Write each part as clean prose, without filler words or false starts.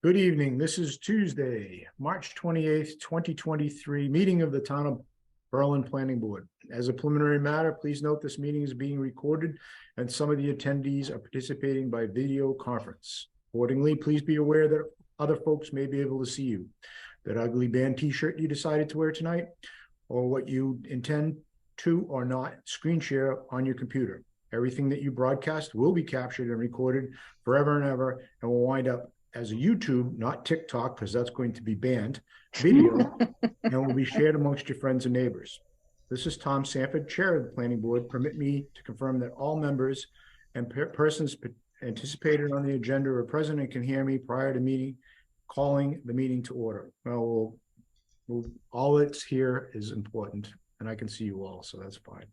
Good evening. This is Tuesday, March 28th, 2023, meeting of the Town of Berlin Planning Board. As a preliminary matter, please note this meeting is being recorded and some of the attendees are participating by video conference. Accordingly, please be aware that other folks may be able to see you. That ugly band t-shirt you decided to wear tonight, or what you intend to or not screen share on your computer. Everything that you broadcast will be captured and recorded forever and ever and will wind up as a YouTube, not TikTok, because that's going to be banned, video, and will be shared amongst your friends and neighbors. This is Tom Sanford, Chair of the Planning Board. Permit me to confirm that all members and persons anticipated on the agenda are present and can hear me prior to calling the meeting to order. Well, all that's here is important, and I can see you all, so that's fine.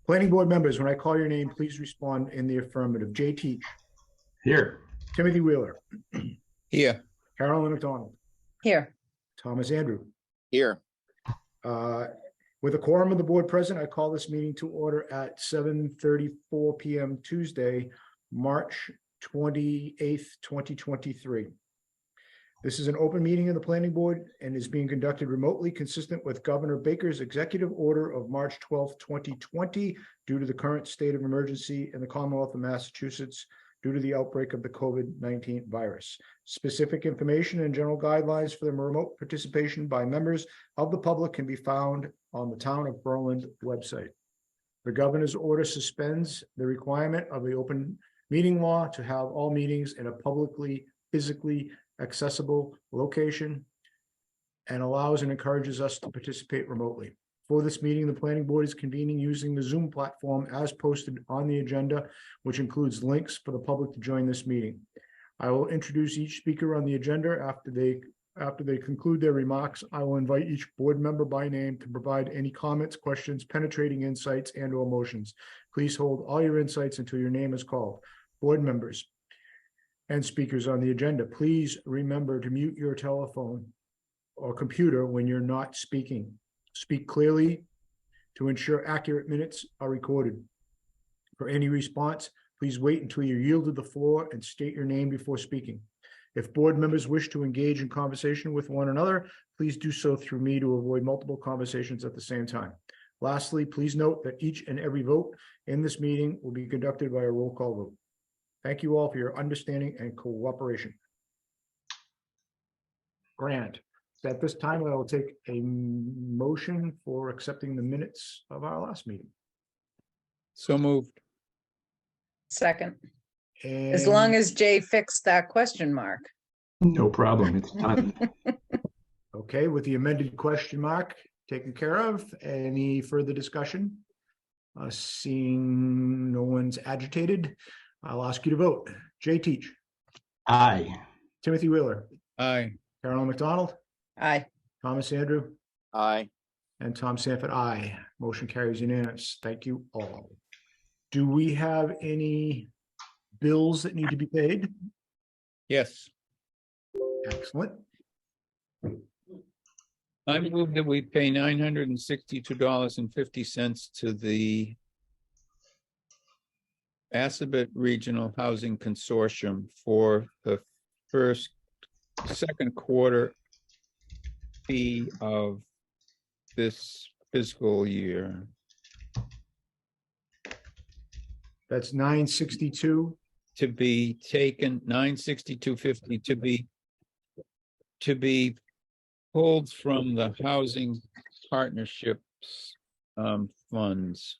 Planning Board members, when I call your name, please respond in the affirmative. Jay Teach. Here. Timothy Wheeler. Here. Carolyn McDonald. Here. Thomas Andrew. Here. With a quorum of the board present, I call this meeting to order at 7:34 p.m. Tuesday, March 28th, 2023. This is an open meeting of the planning board and is being conducted remotely consistent with Governor Baker's executive order of March 12th, 2020, due to the current state of emergency in the Commonwealth of Massachusetts due to the outbreak of the COVID-19 virus. Specific information and general guidelines for the remote participation by members of the public can be found on the Town of Berlin website. The governor's order suspends the requirement of the open meeting law to have all meetings in a publicly, physically accessible location and allows and encourages us to participate remotely. For this meeting, the planning board is convening using the Zoom platform as posted on the agenda, which includes links for the public to join this meeting. I will introduce each speaker on the agenda. After they conclude their remarks, I will invite each board member by name to provide any comments, questions, penetrating insights, and or motions. Please hold all your insights until your name is called. Board members and speakers on the agenda, please remember to mute your telephone or computer when you're not speaking. Speak clearly to ensure accurate minutes are recorded. For any response, please wait until you're yielded the floor and state your name before speaking. If board members wish to engage in conversation with one another, please do so through me to avoid multiple conversations at the same time. Lastly, please note that each and every vote in this meeting will be conducted by a roll call vote. Thank you all for your understanding and cooperation. Grant. At this time, I will take a motion for accepting the minutes of our last meeting. So moved. Second. And As long as Jay fixed that question mark. No problem. It's done. okay, with the amended question mark taken care of, any further discussion? Seeing no one's agitated, I'll ask you to vote. Jay Teach. Aye. Timothy Wheeler. Aye. Carolyn McDonald. Aye. Thomas Andrew. Aye. And Tom Sanford, aye. Motion carries unanimous. Thank you all. Do we have any bills that need to be paid? Yes. Excellent. I move that we pay $962.50 to the Assabet Regional Housing Consortium for the second quarter fee of this fiscal year. That's 962. To be taken, 962.50 to be pulled from the housing partnerships funds.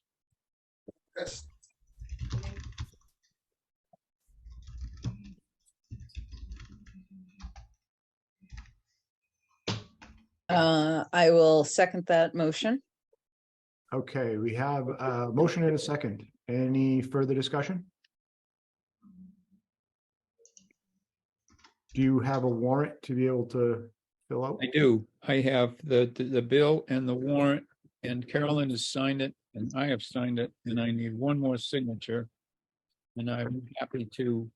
I will second that motion. Okay, we have a motion and a second. Any further discussion? Do you have a warrant to be able to fill out? I do. I have the bill and the warrant, and Carolyn has signed it, and I have signed it, and I need one more signature. And I'm happy to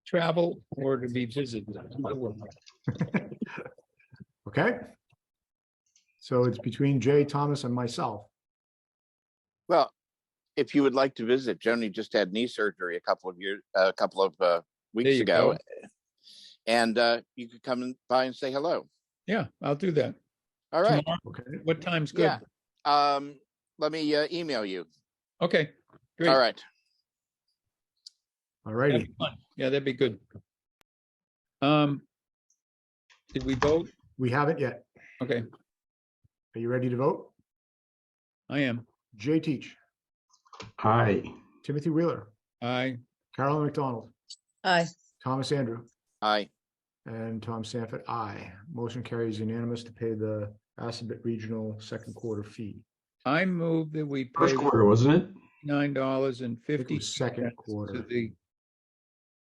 travel or to be visited. Okay. So it's between Jay, Thomas, and myself. Well, if you would like to visit, Joni just had knee surgery a couple of weeks you ago. go. And you could come by and say hello. Yeah, I'll do that. All right. Tomorrow, Okay, what time's good? Yeah. Let me email you. Okay, great. All right. all That'd righty. be fun. Yeah, that'd be good. Did we vote? We haven't yet. Okay, Are you ready to vote? I am. Jay Teach, Aye. Timothy Wheeler, I, Carolyn McDonald, Aye. Thomas Andrew, Aye. and Tom Sanford, aye. Motion carries unanimous to pay the Assabet Regional second quarter fee. I move that we pay First quarter, wasn't it? $9.50 second to quarter. the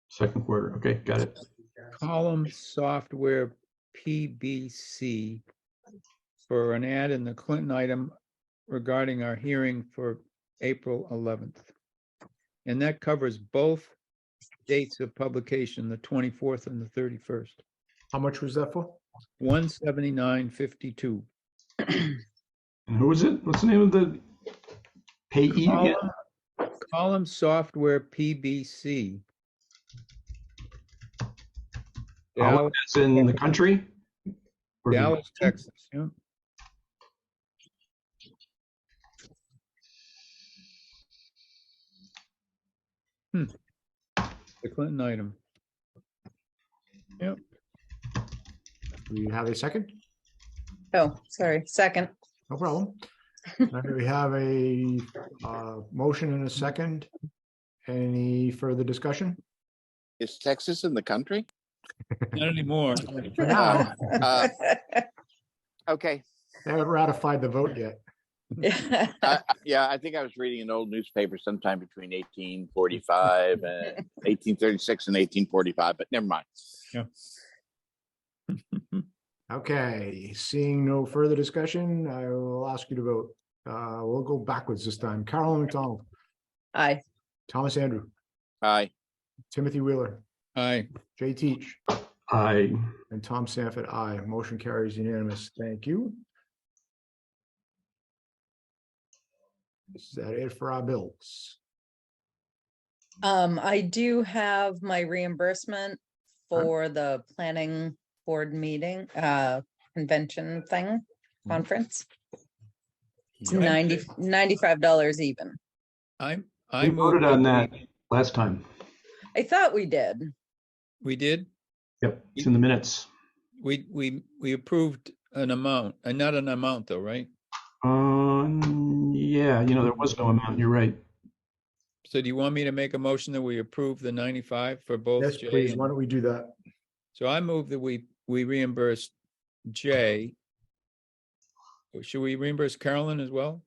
Second quarter. Okay, got it. Column Software PBC for an ad in the Clinton item regarding our hearing for April 11th. And that covers both dates of publication, the 24th and the 31st. How much was that for? $179.52. And who is it? What's the name of the payee again? Column Software PBC. Oh, that's in the country? Or the- Dallas, Texas, yeah. The Clinton item. Yep, Do we have a second? Oh, sorry, second. No problem. We have a motion and a second. Any further discussion? Is Texas in the country? not anymore. For now, Okay. they haven't ratified the vote yet. Yeah, I think I was reading an old newspaper sometime between 1845 and 1836 and 1845, but never mind. Okay, seeing no further discussion, I will ask you to vote. We'll go backwards this time. Carolyn McDonald, Aye. Thomas Andrew, Aye. Timothy Wheeler, Aye. Jay Teach, Aye. and Tom Sanford, aye. Motion carries unanimous. Thank you. Is that it for our bills? I do have my reimbursement for the planning board meeting, convention thing, conference. It's Yep. $95 even. I We moved voted on that we- last time. I thought we did. We did? Yep, it's in the minutes. We approved an amount, not an amount though, right? Yeah, there was no amount. You're right. So do you want me to make a motion that we approve the 95 for both? Yes, Jay please. and- Why don't we do that? So I move that we reimburse Jay. Should we reimburse Carolyn as well?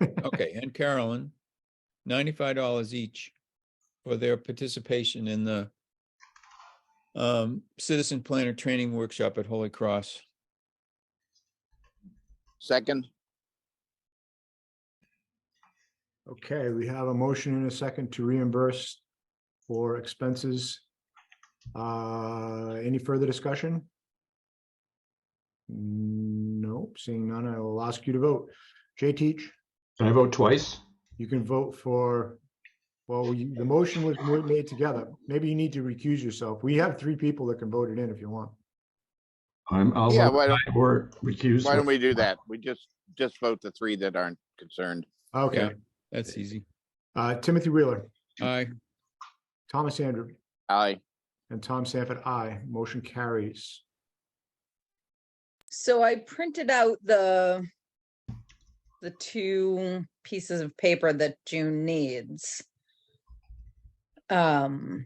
Okay, and Carolyn, $95 each for their participation in the Citizen Planner Training Workshop at Holy Cross. Second. Okay, we have a motion and a second to reimburse for expenses. Any further discussion? Nope, seeing none, I will ask you to vote. Jay Teach, Can I vote twice? you can vote for, well, the motion was made together. Maybe you need to recuse yourself. We have 3 people that can vote it in if you want. I'll Yeah, vote why aye or recuse. Why don't we do that? We just vote the 3 that aren't concerned. Okay, That's easy. Timothy Wheeler, Aye. Thomas Andrew, Aye. and Tom Sanford, aye. Motion carries. So I printed out the 2 pieces of paper that June needs. But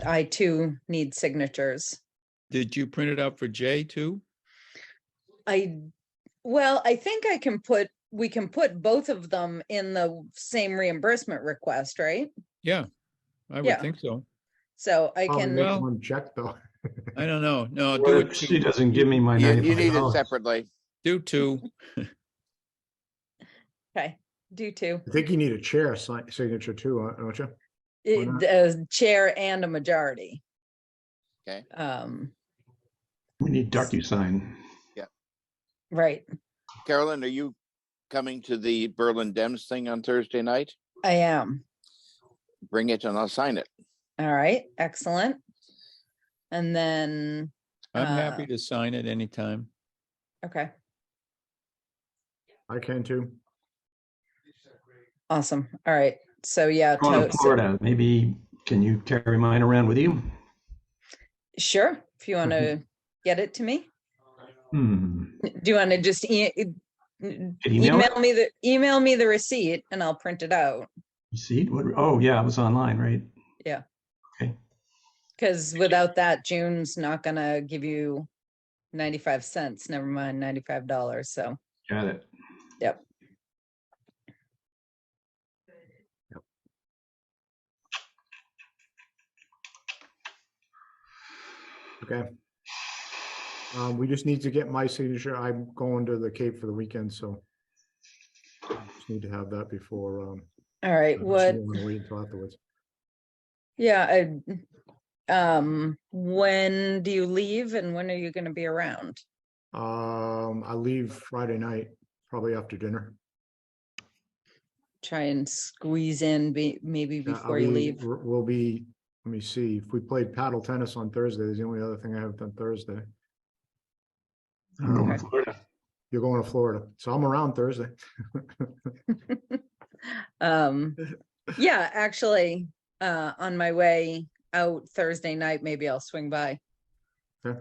I too need signatures. Did you print it out for Jay too? Well, I think we can put both of them in the same reimbursement request, right? Yeah, I would Yeah. think so. So I Probably can, make Well- one check though. I don't know. No, What do if it she two. doesn't give me my You need it $95? separately. Do two. okay, do 2. I think you need a chair signature too, don't you? not? A chair and a majority. Okay. We need DocuSign. Right, Carolyn, are you coming to the Berlin Dems thing on Thursday night? I am. Bring it and I'll sign it. All right, excellent. And then, I'm Uh, happy to sign it anytime. okay, I can too. awesome. All right. So yeah, Going to Florida. Maybe can you carry mine around with you? sure. If you want to get it to me, Hmm. do you want to just email it? email me the receipt and I'll print it out? Receipt? What? Oh, yeah, it was online, right? Yeah. Okay. Because without that, June's not gonna give you 95 cents, never mind $95. So, Got it. yep. Okay. We just need to get my signature. I'm going to the Cape for the weekend, so just need to have that before, All right. unless What? you wanna wait until afterwards. Yeah. When do you leave and when are you going to be around? I leave Friday night, probably after dinner. Try and squeeze in maybe Yeah, before you leave. We'll be, let me see, if we played paddle tennis on Thursday, is the only other thing I have done Thursday. I'm going Okay. to Florida. You're going to Florida, so I'm around Thursday. Yeah, actually, on my way out Thursday night, maybe I'll swing by. Okay.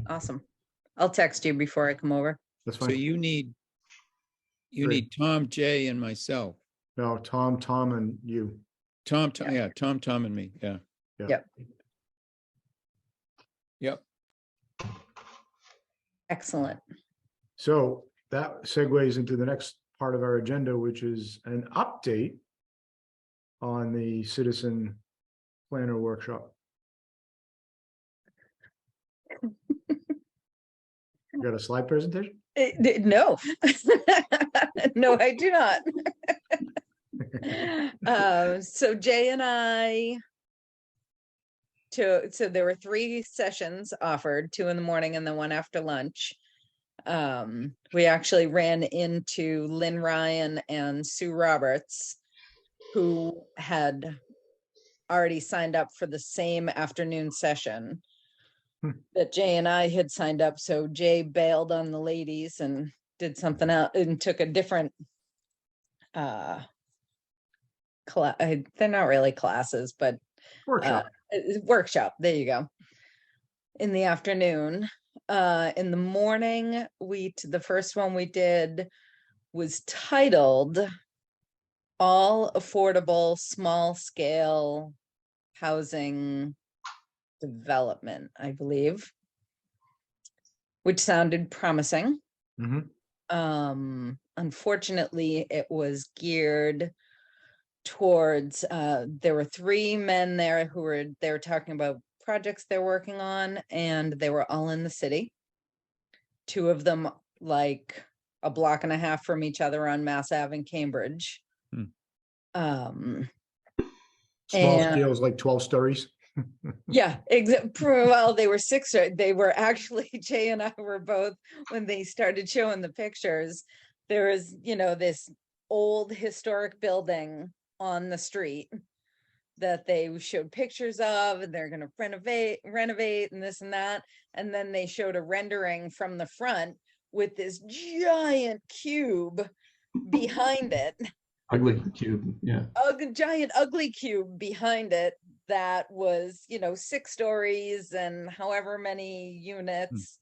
Awesome. I'll text you before I come over. That's So fine. you need Great. Tom, Jay, and myself. No, Tom, and you. Tom, Yeah. yeah, Tom and me, yeah. Yep. Yep. Excellent. So that segues into the next part of our agenda, which is an update on the citizen planner workshop. You got a slide presentation? No, no, I do not. So Jay and I, so there were 3 sessions offered, 2 in the morning and then 1 after lunch. We actually ran into Lynn Ryan and Sue Roberts, who had already signed up for the same afternoon session that Jay and I had signed up. So Jay bailed on the ladies and did something else and took a different they're not really classes, but Workshop. workshop. There you go. In the afternoon. In the morning, the first one we did was titled All Affordable Small Scale Housing Development, I believe, which sounded promising. Mhm. Unfortunately, it was geared towards there were 3 men there who were talking about projects they're working on, and they were all in the city. 2 of them like a block and a half from each other on Mass Ave in Cambridge. Small and- scales, like 12 stories. Yeah, well, they were 6. They were actually, Jay and I were both, when they started showing the pictures, there was, this old historic building on the street that they showed pictures of, and they're going to renovate and this and that. And then they showed a rendering from the front with this giant cube behind it. Ugly cube. Yeah. A giant ugly cube behind it that was 6 stories and however many units.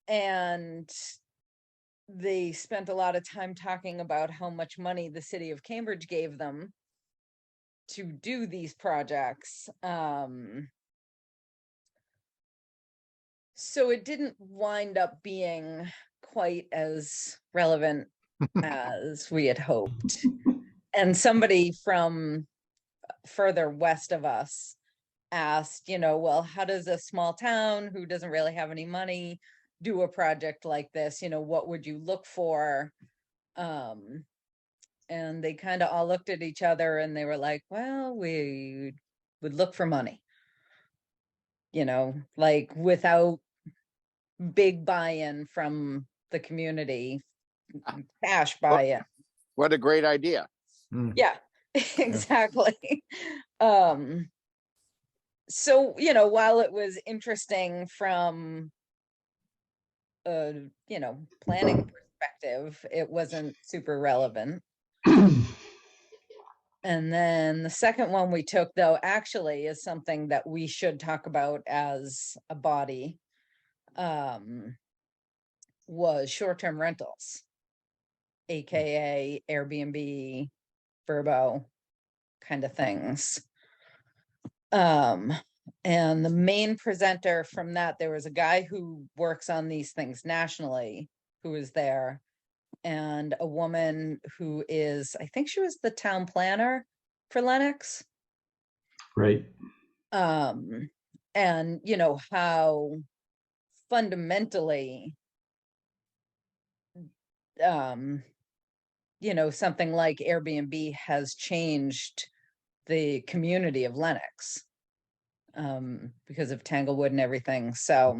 And they spent a lot of time talking about how much money the city of Cambridge gave them to do these projects. So it didn't wind up being quite as relevant as we had hoped. And somebody from further west of us asked, well, how does a small town who doesn't really have any money do a project like this? What would you look for? And they kind of all looked at each other and they were like, well, we would look for money, like without big buy-in from the community, cash buy-in. What a great idea. Yeah, exactly. So, while it was interesting from planning perspective, it wasn't super relevant. And then the second one we took, though, actually is something that we should talk about as a body, was short-term rentals, AKA Airbnb, Vrbo kind of things. And the main presenter from that, there was a guy who works on these things nationally who was there, and a woman who is, I think she was the town planner for Lenox. Right. And how fundamentally something like Airbnb has changed the community of Lenox because of Tanglewood and everything. So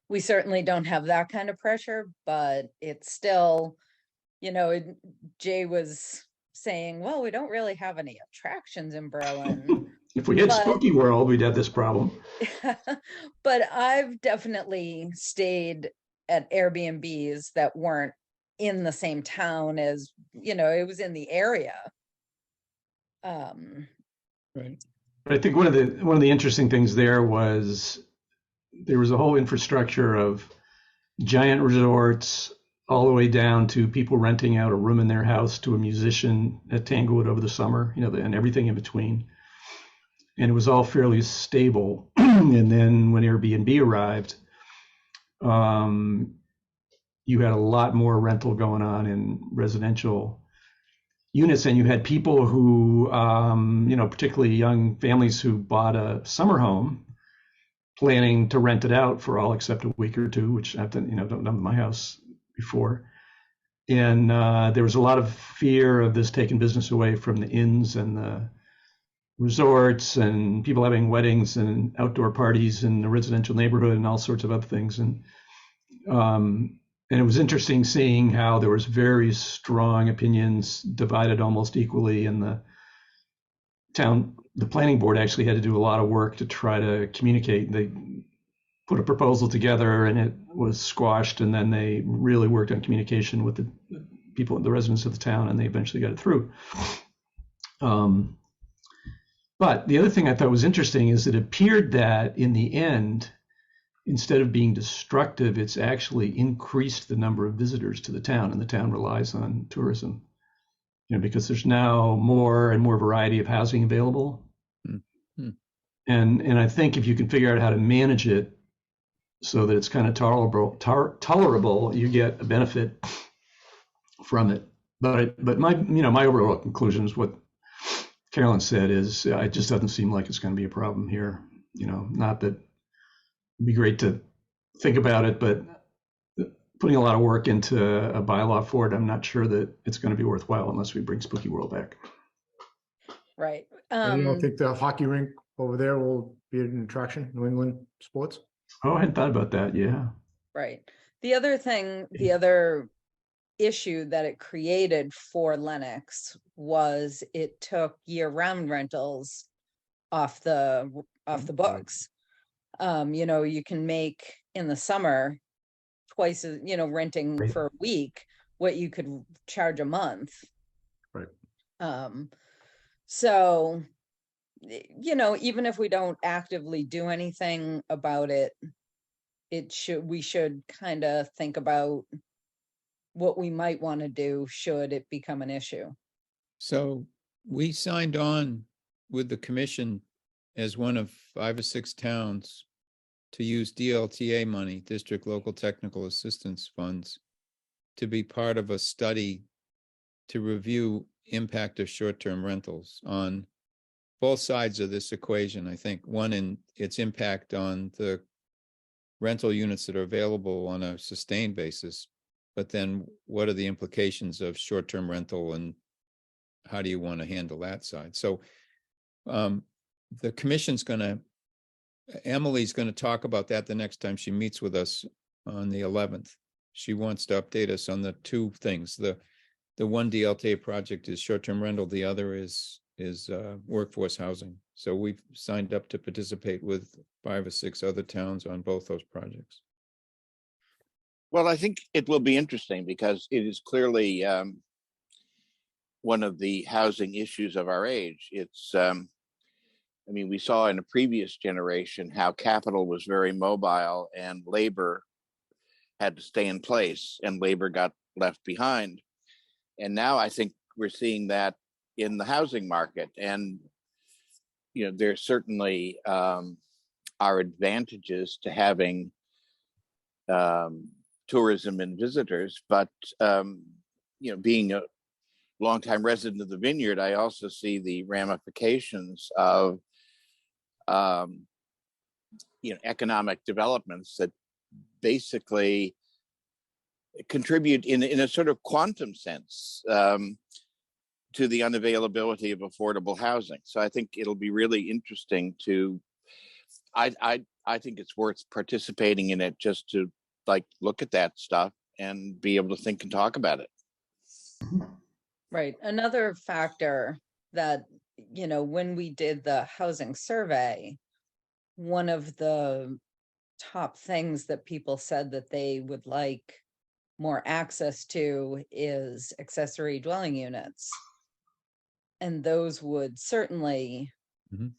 we certainly don't have that kind of pressure, but it's still, Jay was saying, well, we don't really have any attractions in Berlin. If we had But- Spooky World, we'd have this problem. But I've definitely stayed at Airbnbs that weren't in the same town as, it was in the area. Right. But I think one of the interesting things there was a whole infrastructure of giant resorts all the way down to people renting out a room in their house to a musician at Tanglewood over the summer, and everything in between. And it was all fairly stable. And then when Airbnb arrived, you had a lot more rental going on in residential units, and you had people who, particularly young families who bought a summer home, planning to rent it out for all except a week or two, which I've done, done in my house before. And there was a lot of fear of this taking business away from the inns and the resorts and people having weddings and outdoor parties in the residential neighborhood and all sorts of other things. And it was interesting seeing how there was very strong opinions divided almost equally in the town. The planning board actually had to do a lot of work to try to communicate. They put a proposal together and it was squashed, and then they really worked on communication with the people, the residents of the town, and they eventually got it through. But the other thing I thought was interesting is it appeared that in the end, instead of being destructive, it's actually increased the number of visitors to the town, and the town relies on tourism, because there's now more and more variety of housing available. Mm-hmm. And I think if you can figure out how to manage it so that it's kind of tolerable, you get a benefit from it. But my overall conclusion is what Carolyn said is it just doesn't seem like it's going to be a problem here. Not that it'd be great to think about it, but putting a lot of work into a bylaw for it, I'm not sure that it's going to be worthwhile unless we bring Spooky World back. Right. And you don't think the hockey rink over there will be an attraction, New England sports? Oh, I hadn't thought about that. Yeah. Right. The other issue that it created for Lenox was it took year-round rentals off the books. You can make in the summer twice as, renting Right. for a week what you could charge a month. Right. So, even if we don't actively do anything about it, we should kind of think about what we might want to do should it become an issue. So we signed on with the commission as one of 5 or 6 towns to use DLTA money, District Local Technical Assistance Funds, to be part of a study to review impact of short-term rentals on both sides of this equation. I think one in its impact on the rental units that are available on a sustained basis, but then what are the implications of short-term rental and how do you want to handle that side? So the commission's Emily's going to talk about that the next time she meets with us on the 11th. She wants to update us on the two things. The one DLTA project is short-term rental. The other is is workforce housing. So we've signed up to participate with 5 or 6 other towns on both those projects. Well, I think it will be interesting because it is clearly one of the housing issues of our age. It's, I mean, we saw in a previous generation how capital was very mobile and labor had to stay in place and labor got left behind. And now I think we're seeing that in the housing market. And, you know, there certainly are advantages to having tourism and visitors, but, you know, being a longtime resident of the Vineyard, I also see the ramifications of, you know, economic developments that basically contribute in a sort of quantum sense to the unavailability of affordable housing. So I think it'll be really interesting to, I think it's worth participating in it just to like look at that stuff and be able to think and talk about it. Right. Another factor that, you know, when we did the housing survey, one of the top things that people said that they would like more access to is accessory dwelling units. And those would certainly, you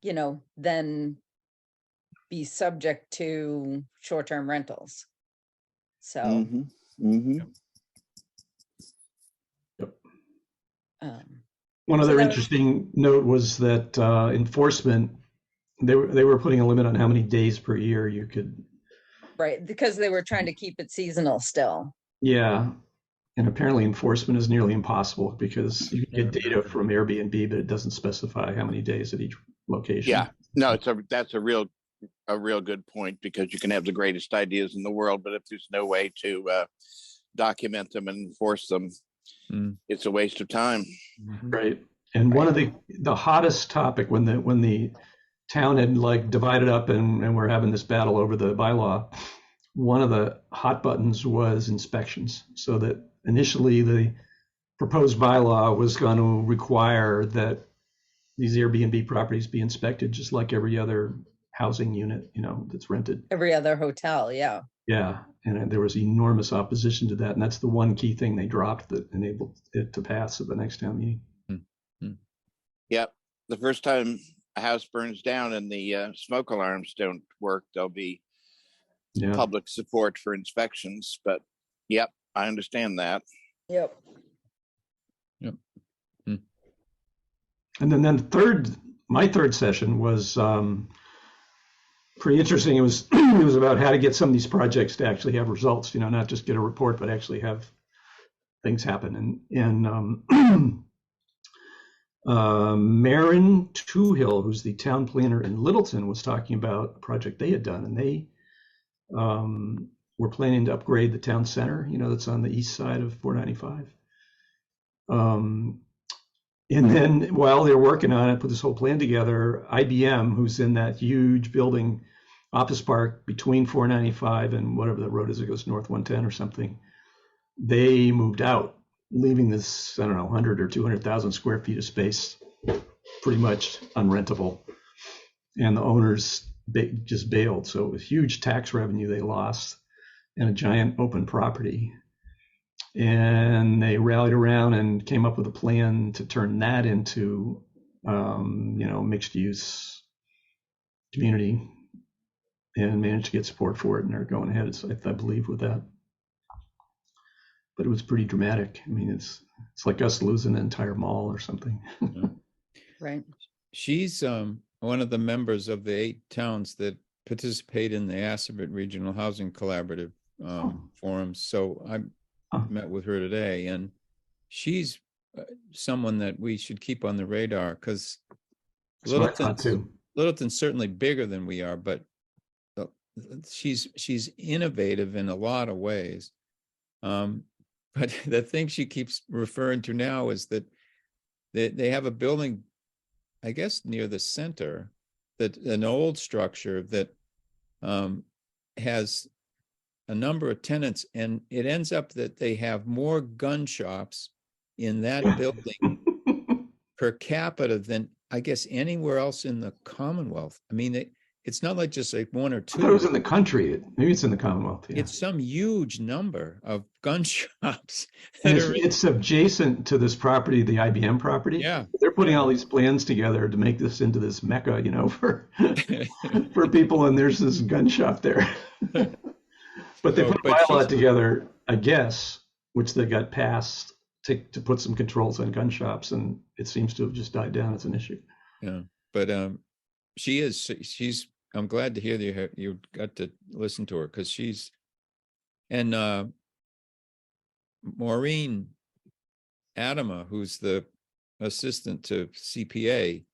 know, then be subject to short-term rentals. So, One So other that- interesting note was that enforcement, they were putting a limit on how many days per year you could. right, because they were trying to keep it seasonal still. Yeah. And apparently enforcement is nearly impossible because you can get data from Airbnb, but it doesn't specify how many days at each location. Yeah, no, that's a real good point, because you can have the greatest ideas in the world, but if there's no way to document them and enforce them, it's a waste of time. Right. And one of the hottest topic when the town had like divided up and we're having this battle over the bylaw, one of the hot buttons was inspections. So that initially the proposed bylaw was going to require that these Airbnb properties be inspected just like every other housing unit, you know, that's rented. Every other hotel, yeah. Yeah, and there was enormous opposition to that, and that's the one key thing they dropped that enabled it to pass at the next town meeting. Yep, the first time a house burns down and the smoke alarms don't work, there'll be public support for inspections. But yep, I understand that. Yep. And then my third session was pretty interesting. It was it was about how to get some of these projects to actually have results, you know, not just get a report, but actually have things happen. And Marin Toohill, who's the town planner in Littleton, was talking about a project they had done, and they were planning to upgrade the town center, you know, that's on the east side of 495. And then while they're working on it, put this whole plan together, IBM, who's in that huge building, office park between 495 and whatever the road is, it goes north 110 or something, they moved out, leaving this, I don't know, 100 or 200,000 square feet of space pretty much unrentable. And the owners just bailed. So it was huge tax revenue they lost and a giant open property. And they rallied around and came up with a plan to turn that into, you know, mixed use community, and managed to get support for it. And they're going ahead, I believe, with that. But it was pretty dramatic. I mean, it's like us losing an entire mall or something. Right. She's one of the members of the 8 towns that participate in the Assabet Regional Housing Collaborative forums. So I met with her today, and she's someone that we should keep on the radar, because Littleton's certainly bigger than we are, but she's innovative in a lot of ways. But the thing she keeps referring to now is that they have a building, I guess, near the center, that an old structure that has a number of tenants, and it ends up that they have more gun shops in that building per capita than I guess anywhere else in the Commonwealth. I mean, it's not like just like one or I thought it was two. in the country. Maybe it's in the Commonwealth. Yeah. It's some huge number of gun shops And that are, it's adjacent to this property, the IBM property. yeah. They're putting all these plans together to make this into this mecca, for for people, and there's this gun shop there. But they So, put a but bylaw she's- together, I guess, which they got passed to put some controls on gun shops, and it seems to have just died down as an issue. Yeah, but she's I'm glad to hear that you got to listen to her, because she's, and Maureen Adama, who's the assistant to CPA,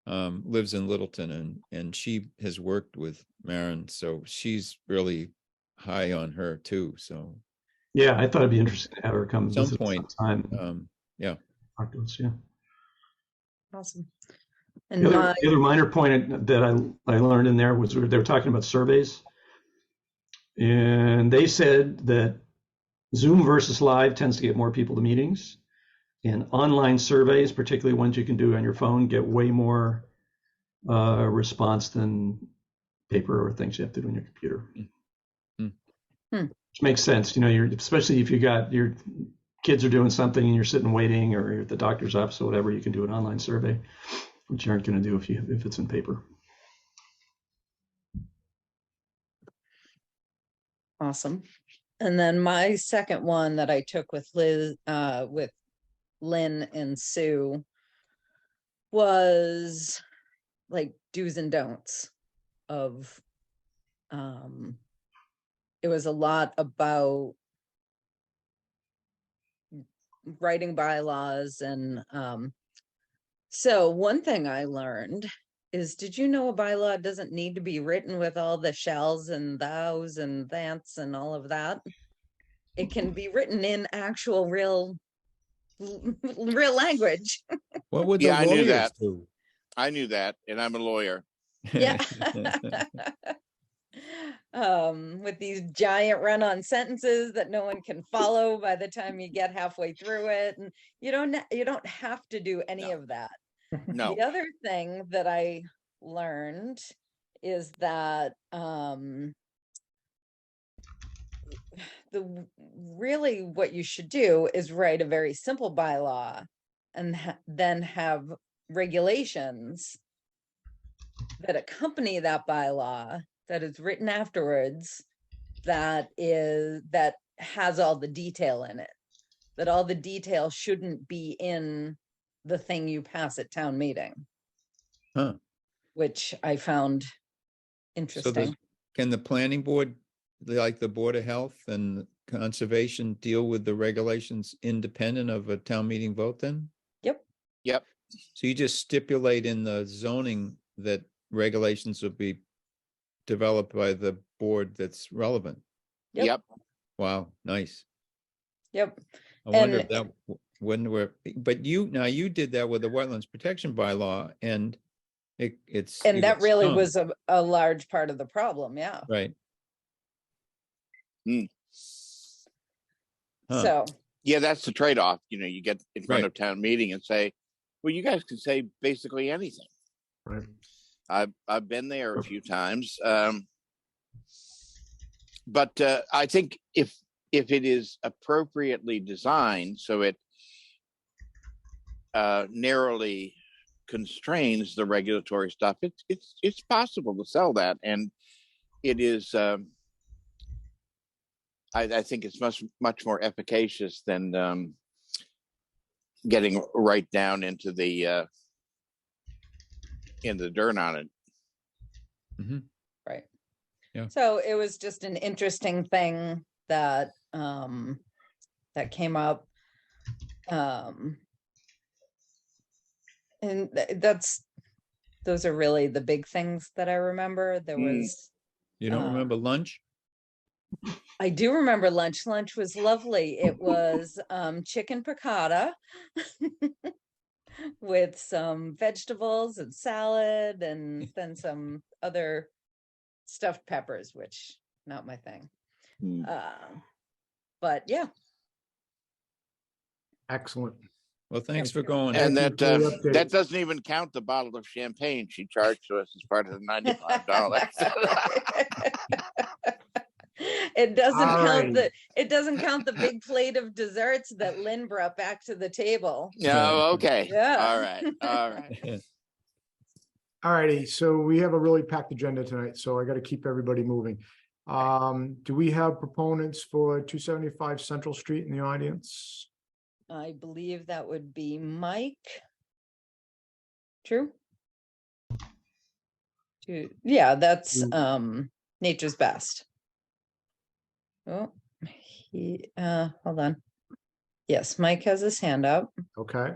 lives in Littleton, and she has worked with Maren, so she's really high on her too. So Yeah, I thought it'd be interesting to have her come Some visit point, sometime. yeah. Talk to us, yeah. Awesome. The And other minor point that I learned in there was they were talking about surveys. And they said that Zoom versus live tends to get more people to meetings. And online surveys, particularly ones you can do on your phone, get way more response than paper or things you have to do on your computer. Which makes sense. Especially if you got your kids are doing something and you're sitting waiting, or you're at the doctor's office or whatever, you can do an online survey, which you aren't going to do if it's in paper. awesome. And then my second one that I took with Lynn and Sue was like do's and don'ts of, it was a lot about writing bylaws. And so one thing I learned is, did you know a bylaw doesn't need to be written with all the shalls and thous and thats and all of that? It can be written in actual real language. What would Yeah, the I knew lawyers that. do? I knew that, and I'm a lawyer. Yeah. With these giant run-on sentences that no one can follow by the time you get halfway through it, and you don't have to do any No. of that. No, The other thing that I learned is that really what you should do is write a very simple bylaw and then have regulations that accompany that bylaw that is written afterwards, that has all the detail in it, that all the detail shouldn't be in the thing you pass at town meeting. Huh. Which I found So interesting. can the planning board, like the Board of Health and Conservation, deal with the regulations independent of a town meeting vote then? yep, So you just stipulate in the zoning that regulations will be developed by the board that's relevant. Yep. yep. Wow, nice. Yep. I wonder if And- that wouldn't work, but you did that with the Wetlands Protection Bylaw, and it's. you And that get really stung, was a large part of the problem, yeah. Right. Huh. So, Yeah, that's the trade-off. You get in front Right. of town meeting and say, well, you guys can say basically anything. Right. I've been there a few times. But I think if it is appropriately designed, so it narrowly constrains the regulatory stuff, it's possible to sell that, and it is. I think it's much more efficacious than getting right down into the dirt on it. right. Yeah. So it was just an interesting thing that that came up. And those are really the big things that I remember. There was, You don't remember lunch? I do remember lunch. Lunch was lovely. It was chicken piccata with some vegetables and salad, and then some other stuffed peppers, which not my thing. Hmm. But yeah, Excellent. Well, thanks for going. And Thank that you for the update. that doesn't even count the bottle of champagne she charged to us as part of the $95. It doesn't All count right. it doesn't count the big plate of desserts that Lynn brought back to the table. No, okay. Yeah. All right. All right. All righty, so we have a really packed agenda tonight, so I got to keep everybody moving. Do we have proponents for 275 Central Street in the audience? I believe that would be Mike. True? Yeah, that's Nature's Best. Oh, hold on. Yes, Mike has his hand up. Okay,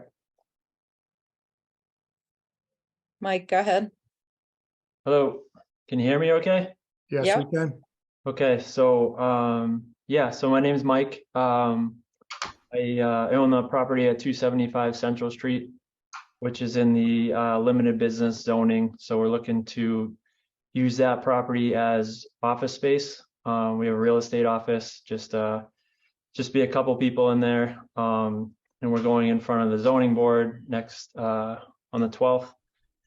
Mike, go ahead. Hello, can you hear me okay? yes, we Yep. can. Okay, so yeah, so my name is Mike. I own the property at 275 Central Street, which is in the limited business zoning. So we're looking to use that property as office space. We have a real estate office, just be a couple people in there. And we're going in front of the zoning board next on the 12th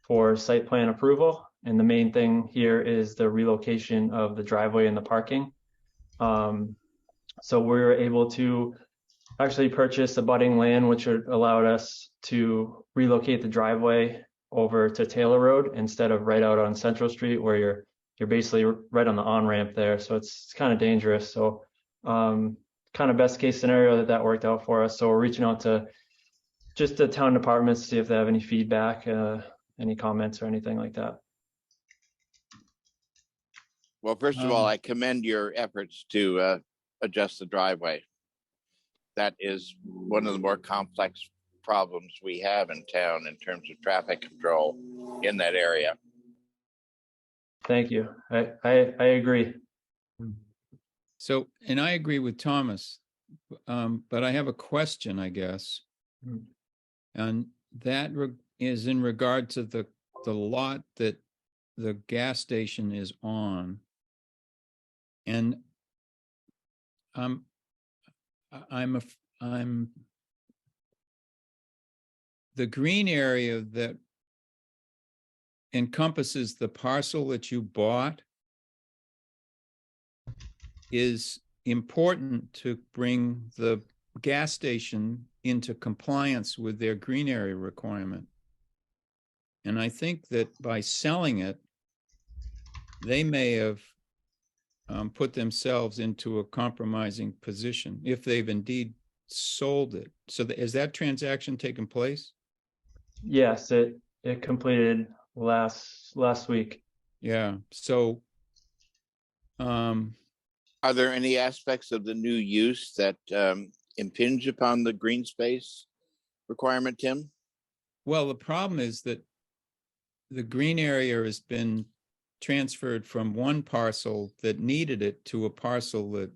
for site plan approval. And the main thing here is the relocation of the driveway and the parking. So we're able to actually purchase abutting land, which allowed us to relocate the driveway over to Taylor Road instead of right out on Central Street, where you're basically right on the on-ramp there. So it's kind of dangerous. So kind of best case scenario that worked out for us. So we're reaching out to just the town departments to see if they have any feedback, any comments or anything like that. Well, first of all, I commend your efforts to adjust the driveway. That is one of the more complex problems we have in town in terms of traffic control in that area. Thank you. I agree. So, and I agree with Thomas, but I have a question, I guess. Mm. And that is in regard to the lot that the gas station is on. And I'm the green area that encompasses the parcel that you bought is important to bring the gas station into compliance with their green area requirement. And I think that by selling it, they may have put themselves into a compromising position if they've indeed sold it. So has that transaction taken place? Yes, it completed last week. Yeah. So Are there any aspects of the new use that impinge upon the green space requirement, Tim? well, the problem is that the green area has been transferred from one parcel that needed it to a parcel that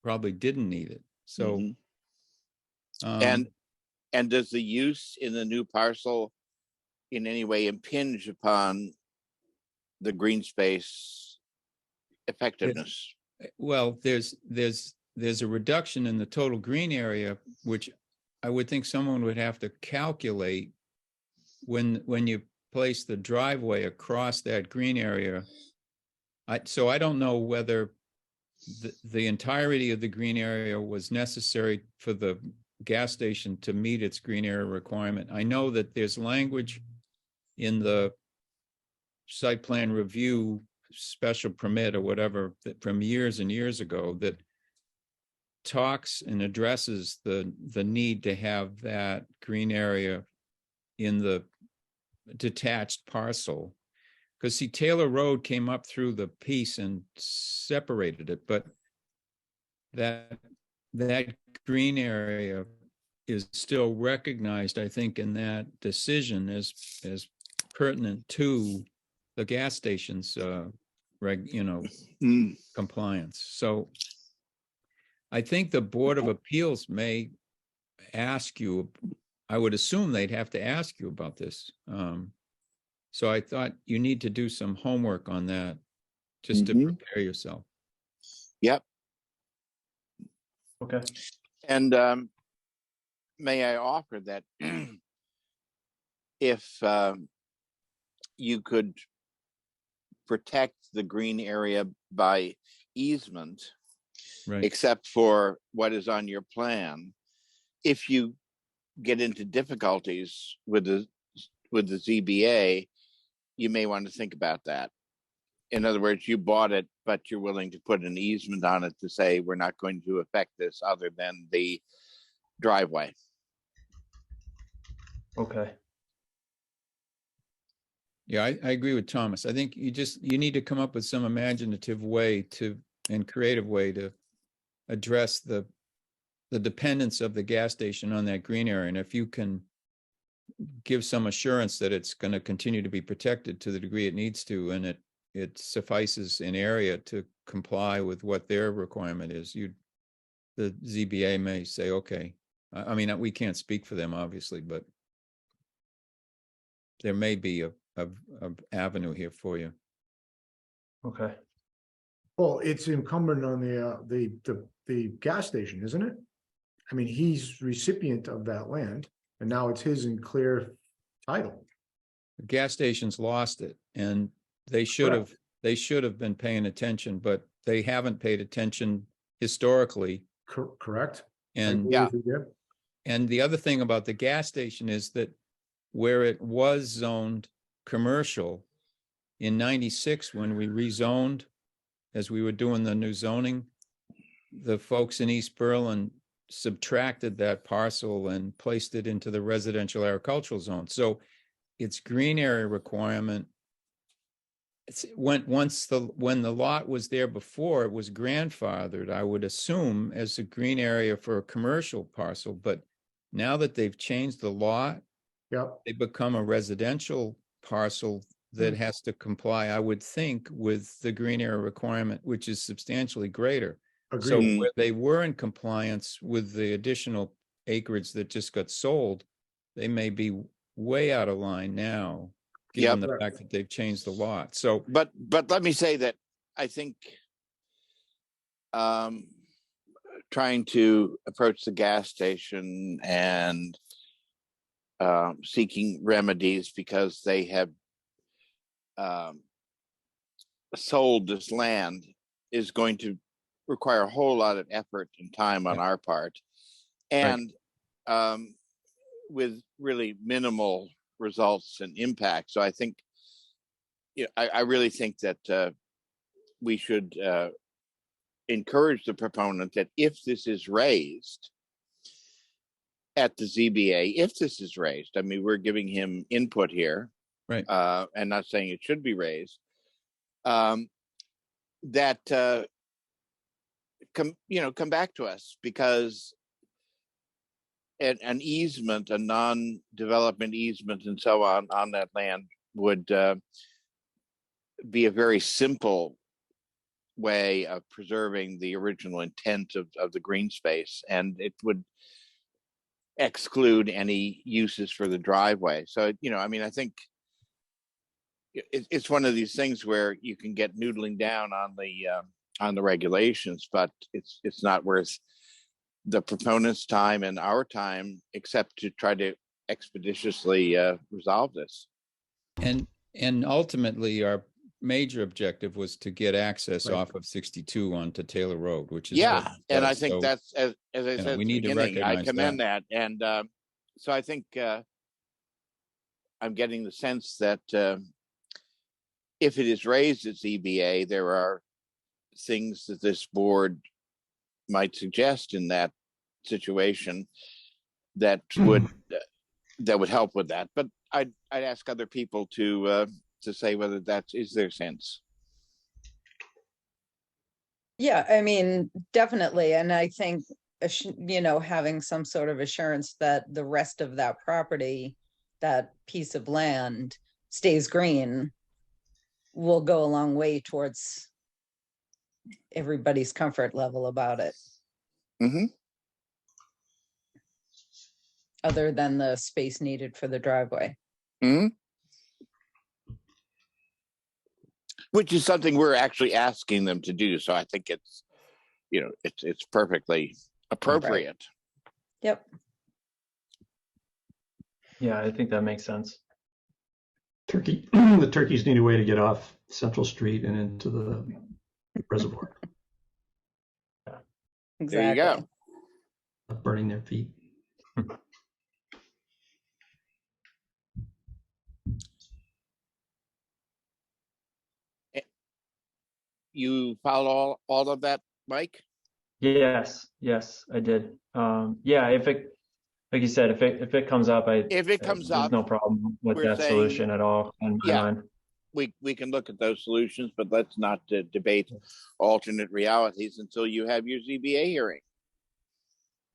probably didn't need it. So, And does the use in the new parcel in any way impinge upon the green space effectiveness? well, there's a reduction in the total green area, which I would think someone would have to calculate when you place the driveway across that green area. So I don't know whether the entirety of the green area was necessary for the gas station to meet its green area requirement. I know that there's language in the site plan review special permit or whatever that from years and years ago that talks and addresses the need to have that green area in the detached parcel. Because see, Taylor Road came up through the piece and separated it, but that green area is still recognized, I think, in that decision as pertinent to the gas station's compliance. So I think the Board of Appeals may ask you, I would assume they'd have to ask you about this. So I thought you need to do some homework on that just to prepare yourself. Yep. Okay. And may I offer that if you could protect the green area by easement, Right. except for what is on your plan, if you get into difficulties with the ZBA, you may want to think about that. In other words, you bought it, but you're willing to put an easement on it to say we're not going to affect this other than the driveway. Okay. Yeah, I agree with Thomas. I think you need to come up with some imaginative way and creative way to address the dependence of the gas station on that green area. And if you can give some assurance that it's going to continue to be protected to the degree it needs to, and it suffices in area to comply with what their requirement is, the ZBA may say, okay. I mean, we can't speak for them, obviously, but there may be a avenue here for you. Okay. Well, it's incumbent on the gas station, isn't it? I mean, he's recipient of that land, and now it's his in clear title. The gas station's lost it, and they should have been paying attention, but they haven't paid attention historically. Correct? I And agree with you there. And the other thing about the gas station is that where it was zoned commercial in 96, when we rezoned, as we were doing the new zoning, the folks in East Berlin subtracted that parcel and placed it into the residential agricultural zone. So its green area requirement, when the lot was there before, it was grandfathered, I would assume, as a green area for a commercial parcel. But now that they've changed the lot, Yep, they become a residential parcel that has to comply, I would think, with the green area requirement, which is substantially greater. So agreed. where they were in compliance with the additional acreage that just got sold, they may be way out of line now, given the fact that they've changed the lot. So, But let me say that I think trying to approach the gas station and seeking remedies because they have sold this land is going to require a whole lot of effort and time on our part, and with really minimal results and impact. So I think, I really think that we should encourage the proponent that if this is raised at the ZBA, if this is raised, I mean, we're giving him input here, right. And not saying it should be raised, that come back to us, because an easement, a non-development easement and so on that land would be a very simple way of preserving the original intent of the green space, and it would exclude any uses for the driveway. So, I mean, I think it's one of these things where you can get noodling down on the regulations, but it's not worth the proponent's time and our time, except to try to expeditiously resolve this. And ultimately, our major objective was to get access off of 62 onto Taylor Road, which is and I think that's, as I said, we need to I commend that. And so I think I'm getting the sense that if it is raised at ZBA, there are things that this board might suggest in that situation that would help with that. But I'd ask other people to say whether that is their sense. Yeah, I mean, definitely. And I think, having some sort of assurance that the rest of that property, that piece of land, stays green will go a long way towards everybody's comfort level about it. Mm-hmm. Other than the space needed for the driveway. Mm-hmm. Which is something we're actually asking them to do. So I think it's, it's perfectly appropriate. Yep. Yeah, I think that makes sense. The turkeys need a way to get off Central Street and into the reservoir, There you Exactly. go. not burning their feet. You followed all of that, Mike? Yes, I did. Yeah, if it, like you said, if it comes up, If it comes there's up, no problem with we're that saying, solution at all in my yeah, mind. we can look at those solutions, but let's not debate alternate realities until you have your ZBA hearing.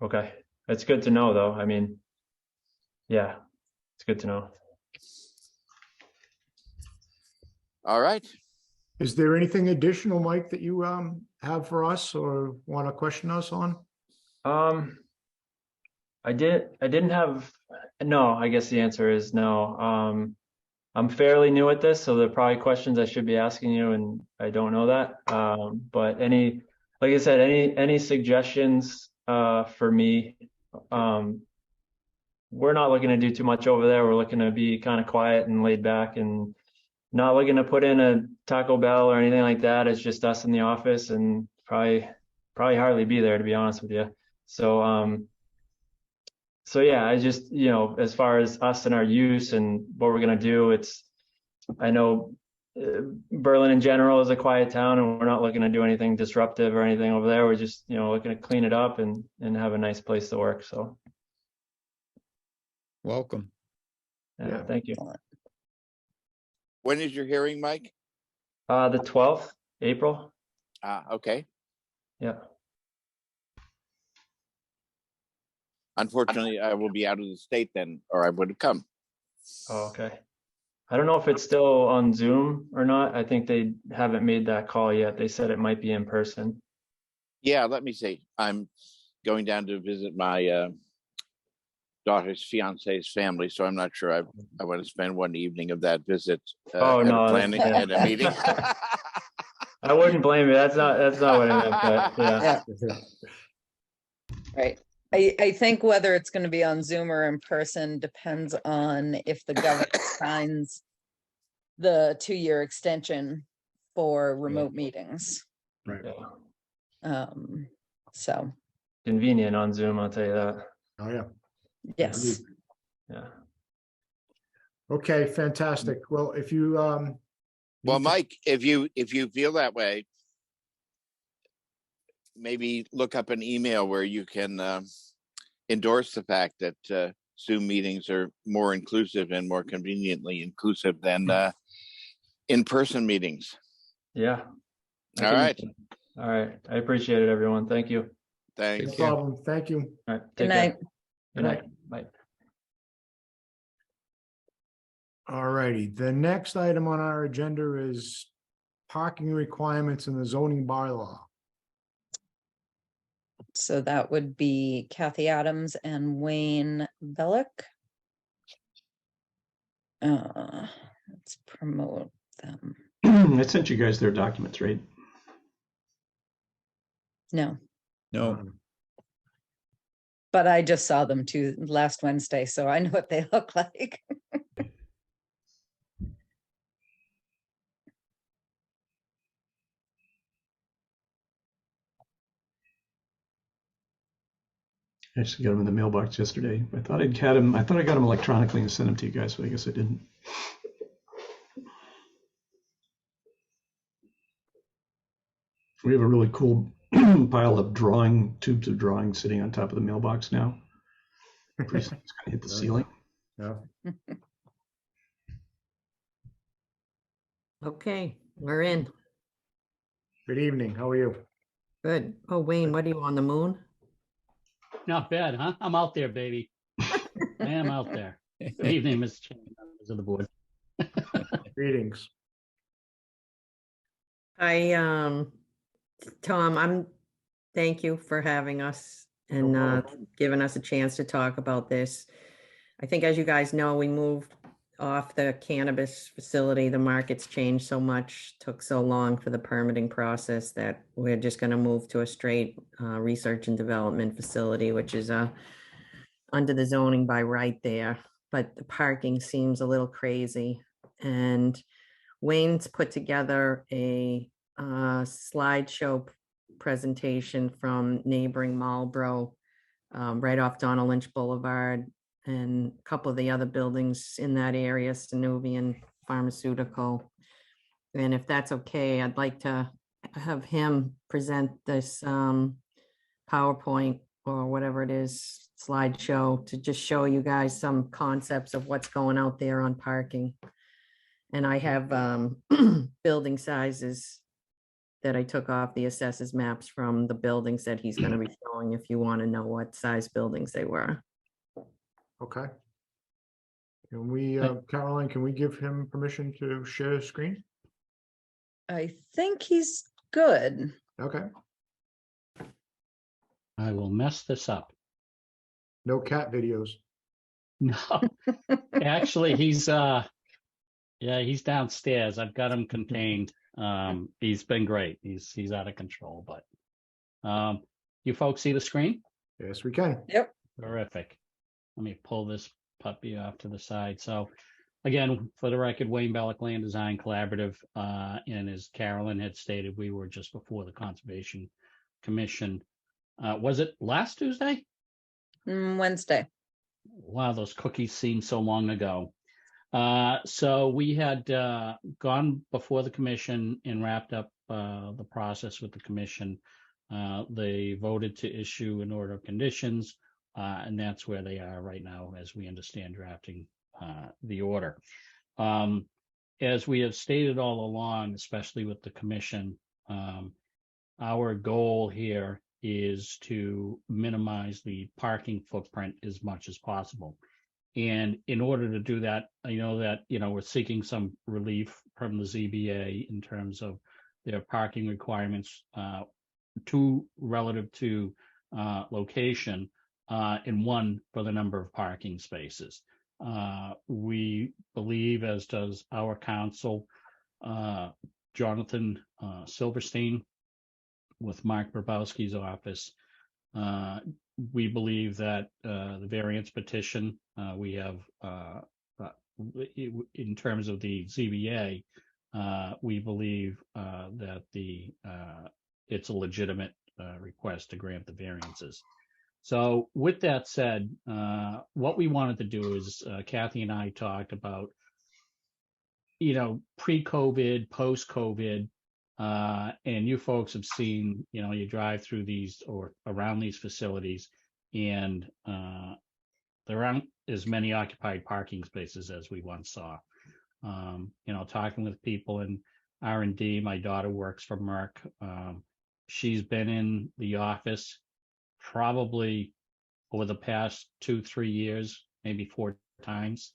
Okay, it's good to know, though. I mean, yeah, it's good to know. All right. Is there anything additional, Mike, that you have for us or want to question us on? I didn't have, no, I guess the answer is no. I'm fairly new at this, so there are probably questions I should be asking you, and I don't know that. But like I said, any suggestions for me? We're not looking to do too much over there. We're looking to be kind of quiet and laid back, and not looking to put in a Taco Bell or anything like that. It's just us in the office, and probably hardly be there, to be honest with you. So yeah, I just, as far as us and our use and what we're gonna do, I know Berlin in general is a quiet town, and we're not looking to do anything disruptive or anything over there. We're just, looking to clean it up and have a nice place to work. So Welcome. Yeah. thank you. When is your hearing, Mike? The 12th, April. Okay. Yeah. Unfortunately, I will be out of the state then, or I would have come. Oh, okay. I don't know if it's still on Zoom or not. I think they haven't made that call yet. They said it might be in person. Yeah, let me see. I'm going down to visit my daughter's fiance's family, so I'm not sure I want to spend one evening of that visit at a meeting. I wouldn't blame you. That's not what I meant, but yeah. Right. I think whether it's going to be on Zoom or in person depends on if the governor signs the 2-year extension for remote meetings. Right. Yeah. So, Convenient on Zoom, I'll tell you that. Oh, yeah. yes. Yeah. Okay, fantastic. Well, if you Well, need to- Mike, if you feel that way, maybe look up an email where you can endorse the fact that Zoom meetings are more inclusive and more conveniently inclusive than in-person meetings. Yeah. All right. All right. I appreciate it, everyone. Thank you. Thanks. no problem. Thank you. All right. Good Take care. night. Good night. Bye. All righty. The next item on our agenda is parking requirements in the zoning bylaw. So that would be Kathy Adams and Wayne Bellick. Let's promote them. I sent you guys their documents, right? No, No, but I just saw them too last Wednesday, so I know what they look like. I just got them in the mailbox yesterday. I thought I got them electronically and sent them to you guys, but I guess I didn't. We have a really cool pile of tubes of drawings sitting on top of the mailbox now. Pretty soon it's gonna hit the ceiling. Yeah. Okay, we're in. Good evening. How are you? Good. Oh, Wayne, what are you on the moon? Not bad, huh? I'm out there, baby. I am out there. Good evening, Mr. Chairman, members of the board. Greetings. Tom, thank you for having us and problem. giving us a chance to talk about this. I think, as you guys know, we moved off the cannabis facility. The market's changed so much, took so long for the permitting process that we're just going to move to a straight research and development facility, which is under the zoning by right there. but the parking seems a little crazy. And Wayne's put together a slideshow presentation from neighboring Marlboro, right off Donald Lynch Boulevard, and a couple of the other buildings in that area, Stanovian Pharmaceutical. And if that's okay, I'd like to have him present this PowerPoint or whatever it is, slideshow, to just show you guys some concepts of what's going out there on parking. And I have building sizes that I took off the assessors maps from the buildings that he's going to be showing, if you want to know what size buildings they were. Okay. Can we, Caroline, can we give him permission to share screen? I think he's good. Okay. I will mess this up. No cat videos. No, actually, he's downstairs. I've got him contained. He's been great. He's out of control, but you folks see the screen? Yes, we can. Yep. Terrific. Let me pull this puppy off to the side. So again, for the record, Wayne Bellick Land Design Collaborative, and as Carolyn had stated, we were just before the Conservation Commission. Was it last Tuesday? Wednesday. Wow, those cookies seem so long ago. So we had gone before the commission and wrapped up the process with the commission. They voted to issue an order of conditions, and that's where they are right now, as we understand drafting the order. As we have stated all along, especially with the commission, our goal here is to minimize the parking footprint as much as possible. And in order to do that, I know that, we're seeking some relief from the ZBA in terms of their parking requirements, relative to location, and one for the number of parking spaces. We believe, as does our counsel, Jonathan Silverstein, with Mark Grabowski's office, we believe that the variance petition we have, in terms of the ZBA, we believe that it's a legitimate request to grant the variances. So with that said, what we wanted to do is Kathy and I talked about, pre-COVID, post-COVID, and you folks have seen, you drive through these or around these facilities, and there aren't as many occupied parking spaces as we once saw. Talking with people in R&D, my daughter works for Merck. She's been in the office probably over the past 2-3 years, maybe 4 times.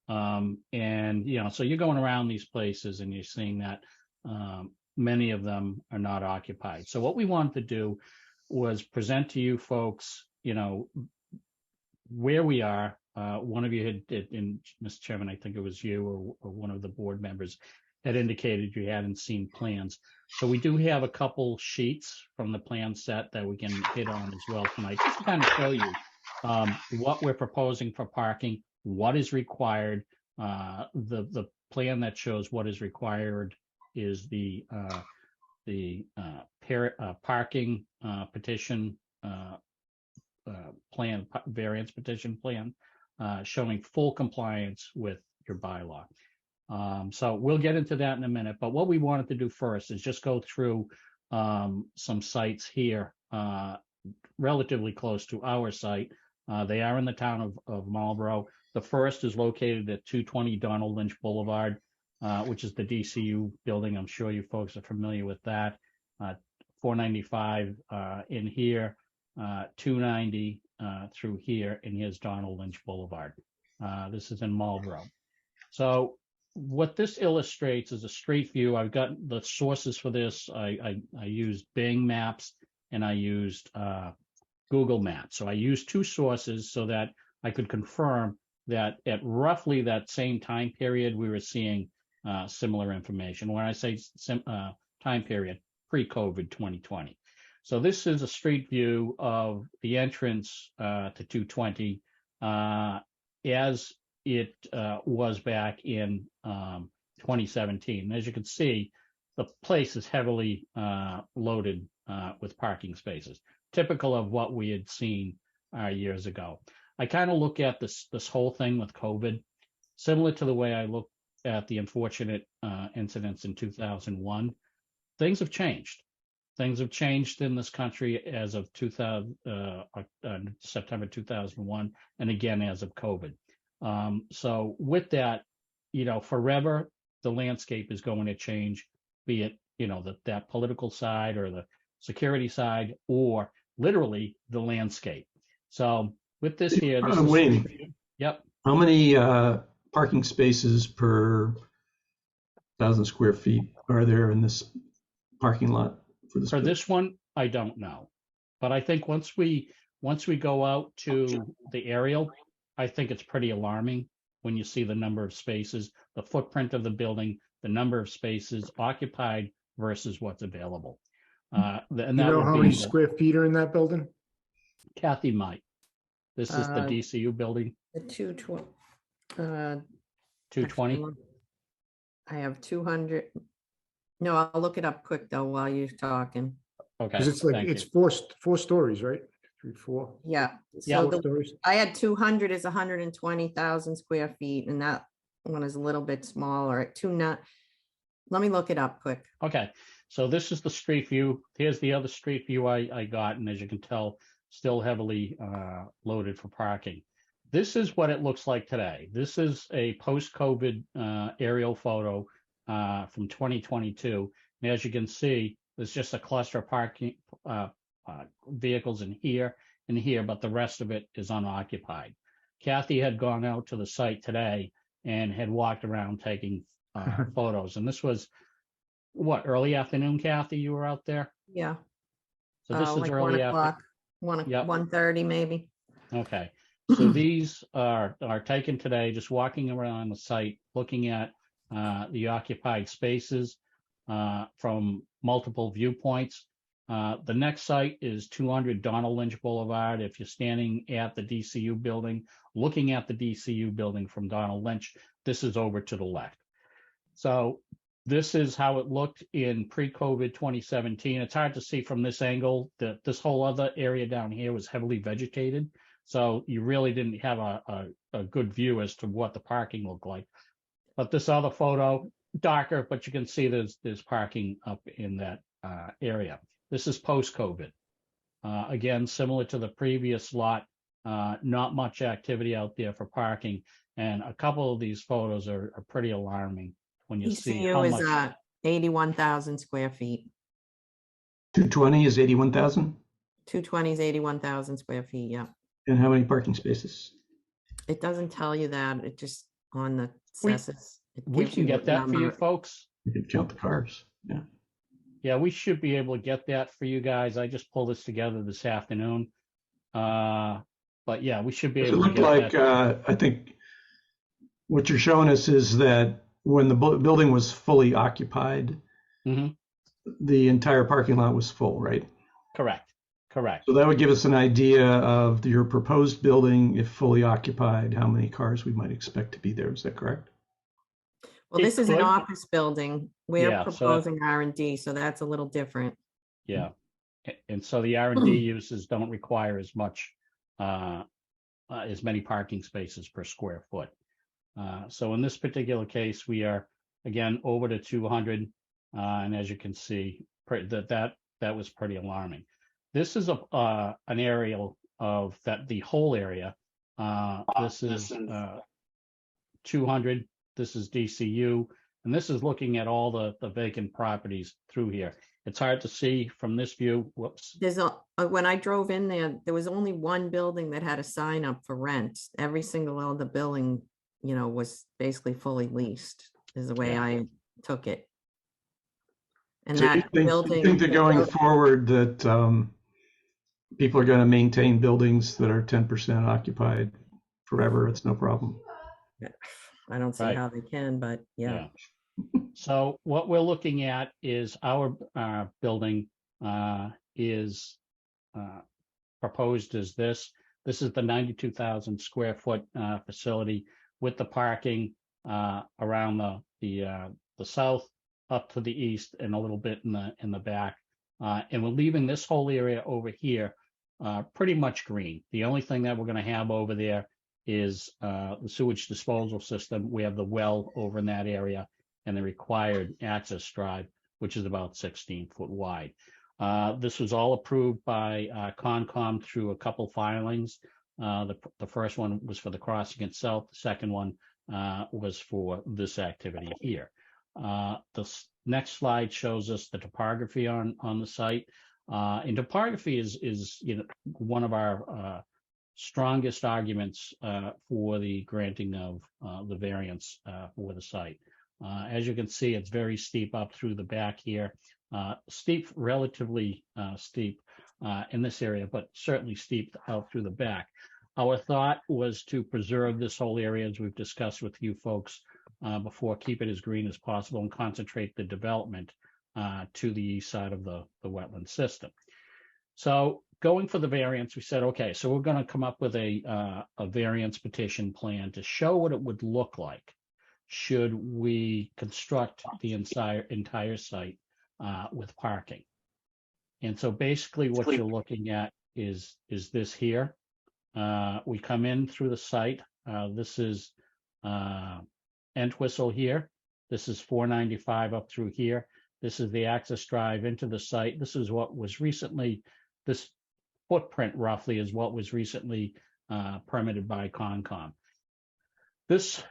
So you're going around these places and you're seeing that many of them are not occupied. So what we wanted to do was present to you folks, where we are. One of you had, and Mr. Chairman, I think it was you or one of the board members had indicated you hadn't seen plans. So we do have a couple sheets from the plan set that we can hit on as well tonight, just to kind of show you what we're proposing for parking, what is required. The plan that shows what is required is the parking petition plan, variance petition plan, showing full compliance with your bylaw. So we'll get into that in a minute, but what we wanted to do first is just go through some sites here relatively close to our site. They are in the town of Marlboro. The first is located at 220 Donald Lynch Boulevard, which is the DCU building. I'm sure you folks are familiar with that. 495 in here, 290 through here, and here's Donald Lynch Boulevard. This is in Marlboro. So what this illustrates is a street view. I've got the sources for this. I used Bing Maps and I used Google Maps. So I used 2 sources so that I could confirm that at roughly that same time period, we were seeing similar information. When I say time period, pre-COVID 2020. So this is a street view of the entrance to 220. As it was back in 2017. And as you can see, the place is heavily loaded with parking spaces, typical of what we had seen years ago. I kind of look at this whole thing with COVID, similar to the way I look at the unfortunate incidents in 2001. Things have changed. Things have changed in this country as of September 2001, and again as of COVID. So with that, forever the landscape is going to change, be it that political side or the security side, or literally the landscape. So with this here, this is Wayne, yep. how many parking spaces per 1,000 square feet are there in this parking lot for this? For this one, I don't know, but I think once we go out to the aerial, I think it's pretty alarming when you see the number of spaces, the footprint of the building, the number of spaces occupied versus what's available. And You that know would how be many square feet are in that building? Kathy might. This is the Uh, DCU building, The 220. 220. I have 200. No, I'll look it up quick though while you're talking. Okay, Because it's like, thank it's you. four stories, right? 3, 4. Yeah. Yeah. So Four stories. I had 200 is 120,000 square feet, and that one is a little bit smaller at let me look it up quick. Okay, so this is the street view. Here's the other street view I got, and as you can tell, still heavily loaded for parking. This is what it looks like today. This is a post-COVID aerial photo from 2022. And as you can see, there's just a cluster of parking vehicles in here and here, but the rest of it is unoccupied. Kathy had gone out to the site today and had walked around taking photos. And this was, what, early afternoon, Kathy, you were out there? Yeah. So this is Like early 1 after. o'clock, Yep. 1:30 maybe. Okay, so these are taken today, just walking around the site, looking at the occupied spaces from multiple viewpoints. The next site is 200 Donald Lynch Boulevard. If you're standing at the DCU building, looking at the DCU building from Donald Lynch, this is over to the left. So this is how it looked in pre-COVID 2017. It's hard to see from this angle that this whole other area down here was heavily vegetated. So you really didn't have a good view as to what the parking looked like. But this other photo, darker, but you can see there's parking up in that area. This is post-COVID. Again, similar to the previous lot, not much activity out there for parking. And a couple of these photos are pretty alarming when you see how DCU is much. 81,000 square feet. 220 is 81,000? 220 is 81,000 square feet, yeah. And how many parking spaces? It doesn't tell you that, it just on the We- census. it We gives can you get the that for you number. folks. You could count the cars. Yeah. Yeah, we should be able to get that for you guys. I just pulled this together this afternoon. But yeah, we should be It able to looked get like, that. I think what you're showing us is that when the building was fully occupied, Mhm. the entire parking lot was full, right? Correct. So that would give us an idea of your proposed building, if fully occupied, how many cars we might expect to be there. Is that correct? Well, It this is an could. office building. We're Yeah, so that- proposing R&D, so that's a little different. Yeah. And so the R&D uses don't require as much, as many parking spaces per square foot. So in this particular case, we are, again, over to 200. And as you can see, that was pretty alarming. This is an aerial of the whole area. This is 200. This is DCU. And this is looking at all the vacant properties through here. It's hard to see from this view. Whoops. There's when I drove in there was only one building that had a sign up for rent. Every single other building, was basically fully leased, is the way Yeah. I took it. And So you that think building. that going forward that people are going to maintain buildings that are 10% occupied forever? It's no problem. I don't see Right. how they can, but yeah. So what we're looking at is our building is proposed as this. This is the 92,000 square foot facility. with the parking around the south, up to the east, and a little bit in the back. And we're leaving this whole area over here pretty much green. The only thing that we're going to have over there is the sewage disposal system. We have the well over in that area and the required access drive, which is about 16 foot wide. This was all approved by Concom through a couple filings. The first one was for the crossing itself. The second one was for this activity here. The next slide shows us the topography on the site. And topography is one of our strongest arguments for the granting of the variance for the site. As you can see, it's very steep up through the back here. Steep, relatively steep in this area, but certainly steep out through the back. Our thought was to preserve this whole area, as we've discussed with you folks before, keep it as green as possible and concentrate the development to the east side of the wetland system. So going for the variance, we said, okay, so we're going to come up with a variance petition plan to show what it would look like should we construct the entire site with parking. And so basically what you're looking at is this here. We come in through the site. This is Entwistle here. This is 495 up through here. This is the access drive into the site. This is what was recently, this footprint roughly is what was recently permitted by Concom. This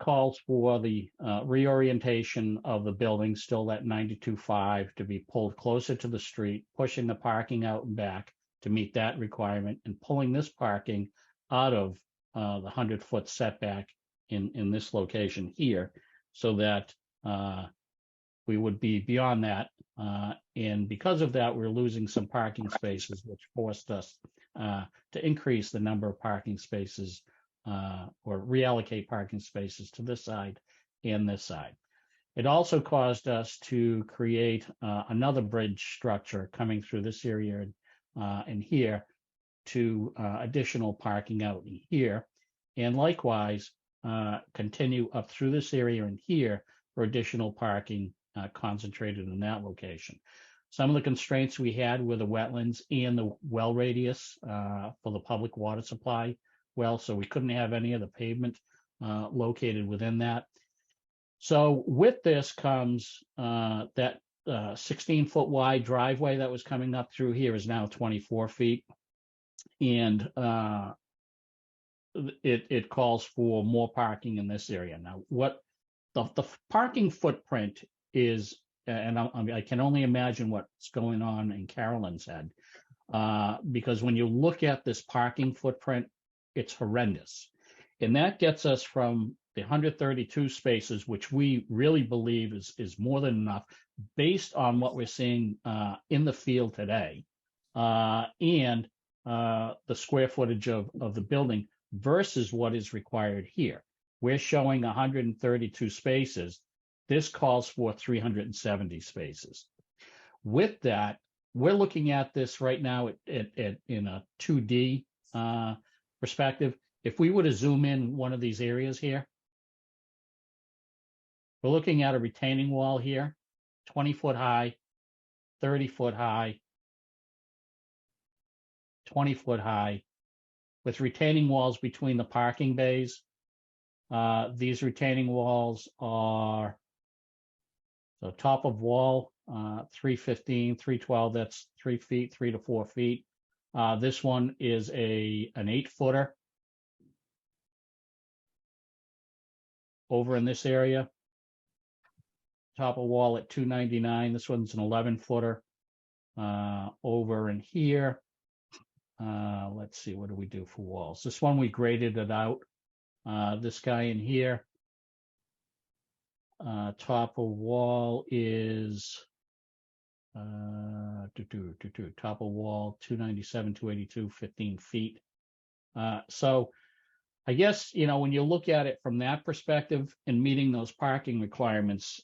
calls for the reorientation of the building, still at 92.5, to be pulled closer to the street, pushing the parking out and back to meet that requirement, and pulling this parking out of the 100-foot setback in this location here, so that we would be beyond that. And because of that, we're losing some parking spaces, which forced us to increase the number of parking spaces or reallocate parking spaces to this side and this side. It also caused us to create another bridge structure coming through this area and here to additional parking out in here, and likewise continue up through this area and here for additional parking concentrated in that location. Some of the constraints we had were the wetlands and the well radius for the public water supply well, so we couldn't have any of the pavement located within that. So with this comes that 16-foot wide driveway that was coming up through here is now 24 feet. And it calls for more parking in this area. Now, what the parking footprint is, and I can only imagine what's going on in Carolyn's head, because when you look at this parking footprint, it's horrendous. And that gets us from the 132 spaces, which we really believe is more than enough based on what we're seeing in the field today, and the square footage of the building versus what is required here. We're showing 132 spaces. This calls for 370 spaces. With that, we're looking at this right now in a 2D perspective. If we were to zoom in one of these areas here, we're looking at a retaining wall here, 20 foot high, 30 foot high, 20 foot high, with retaining walls between the parking bays. These retaining walls are, so top of wall, 315, 312, that's 3 feet, 3 to 4 feet. This one is an 8-footer over in this area. Top of wall at 299. This one's an 11-footer over in here. Let's see, what do we do for walls? This one, we graded it out. This guy in here, top of wall is top of wall 297, 282, 15 feet. So I guess, when you look at it from that perspective and meeting those parking requirements,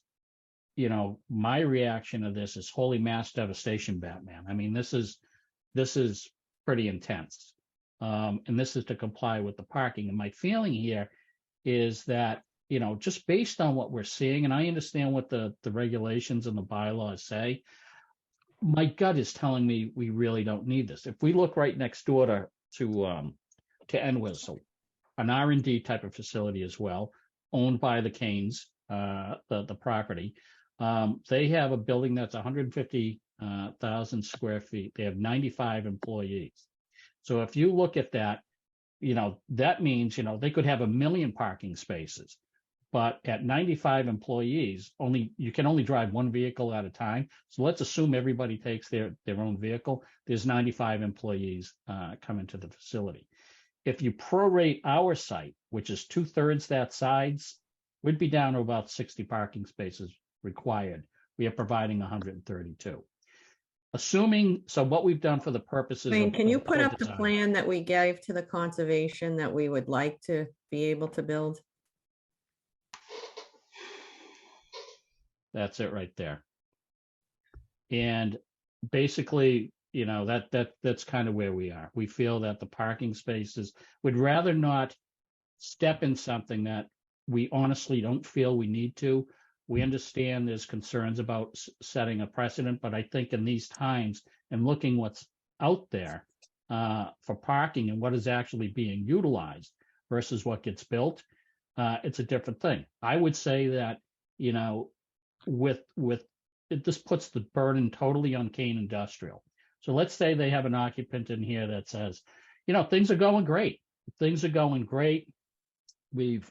my reaction to this is holy mass devastation, Batman. I mean, this is pretty intense. And this is to comply with the parking. And my feeling here is that, just based on what we're seeing, and I understand what the regulations and the bylaws say, my gut is telling me we really don't need this. If we look right next door to Enwhistle, an R&D type of facility as well, owned by the Canes, the property. They have a building that's 150,000 square feet. They have 95 employees. So if you look at that, that means, they could have 1 million parking spaces, but at 95 employees, you can only drive one vehicle at a time. So let's assume everybody takes their own vehicle. There's 95 employees coming to the facility. If you prorate our site, which is 2/3 that size, we'd be down to about 60 parking spaces required. We are providing 132. So what we've done for the purposes Wayne, can you of put our up the design- plan that we gave to the conservation that we would like to be able to build? That's it right there. And basically, that's kind of where we are. We feel that the parking spaces, would rather not step in something that we honestly don't feel we need to. We understand there's concerns about setting a precedent, but I think in these times and looking what's out there for parking and what is actually being utilized versus what gets built, it's a different thing. I would say that, this puts the burden totally on Kane Industrial. So let's say they have an occupant in here that says, things are going great. Things are going great. We've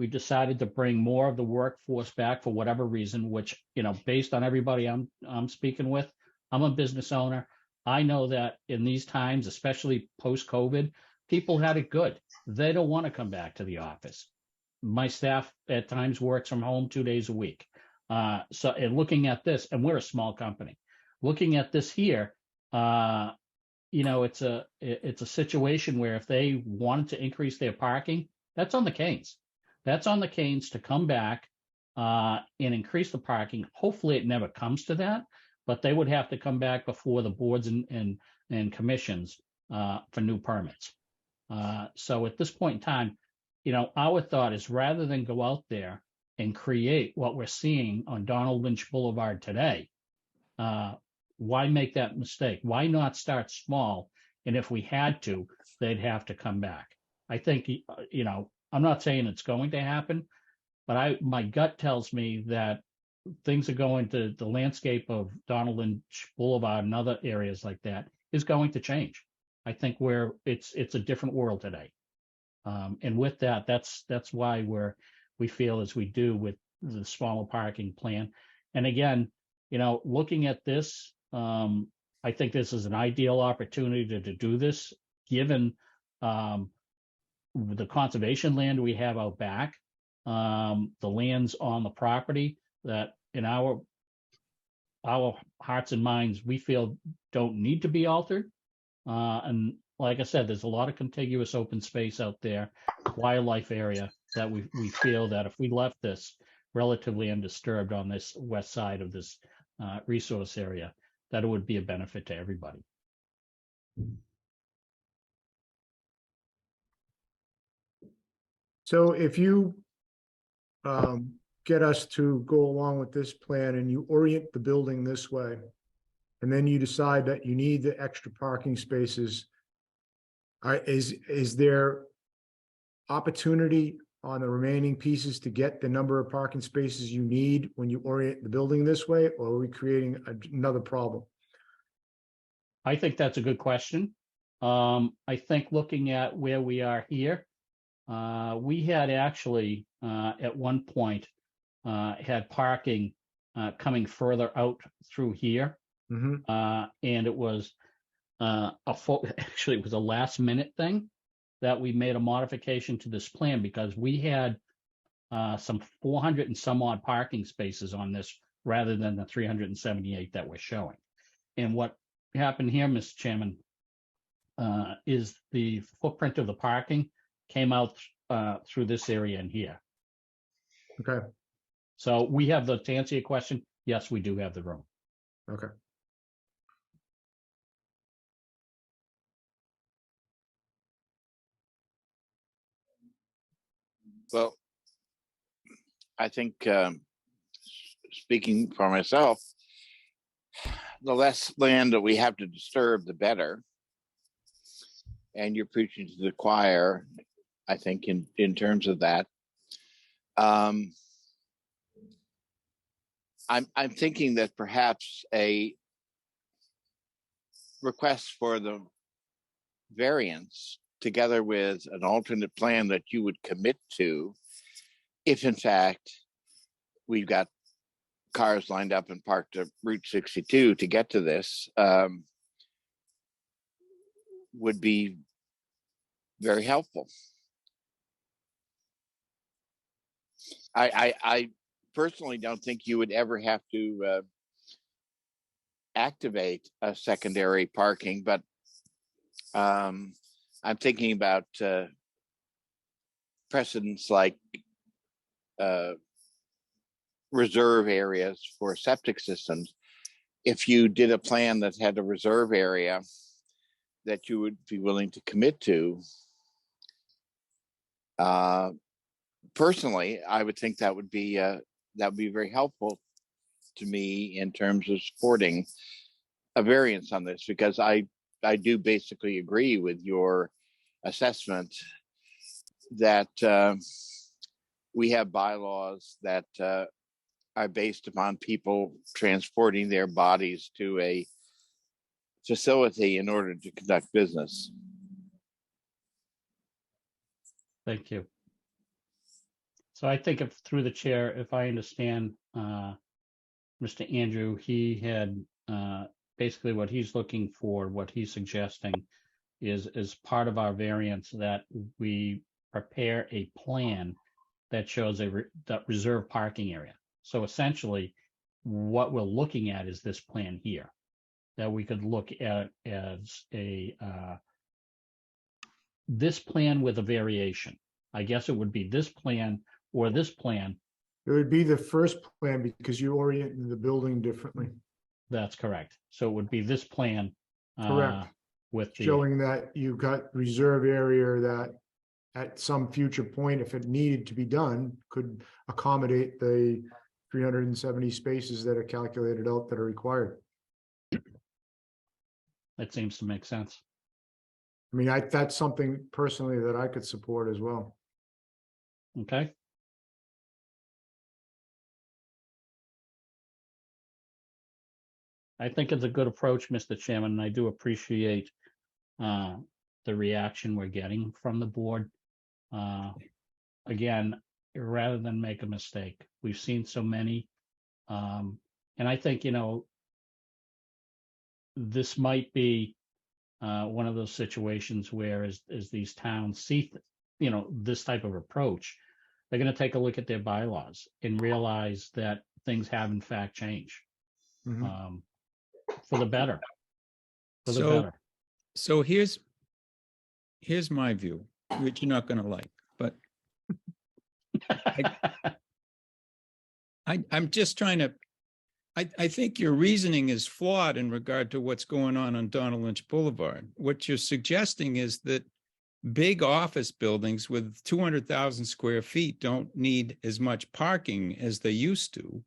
decided to bring more of the workforce back for whatever reason, which, based on everybody I'm speaking with, I'm a business owner. I know that in these times, especially post-COVID, people had it good. They don't want to come back to the office. My staff at times works from home 2 days a week. So and looking at this, and we're a small company, looking at this here, it's a situation where if they wanted to increase their parking, that's on the Canes. That's on the Canes to come back and increase the parking. Hopefully it never comes to that, but they would have to come back before the boards and commissions for new permits. So at this point in time, our thought is rather than go out there and create what we're seeing on Donald Lynch Boulevard today, why make that mistake? Why not start small? And if we had to, they'd have to come back. I think, I'm not saying it's going to happen, but my gut tells me that things are going to, the landscape of Donald Lynch Boulevard and other areas like that is going to change. I think it's a different world today. And with that, that's why we feel as we do with the smaller parking plan. And again, looking at this, I think this is an ideal opportunity to do this, given the conservation land we have out back, the lands on the property that in our hearts and minds, we feel don't need to be altered. And like I said, there's a lot of contiguous open space out there, wildlife area that we feel that if we left this relatively undisturbed on this west side of this resource area, that it would be a benefit to everybody. So if you get us to go along with this plan and you orient the building this way, and then you decide that you need the extra parking spaces, is there opportunity on the remaining pieces to get the number of parking spaces you need when you orient the building this way, or are we creating another problem? I think that's a good question. I think looking at where we are here, we had actually at one point had parking coming further out through here. Mhm. And it was actually it was a last minute thing that we made a modification to this plan because we had some 400 and some odd parking spaces on this rather than the 378 that we're showing. And what happened here, Mr. Chairman, is the footprint of the parking came out through this area in here. Okay, So we have to answer your question, yes, we do have the room. okay. Well, I think speaking for myself, the less land that we have to disturb, the better. And you're preaching to the choir, I think, in terms of that. I'm thinking that perhaps a request for the variance together with an alternate plan that you would commit to, if in fact we've got cars lined up and parked at Route 62 to get to this, would be very helpful. I personally don't think you would ever have to activate a secondary parking, but I'm thinking about precedents like reserve areas for septic systems. If you did a plan that had a reserve area that you would be willing to commit to, personally, I would think that would be very helpful to me in terms of supporting a variance on this, because I do basically agree with your assessment that we have bylaws that are based upon people transporting their bodies to a facility in order to conduct business. Thank you. So I think if through the chair, if I understand Mr. Andrew, he had basically what he's looking for, what he's suggesting is as part of our variance that we prepare a plan that shows that reserved parking area. So essentially what we're looking at is this plan here that we could look at as a this plan with a variation. I guess it would be this plan or this plan. It would be the first plan because you orient the building differently. That's correct. So it would be this plan. Correct. With the, Showing that you've got reserve area that at some future point, if it needed to be done, could accommodate the 370 spaces that are calculated out that are required. that seems to make sense. I mean, that's something personally that I could support as well. Okay. I think it's a good approach, Mr. Chairman, and I do appreciate the reaction we're getting from the board. Again, rather than make a mistake, we've seen so many. And I think, this might be one of those situations where as these towns see, this type of approach, they're going to take a look at their bylaws and realize that things have in fact changed. Mhm. For the better. For the better. So here's my view, which you're not going to like, but I'm just trying to, I think your reasoning is flawed in regard to what's going on Donald Lynch Boulevard. What you're suggesting is that big office buildings with 200,000 square feet don't need as much parking as they used to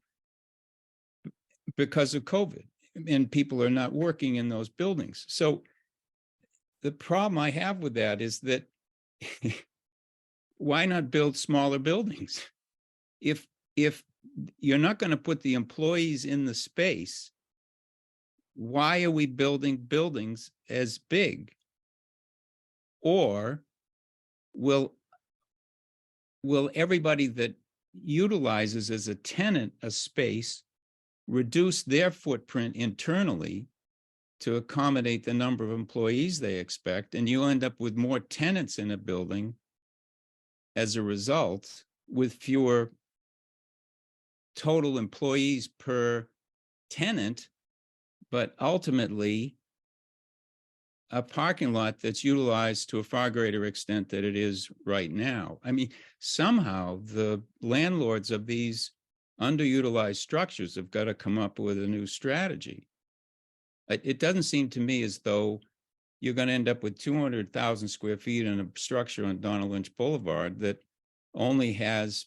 because of COVID, and people are not working in those buildings. So the problem I have with that is that why not build smaller buildings? If you're not going to put the employees in the space, why are we building buildings as big? Or will everybody that utilizes as a tenant a space reduce their footprint internally to accommodate the number of employees they expect, and you end up with more tenants in a building as a result, with fewer total employees per tenant, but ultimately a parking lot that's utilized to a far greater extent than it is right now. I mean, somehow the landlords of these underutilized structures have got to come up with a new strategy. It doesn't seem to me as though you're going to end up with 200,000 square feet in a structure on Donald Lynch Boulevard that only has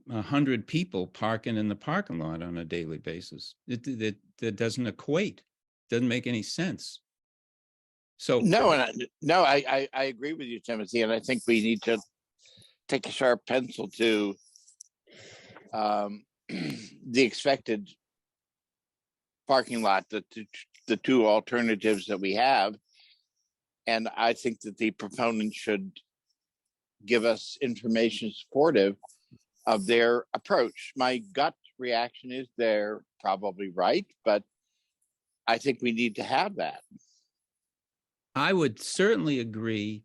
100 people parking in the parking lot on a daily basis. That doesn't equate, doesn't make any sense. So No, I agree with you, Timothy, and I think we need to take a sharp pencil to the expected parking lot, the two alternatives that we have. And I think that the proponents should give us information supportive of their approach. My gut reaction is they're probably right, but I think we need to have that. I would certainly agree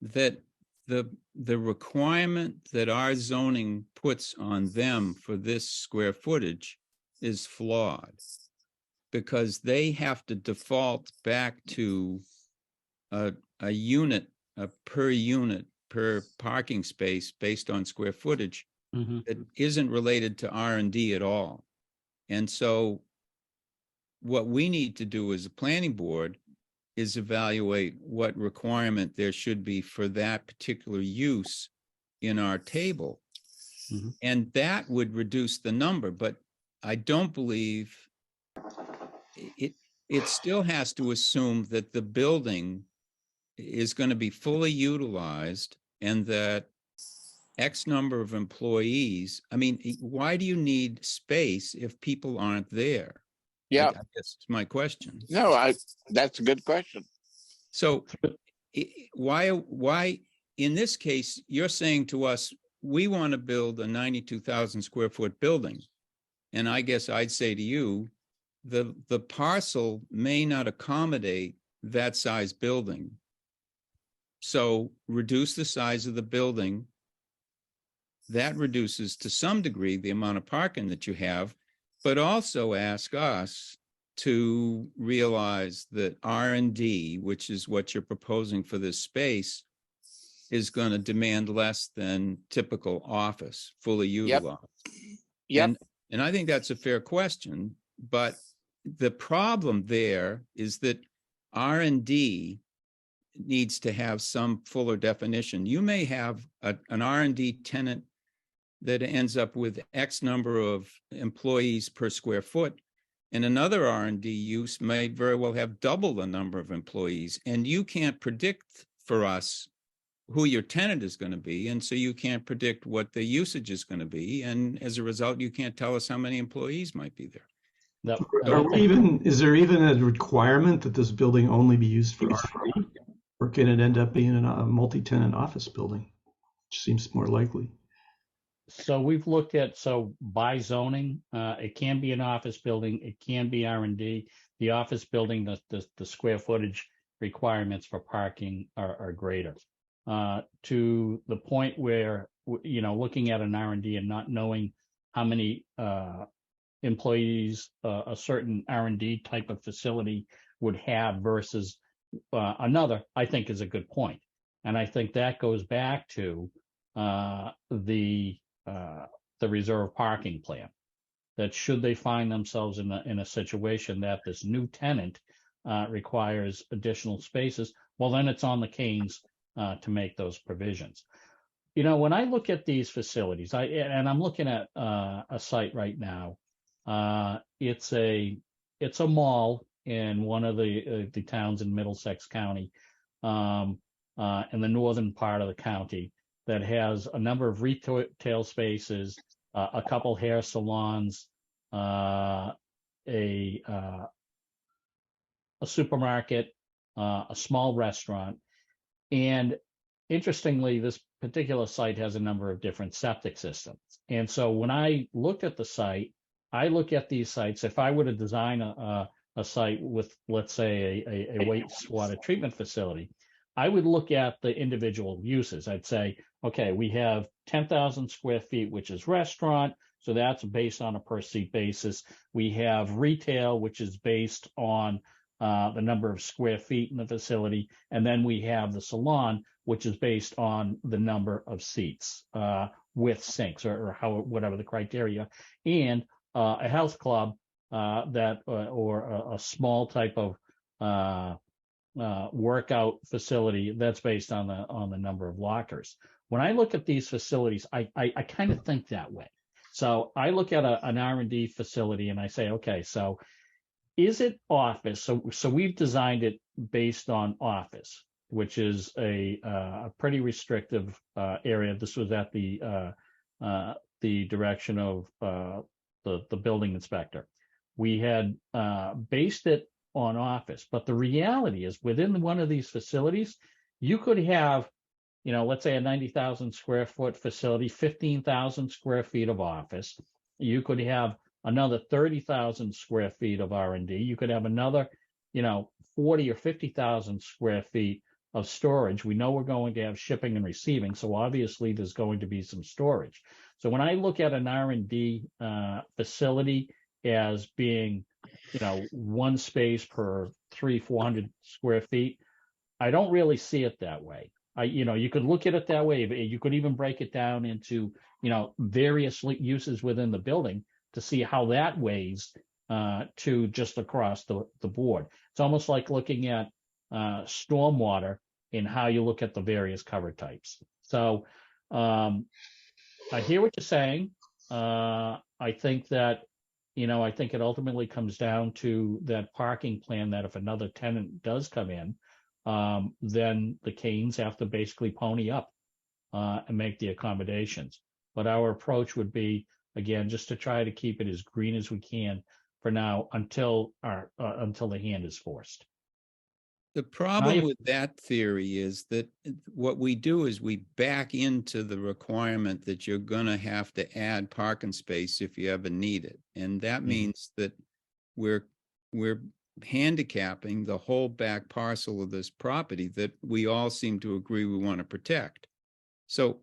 that the requirement that our zoning puts on them for this square footage is flawed, because they have to default back to a unit, a per unit, per parking space based on square footage that isn't related to R&D at all. And so what we need to do as a planning board is evaluate what requirement there should be for that particular use in our table. And that would reduce the number, but I don't believe it still has to assume that the building is going to be fully utilized and that X number of employees. I mean, why do you need space if people aren't there? Yeah, that's my question. no, that's a good question. So why in this case, you're saying to us, we want to build a 92,000 square foot building. And I guess I'd say to you, the parcel may not accommodate that size building. So reduce the size of the building. That reduces to some degree the amount of parking that you have, but also ask us to realize that R&D, which is what you're proposing for this space, is going to demand less than typical office, fully utilized. Yep. And I think that's a fair question, but the problem there is that R&D needs to have some fuller definition. You may have an R&D tenant that ends up with X number of employees per square foot, and another R&D use may very well have double the number of employees, and you can't predict for us who your tenant is going to be, and so you can't predict what the usage is going to be, and as a result, you can't tell us how many employees might be there. Is there even a requirement that this building only be used for R&D, or can it end up being a multi-tenant office building, which seems more likely? So we've looked at, by zoning, it can be an office building, it can be R&D. The office building, the square footage requirements for parking are greater. To the point where, looking at an R&D and not knowing how many employees a certain R&D type of facility would have versus another, I think is a good point. And I think that goes back to the reserve parking plan, that should they find themselves in a situation that this new tenant requires additional spaces, well, then it's on the Canes to make those provisions. When I look at these facilities, I'm looking at a site right now. It's a mall in one of the towns in Middlesex County, in the northern part of the county, that has a number of retail spaces, a couple hair salons, a supermarket, a small restaurant. And interestingly, this particular site has a number of different septic systems. And so when I looked at the site, I look at these sites, if I were to design a site with, let's say, a wastewater treatment facility, I would look at the individual uses. I'd say, okay, we have 10,000 square feet, which is restaurant. So that's based on a per seat basis. We have retail, which is based on the number of square feet in the facility. And then we have the salon, which is based on the number of seats with sinks or whatever the criteria. And a health club or a small type of workout facility that's based on the number of lockers. when I look at these facilities, I kind of think that way. So I look at an R&D facility and I say, okay, so is it office? So we've designed it based on office, which is a pretty restrictive area. This was at the direction of the building inspector. We had based it on office, but the reality is within one of these facilities, you could have, let's say a 90,000 square foot facility, 15,000 square feet of office. You could have another 30,000 square feet of R&D. You could have another, 40 or 50,000 square feet of storage. We know we're going to have shipping and receiving, so obviously there's going to be some storage. So when I look at an R&D facility as being, one space per 300-400 square feet, I don't really see it that way. You could look at it that way. You could even break it down into, various uses within the building to see how that weighs to just across the board. It's almost like looking at stormwater and how you look at the various cover types. So I hear what you're saying. I think that, I think it ultimately comes down to that parking plan that if another tenant does come in, then the Canes have to basically pony up and make the accommodations. But our approach would be, again, just to try to keep it as green as we can for now until the hand is forced. The problem with that theory is that what we do is we back into the requirement that you're going to have to add parking space if you ever need it. And that means that we're handicapping the whole back parcel of this property that we all seem to agree we want to protect. So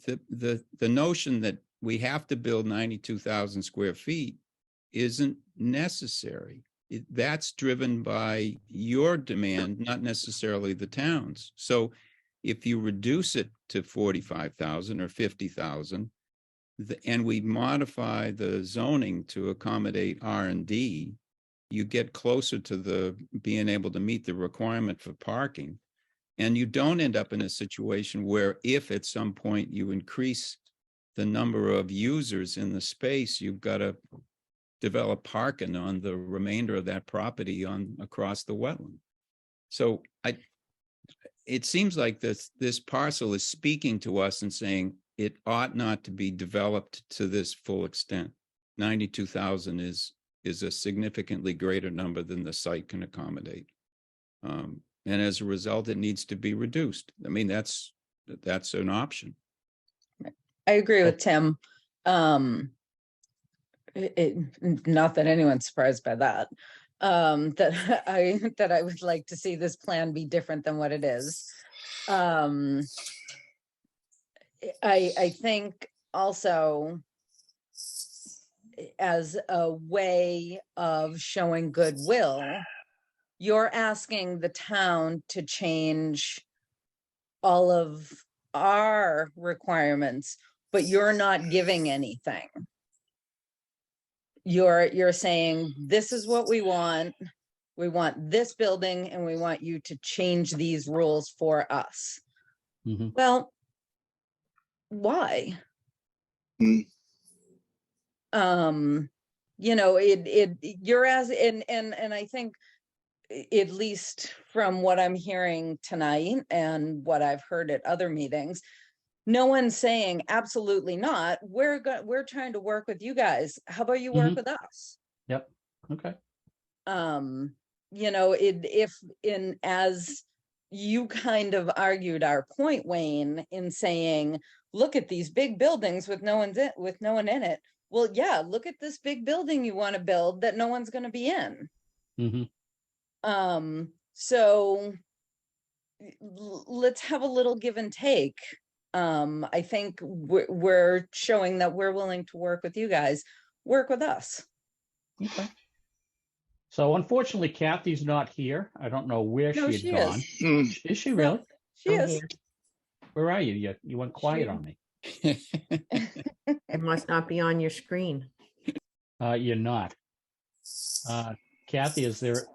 the notion that we have to build 92,000 square feet isn't necessary. That's driven by your demand, not necessarily the town's. So if you reduce it to 45,000 or 50,000, and we modify the zoning to accommodate R&D, you get closer to the being able to meet the requirement for parking. And you don't end up in a situation where if at some point you increase the number of users in the space, you've got to develop parking on the remainder of that property across the wetland. So it seems like this parcel is speaking to us and saying it ought not to be developed to this full extent. 92,000 is a significantly greater number than the site can accommodate. And as a result, it needs to be reduced. I mean, that's an option. I agree with Tim. Not that anyone's surprised by that. That I would like to see this plan be different than what it is. I think also as a way of showing goodwill, you're asking the town to change all of our requirements, but you're not giving anything. You're saying, this is what we want this building, and we want you to change these rules for us. Mm-hmm. Well, why? You're as and I think, at least from what I'm hearing tonight and what I've heard at other meetings, no one's saying absolutely not. We're trying to work with you guys. How about you work with us? Yep. Okay. As you kind of argued our point, Wayne, in saying, look at these big buildings with no one in it. Well, yeah, look at this big building you want to build that no one's going to be in. Mm-hmm. So let's have a little give and take. I think we're showing that we're willing to work with you guys. Work with us. Okay. So unfortunately, Kathy's not here. I don't know where she had gone. Is she really? She is. Where are you? You went quiet on me. It must not be on your screen. You're not. Kathy, is there?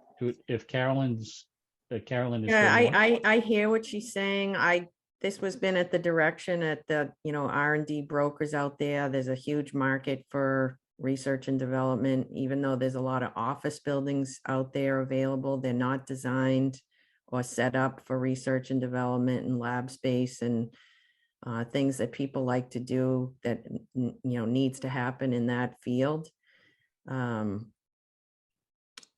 If Carolyn is. Yeah, I hear what she's saying. I this was been at the direction at the, R&D brokers out there. There's a huge market for research and development, even though there's a lot of office buildings out there available. They're not designed or set up for research and development and lab space and things that people like to do that, needs to happen in that field.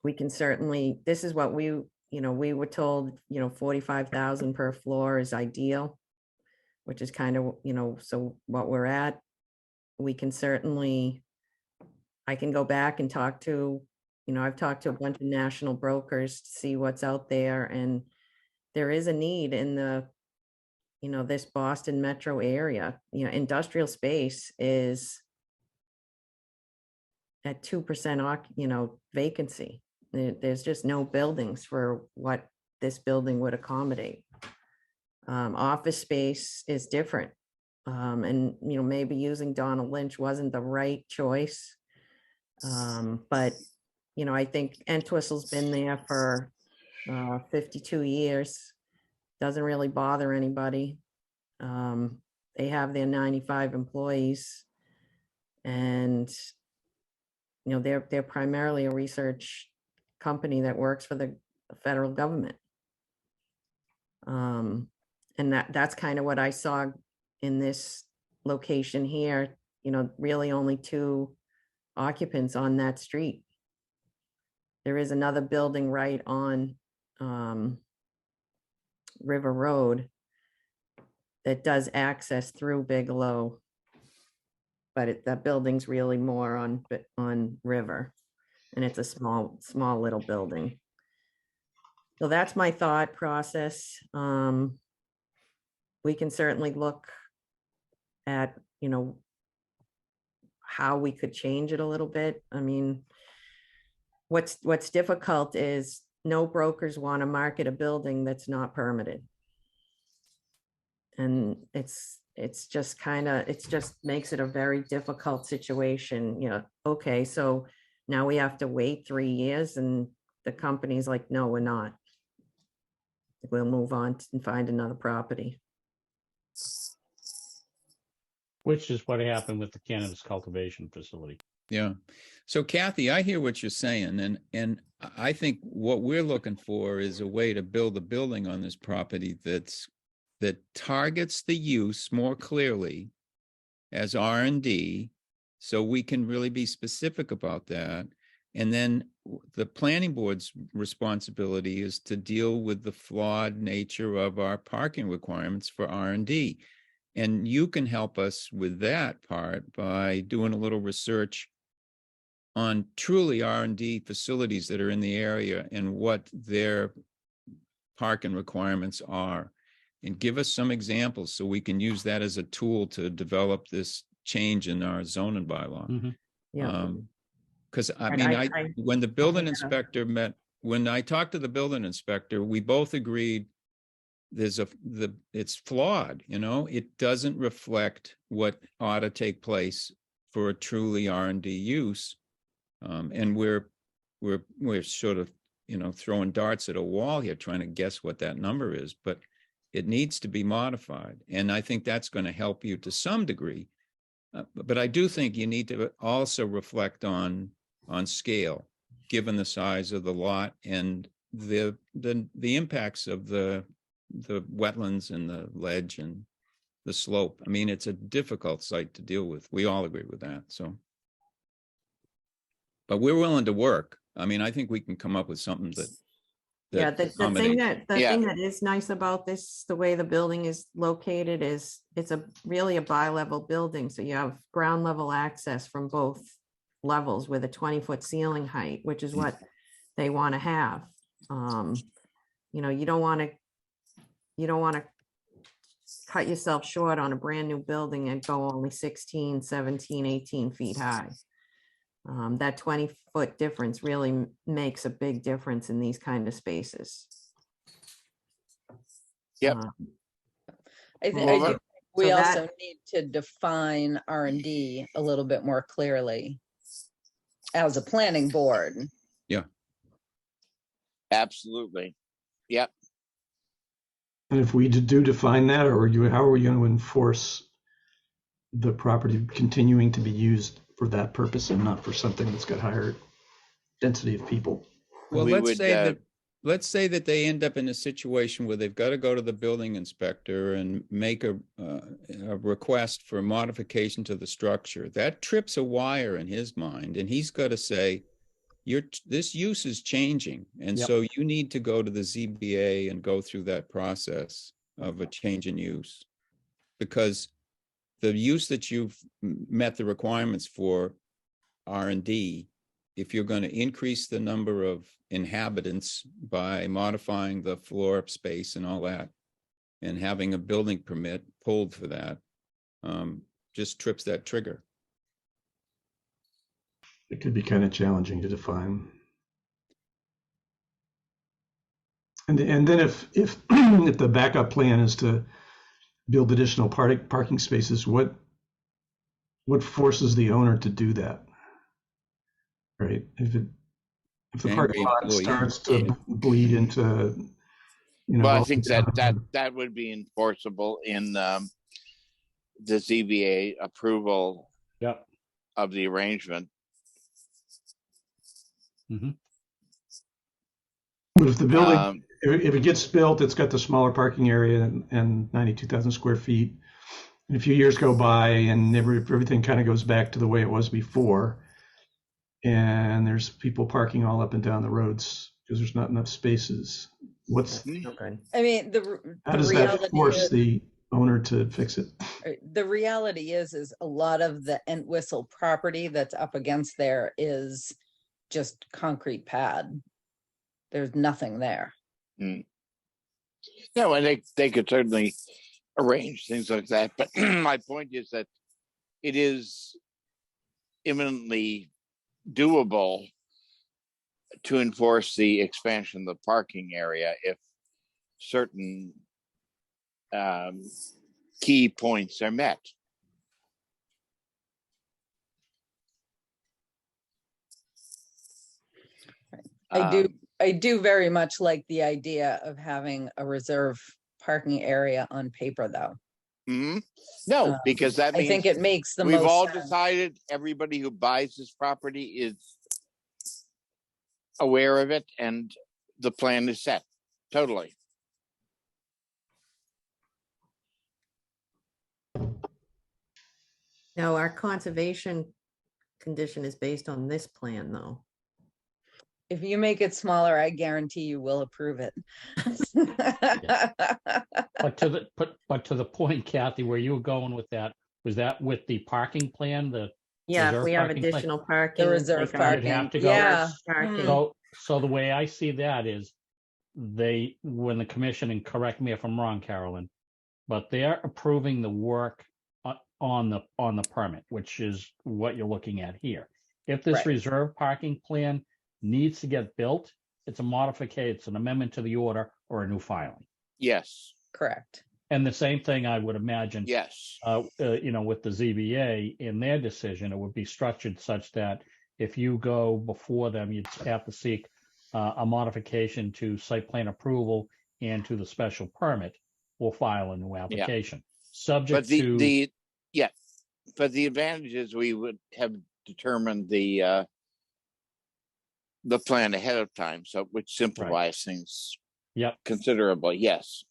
We can certainly, this is what we were told, 45,000 per floor is ideal, which is kind of, so what we're at. We can certainly, I can go back and talk to, I've talked to a bunch of national brokers to see what's out there, and there is a need in the, this Boston metro area. Industrial space is at 2% vacancy. There's just no buildings for what this building would accommodate. Office space is different. And, maybe using Donald Lynch wasn't the right choice. But, I think Entwistle's been there for 52 years. Doesn't really bother anybody. They have their 95 employees, and, they're primarily a research company that works for the federal government. And that's kind of what I saw in this location here, really only 2 occupants on that street. There is another building right on River Road that does access through Bigelow, but that building's really more on River, and it's a small little building. So that's my thought process. We can certainly look at, how we could change it a little bit. I mean, what's difficult is no brokers want to market a building that's not permitted. And it's just makes it a very difficult situation. Okay, so now we have to wait 3 years, and the company's like, no, we're not. We'll move on and find another property. Which is what happened with the cannabis cultivation facility. Yeah. So Kathy, I hear what you're saying, and I think what we're looking for is a way to build a building on this property that targets the use more clearly as R&D, so we can really be specific about that. And then the planning board's responsibility is to deal with the flawed nature of our parking requirements for R&D. And you can help us with that part by doing a little research on truly R&D facilities that are in the area and what their parking requirements are, and give us some examples so we can use that as a tool to develop this change in our zoning bylaw. Mm-hmm. Yeah. Because And when the building inspector met, when I talked to the building inspector, we both agreed it's flawed. It doesn't reflect what ought to take place for a truly R&D use. And we're sort of, throwing darts at a wall here, trying to guess what that number is, but it needs to be modified. And I think that's going to help you to some degree. But I do think you need to also reflect on scale, given the size of the lot and the impacts of the wetlands and the ledge and the slope. I mean, it's a difficult site to deal with. We all agree with that. So, but we're willing to work. I mean, I think we can come up with something that Yeah, the thing accommodates. that is nice about this, the way the building is located, is it's really a bi-level building. So you have ground level access from both levels with a 20-foot ceiling height, which is what they want to have. You don't want to cut yourself short on a brand new building and go only 16, 17, 18 feet high. That 20-foot difference really makes a big difference in these kind of spaces. Yep. I Well, think that- we so also that- need to define R&D a little bit more clearly as a planning board. Absolutely. Yep. And if we do define that, or how are we going to enforce the property continuing to be used for that purpose and not for something that's got higher density of people? Well, We let's would, say that they end up in a situation where they've got to go to the building inspector and make a request for modification to the structure. That trips a wire in his mind, and he's got to say, this use is changing, and Yep. so you need to go to the ZBA and go through that process of a change in use. Because the use that you've met the requirements for R&D, if you're going to increase the number of inhabitants by modifying the floor space and all that, and having a building permit pulled for that, just trips that trigger. It could be kind of challenging to define. And then if if the backup plan is to build additional parking spaces, what forces the owner to do that? Right? If the Angry parking lot employee. starts to bleed into, well, I all think these other- that would be enforceable in the ZBA approval Yep. of the arrangement. But if the building, Um, if it gets built, it's got the smaller parking area and 92,000 square feet. And a few years go by and everything kind of goes back to the way it was before. And there's people parking all up and down the roads because there's not enough spaces. Okay. I mean, How the does that reality force is, the owner to fix it? the reality is a lot of the Entwistle property that's up against there is just concrete pad. There's nothing there. no, and they could certainly arrange things like that. But my point is that it is imminently doable to enforce the expansion of the parking area if certain key points are met. I do very much like the idea of having a reserve parking area on paper, though. No, because that I means think it makes the we've most all sense. decided everybody who buys this property is aware of it and the plan is set. Totally. Now, our conservation condition is based on this plan, though. If you make it smaller, I guarantee you will approve it. But to the point, Kathy, where you were going with that, was that with the parking plan, the Yeah, if reserve we have parking plan? additional parking. reserve like our You'd have parking, to go- yeah. Parking. So the way I see that is when the commission, and correct me if I'm wrong, Carolyn, but they're approving the work on the permit, which is what you're looking at here. If this Right. reserve parking plan needs to get built, it's a modification, it's an amendment to the order or a new filing. Yes. Correct. And the same thing I would imagine, Yes. with the ZBA in their decision, it would be structured such that if you go before them, you'd have to seek a modification to site plan approval and to the special permit or file a new application. But Subject to, but the advantage is we would have determined the plan ahead of time, so which simplifies things Yep. considerably. Yes.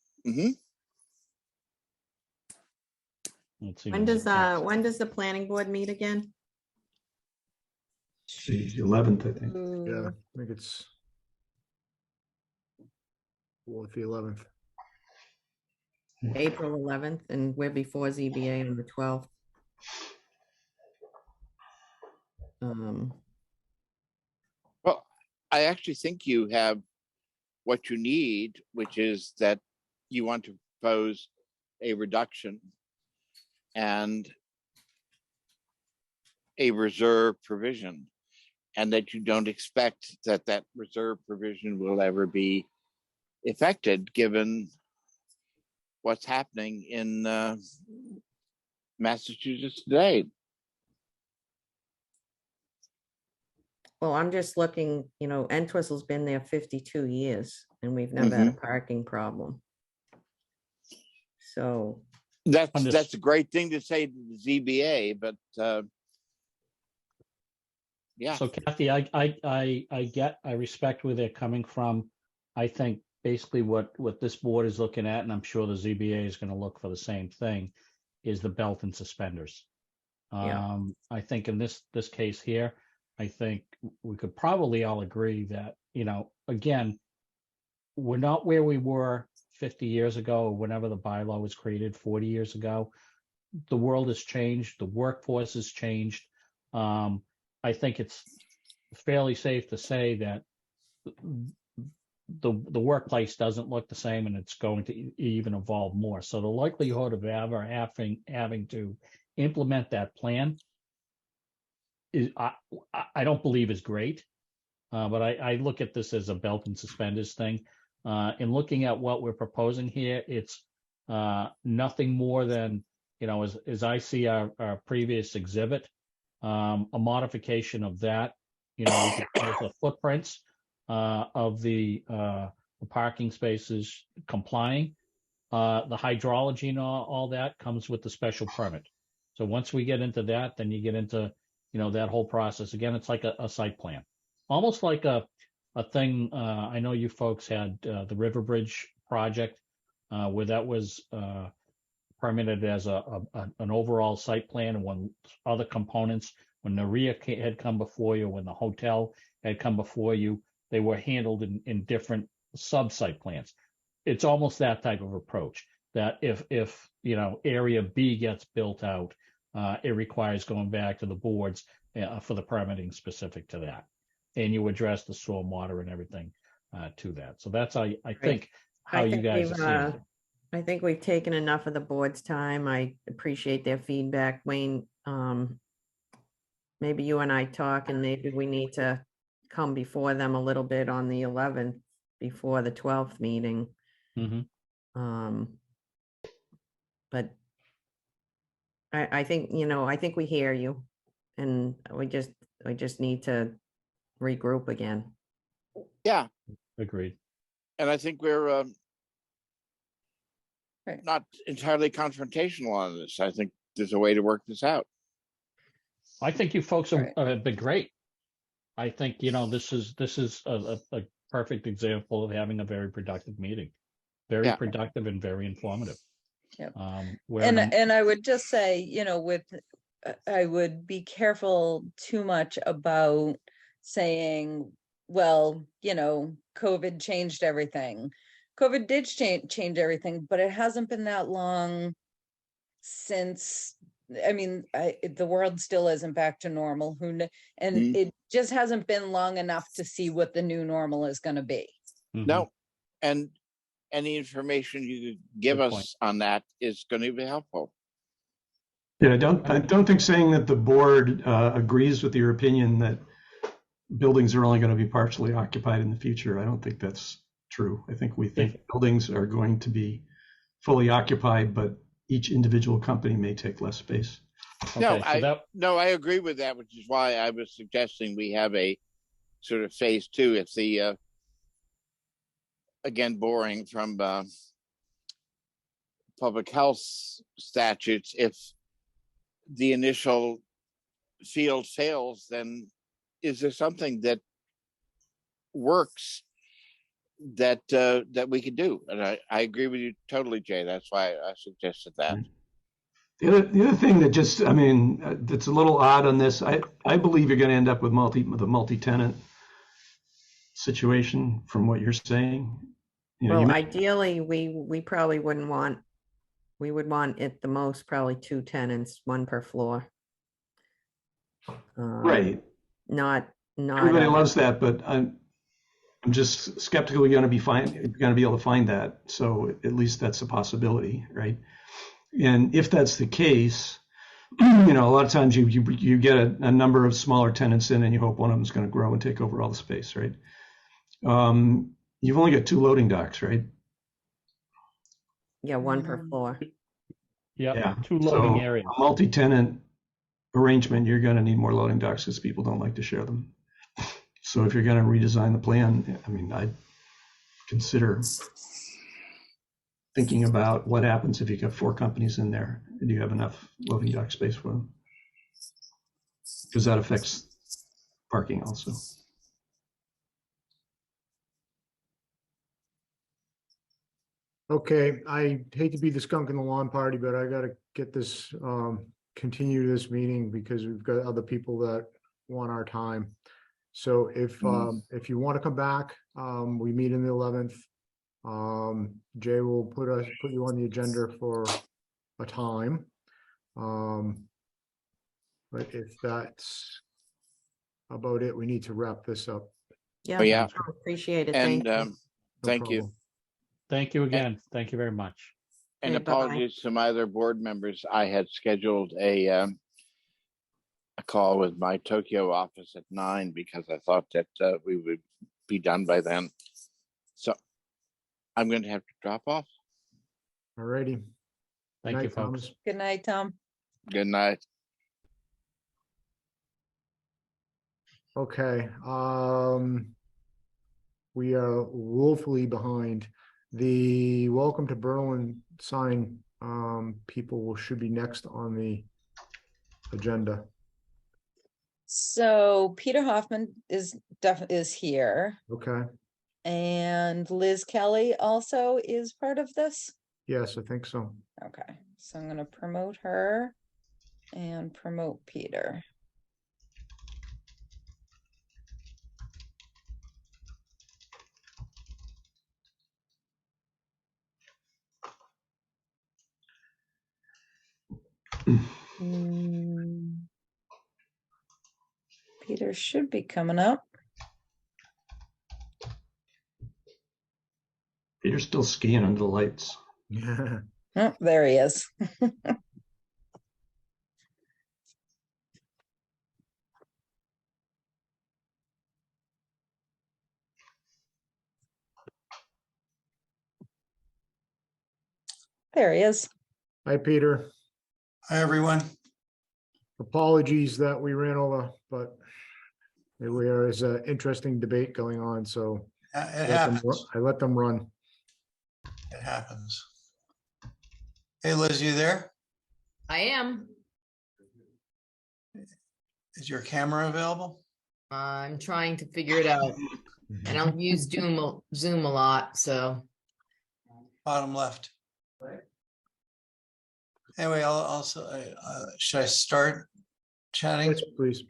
let's see. When does the planning board meet again? The 11th, I think. Yeah, I think it's the 11th. April 11th, and we're before ZBA on the 12th. Well, I actually think you have what you need, which is that you want to propose a reduction and a reserve provision, and that you don't expect that reserve provision will ever be affected given what's happening in Massachusetts today. Well, I'm just looking, Entwistle's been there 52 years and we've never had a parking problem. So, That's a great thing to say to the ZBA, but yeah, So Kathy, I respect where they're coming from. I think basically what this board is looking at, and I'm sure the ZBA is going to look for the same thing, is the belt and suspenders. Yeah. I think in this case here, I think we could probably all agree that, again, we're not where we were 50 years ago, or whenever the bylaw was created 40 years ago. The world has changed. The workforce has changed. I think it's fairly safe to say that the workplace doesn't look the same, and it's going to even evolve more. So the likelihood of ever having to implement that plan is, I don't believe is great. But I look at this as a belt and suspenders thing. In looking at what we're proposing here, it's nothing more than, as I see our previous exhibit, a modification of that. We could use the footprints of the parking spaces complying. The hydrology and all that comes with the special permit. So once we get into that, then you get into, that whole process. Again, it's like a site plan, almost like a thing. I know you folks had the River Bridge project where that was permitted as an overall site plan, and when other components, when the RIA had come before you, when the hotel had come before you, they were handled in different sub-site plans. It's almost that type of approach, that if area B gets built out, it requires going back to the boards for the permitting specific to that. And you address the stormwater and everything to that. So that's I think how you guys are seeing it. I think we've taken enough of the board's time. I appreciate their feedback. Wayne, maybe you and I talk, and maybe we need to come before them a little bit on the 11th, before the 12th meeting. Mm-hmm. But I think, I think we hear you, and we just need to regroup again. yeah. Agreed. And I think we're Right. not entirely confrontational on this. I think there's a way to work this out. I think you folks Right. have been great. I think, this is a perfect example of having a very productive meeting. Very Yeah. productive and very informative. Yep. And I would just say, I would be careful too much about saying, well, COVID changed everything. COVID did change everything, but it hasn't been that long since. I mean, the world still isn't back to normal. And it just hasn't been long enough to see what the new normal is going to be. No, and any information you could give Good us on that is going to be helpful. Yeah, I don't think saying that the board agrees with your opinion that buildings are only going to be partially occupied in the future. I don't think that's true. I think we think buildings are going to be fully occupied, but each individual company may take less space. Okay, I agree with that, which is why I was suggesting we have a sort of phase 2. If the again, boring from public health statutes, if the initial field fails, then is there something that works that we could do? And I agree with you totally, Jay. That's why I suggested that. The other thing that that's a little odd on this, I believe you're going to end up with the multi-tenant situation from what you're saying. Well, ideally, we probably wouldn't want, we would want at the most probably 2 tenants, 1 per floor. Right. Not. Everybody loves that, but I'm just skeptical you're going to be able to find that. So at least that's a possibility, right? And if that's the case, a lot of times you get a number of smaller tenants in, and you hope one of them is going to grow and take over all the space, right? You've only got 2 loading docks, right? Yeah, 1 per floor. Yeah, 2 loading areas. A multi-tenant arrangement, you're going to need more loading docks because people don't like to share them. So if you're going to redesign the plan, I'd consider thinking about what happens if you get 4 companies in there. Do you have enough loading dock space for them? Because that affects parking also. Okay, I hate to be the skunk in the lawn party, but I gotta get this, continue this meeting because we've got other people that want our time. So if you want to come back, we meet in the 11th. Jay will put you on the agenda for a time. But if that's about it, we need to wrap this up. Yeah. Oh, yeah. Appreciate it. And Thank you. No thank you. problem. Thank you again. Thank you very much. And Okay, bye-bye. apologies to my other board members. I had scheduled a call with my Tokyo office at 9 because I thought that we would be done by then. So I'm going to have to drop off. All righty. Thank Night, you, folks. Thomas. Good night, Tom. Good night. Okay, we are woefully behind. The Welcome to Berlin sign, people should be next on the agenda. So Peter Hoffman is here, Okay, and Liz Kelly also is part of this. yes, I think so. Okay, so I'm gonna promote her and promote Peter. Peter should be coming up. Peter's still skiing under the lights. Yeah. Oh, there he is. There he is. Hi, Peter. Hi, everyone. Apologies that we ran over, but there is an interesting debate going on, so It happens. I let them run. It happens. Hey, Liz, you there? I am. Is your camera available? I'm trying to figure it out. I don't use Zoom a lot, so Bottom left. Anyway, I'll also, should I start chatting? Yes, please.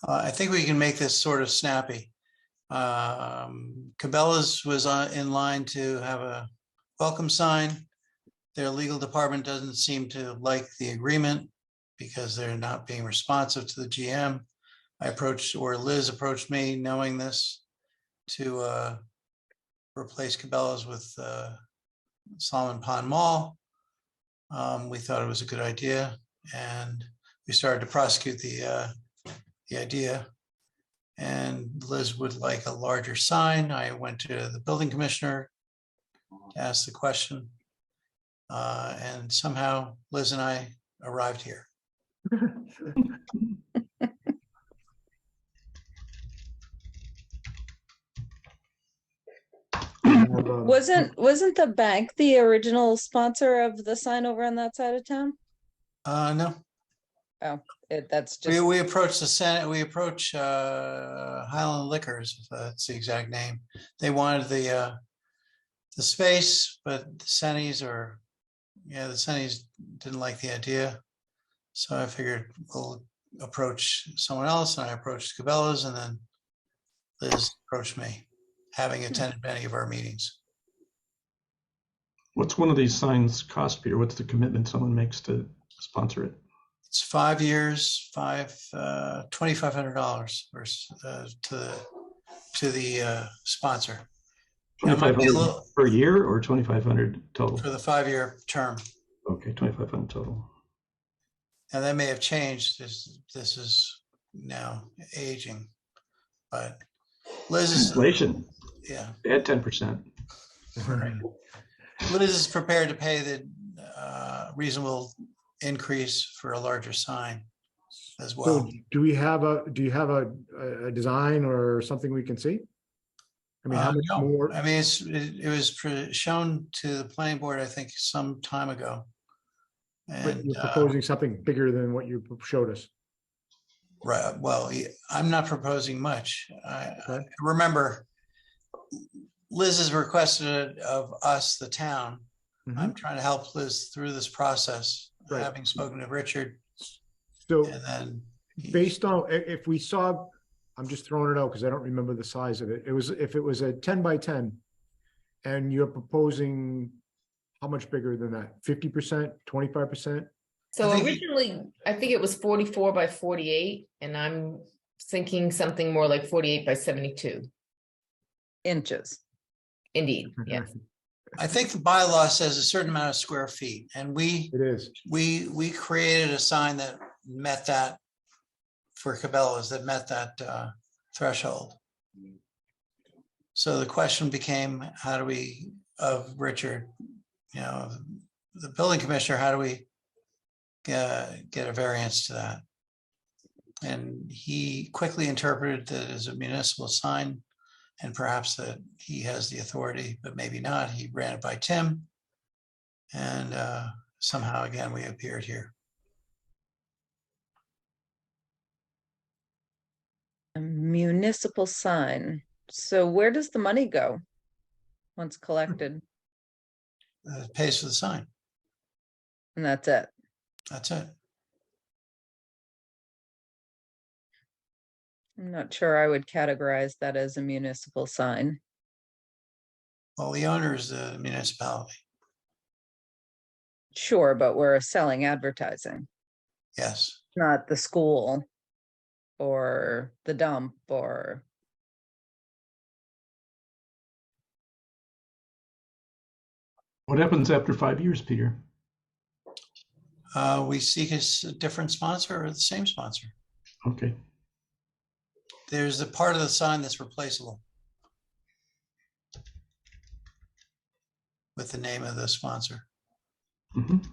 I think we can make this sort of snappy. Cabela's was in line to have a welcome sign. Their legal department doesn't seem to like the agreement because they're not being responsive to the GM. Liz approached me knowing this to replace Cabela's with Solomon Pond Mall. We thought it was a good idea, and we started to prosecute the idea. And Liz would like a larger sign. I went to the building commissioner to ask the question. And somehow Liz and I arrived here. Wasn't the bank the original sponsor of the sign over on that side of town? No, That's just, we approached the Senate, we approached Highland Liquors, if that's the exact name. They wanted the space, but the Sennies didn't like the idea. So I figured we'll approach someone else, and I approached Cabela's, and then Liz approached me, having attended many of our meetings. What's one of these signs cost, Peter? What's the commitment someone makes to sponsor it? It's 5 years, $2,500 to the sponsor. Now, it might be a 2,500 little- per year or 2,500 total? for the 5-year term. Okay, 2,500 total. And that may have changed. This is now aging, but Liz is, Inflation, yeah, add 10%. Liz is prepared to pay the reasonable increase for a larger sign as well. So do you have a design or something we can see? I mean, how much No, more? I mean, it was shown to the planning board, I think, some time ago. But And, you're proposing something bigger than what you showed us. right, well, I'm not proposing much. Okay. Remember, Liz has requested it of us, the town. Mhm. I'm trying to help Liz through this process, Right. having spoken to Richard, So and then. based on, if we saw, I'm just throwing it out because I don't remember the size of it. If it was a 10 by 10 and you're proposing how much bigger than that? 50%, 25%? So I think- originally, I think it was 44 by 48, and I'm thinking something more like 48 by 72. Inches. Indeed, yeah. I think the bylaw says a certain amount of square feet, and It is. we created a sign that met that for Cabela's, that met that threshold. So the question became, how do we, of Richard, you know, the building commissioner, how do we get a variance to that? And he quickly interpreted that as a municipal sign, and perhaps that he has the authority, but maybe not. He ran it by Tim. And somehow, again, we appeared here. A municipal sign. So where does the money go? Once collected, Pays for the sign. and that's it. That's it. I'm not sure I would categorize that as a municipal sign. Well, the owner is the municipality. Sure, but we're selling advertising, Yes. not the school or the dump or. What happens after 5 years, Peter? We seek a different sponsor or the same sponsor. Okay. There's a part of the sign that's replaceable with the name of the sponsor. Mhm.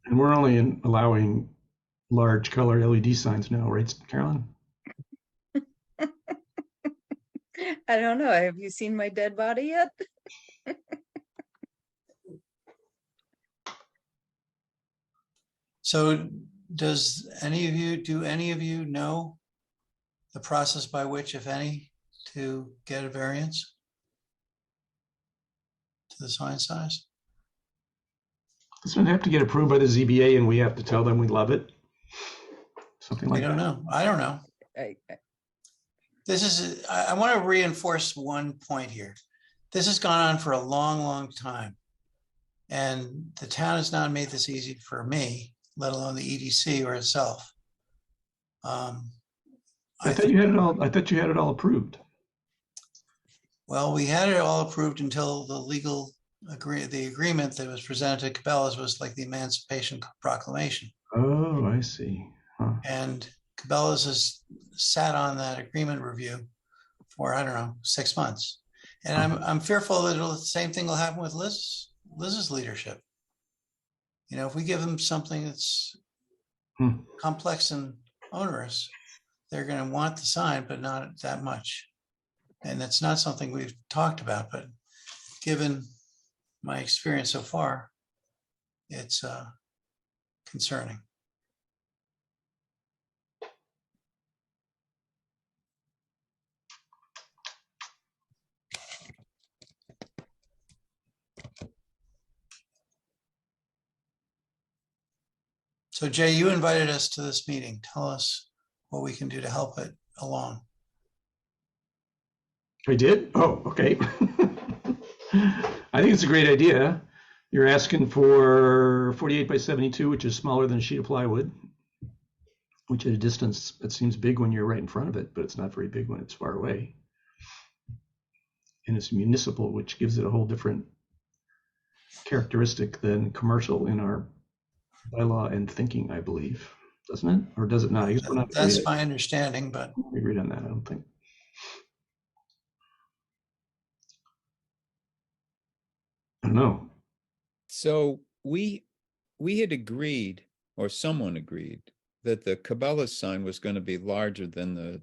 And we're only allowing large color LED signs now, right, Carolyn? I don't know. Have you seen my dead body yet? So do any of you know the process by which, if any, to get a variance to the sign size? Doesn't it have to get approved by the ZBA and we have to tell them we love it? Something We like don't that. know. I don't know. I I want to reinforce one point here. This has gone on for a long, long time. And the town has not made this easy for me, let alone the EDC or itself. I I thought you had it all. I thought you had it all approved. Well, we had it all approved until the agreement that was presented to Cabela's was like the Emancipation Proclamation. Oh, I see. Huh. And Cabela's has sat on that agreement review for, I don't know, 6 months. And I'm fearful that the same thing will happen with Liz's leadership. You know, if we give them something that's complex and onerous, they're going to want the sign, but not that much. And that's not something we've talked about, but given my experience so far, it's concerning. So Jay, you invited us to this meeting. Tell us what we can do to help it along. I did? Oh, okay. I think it's a great idea. You're asking for 48 by 72, which is smaller than a sheet of plywood, which at a distance, it seems big when you're right in front of it, but it's not very big when it's far away. And it's municipal, which gives it a whole different characteristic than commercial in our bylaw and thinking, I believe. Doesn't it? Or does it not? I guess we're not That's my understanding, but we agreed on that, I don't think. I don't know. So we had agreed, or someone agreed, that the Cabela's sign was going to be larger than the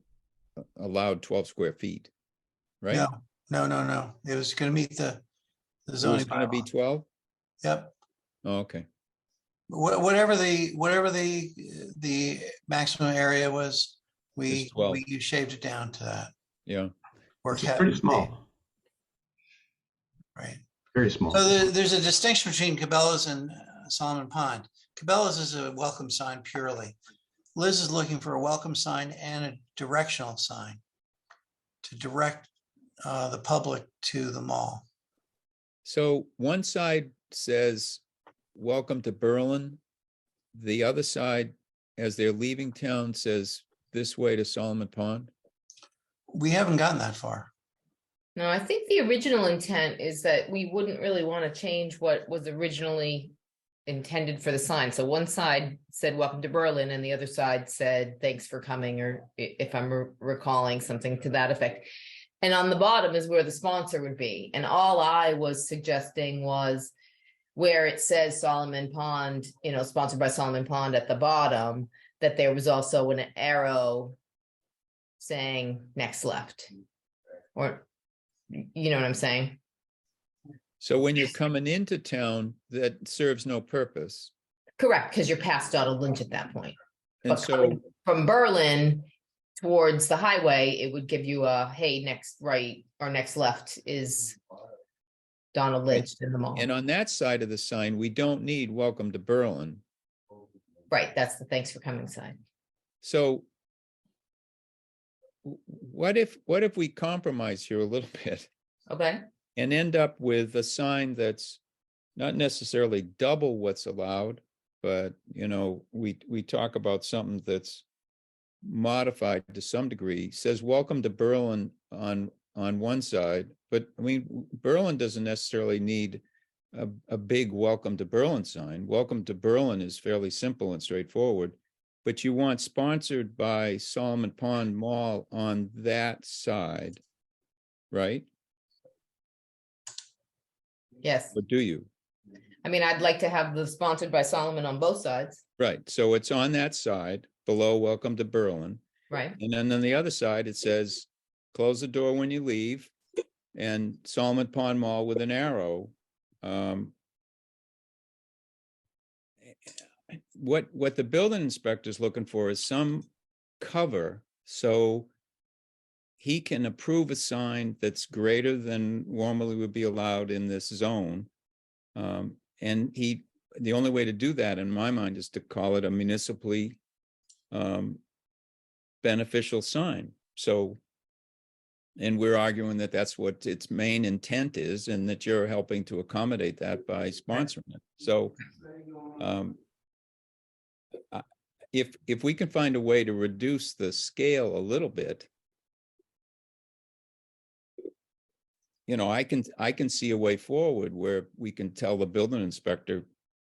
allowed 12 square feet, right? No. It was gonna meet the It was zoning going to be bylaw. 12? Yep. Oh, okay. Whatever the maximum area was, It's 12. we shaved it down to that. Yeah. Or It's kept. pretty small, Right. very small. So there's a distinction between Cabela's and Solomon Pond. Cabela's is a welcome sign purely. Liz is looking for a welcome sign and a directional sign to direct the public to the mall. So one side says, welcome to Berlin. The other side, as they're leaving town, says, this way to Solomon Pond. We haven't gotten that far. No, I think the original intent is that we wouldn't really want to change what was originally intended for the sign. So one side said, welcome to Berlin, and the other side said, thanks for coming, or if I'm recalling something to that effect. And on the bottom is where the sponsor would be. And all I was suggesting was where it says Solomon Pond, sponsored by Solomon Pond at the bottom, that there was also an arrow saying next left. Or, you know what I'm saying? So when you're coming into town, that serves no purpose. Correct, because you're past Donald Lynch at that point. And But so, coming from Berlin towards the highway, it would give you a, hey, next right or next left is Donald Lynch in the mall. and on that side of the sign, we don't need welcome to Berlin. Right, that's the thanks for coming sign. So what if we compromise here a little bit Okay, and end up with a sign that's not necessarily double what's allowed, but we talk about something that's modified to some degree, says welcome to Berlin on one side, but I mean, Berlin doesn't necessarily need a big welcome to Berlin sign. Welcome to Berlin is fairly simple and straightforward, but you want sponsored by Solomon Pond Mall on that side, right? yes. Or do you? I mean, I'd like to have the sponsored by Solomon on both sides, Right, so it's on that side below welcome to Berlin. right? And then on the other side, it says, close the door when you leave, and Solomon Pond Mall with an arrow. What the building inspector is looking for is some cover, so he can approve a sign that's greater than normally would be allowed in this zone. And the only way to do that, in my mind, is to call it a municipally beneficial sign. So, and we're arguing that that's what its main intent is, and that you're helping to accommodate that by sponsoring it. So, if we can find a way to reduce the scale a little bit, I can see a way forward where we can tell the building inspector,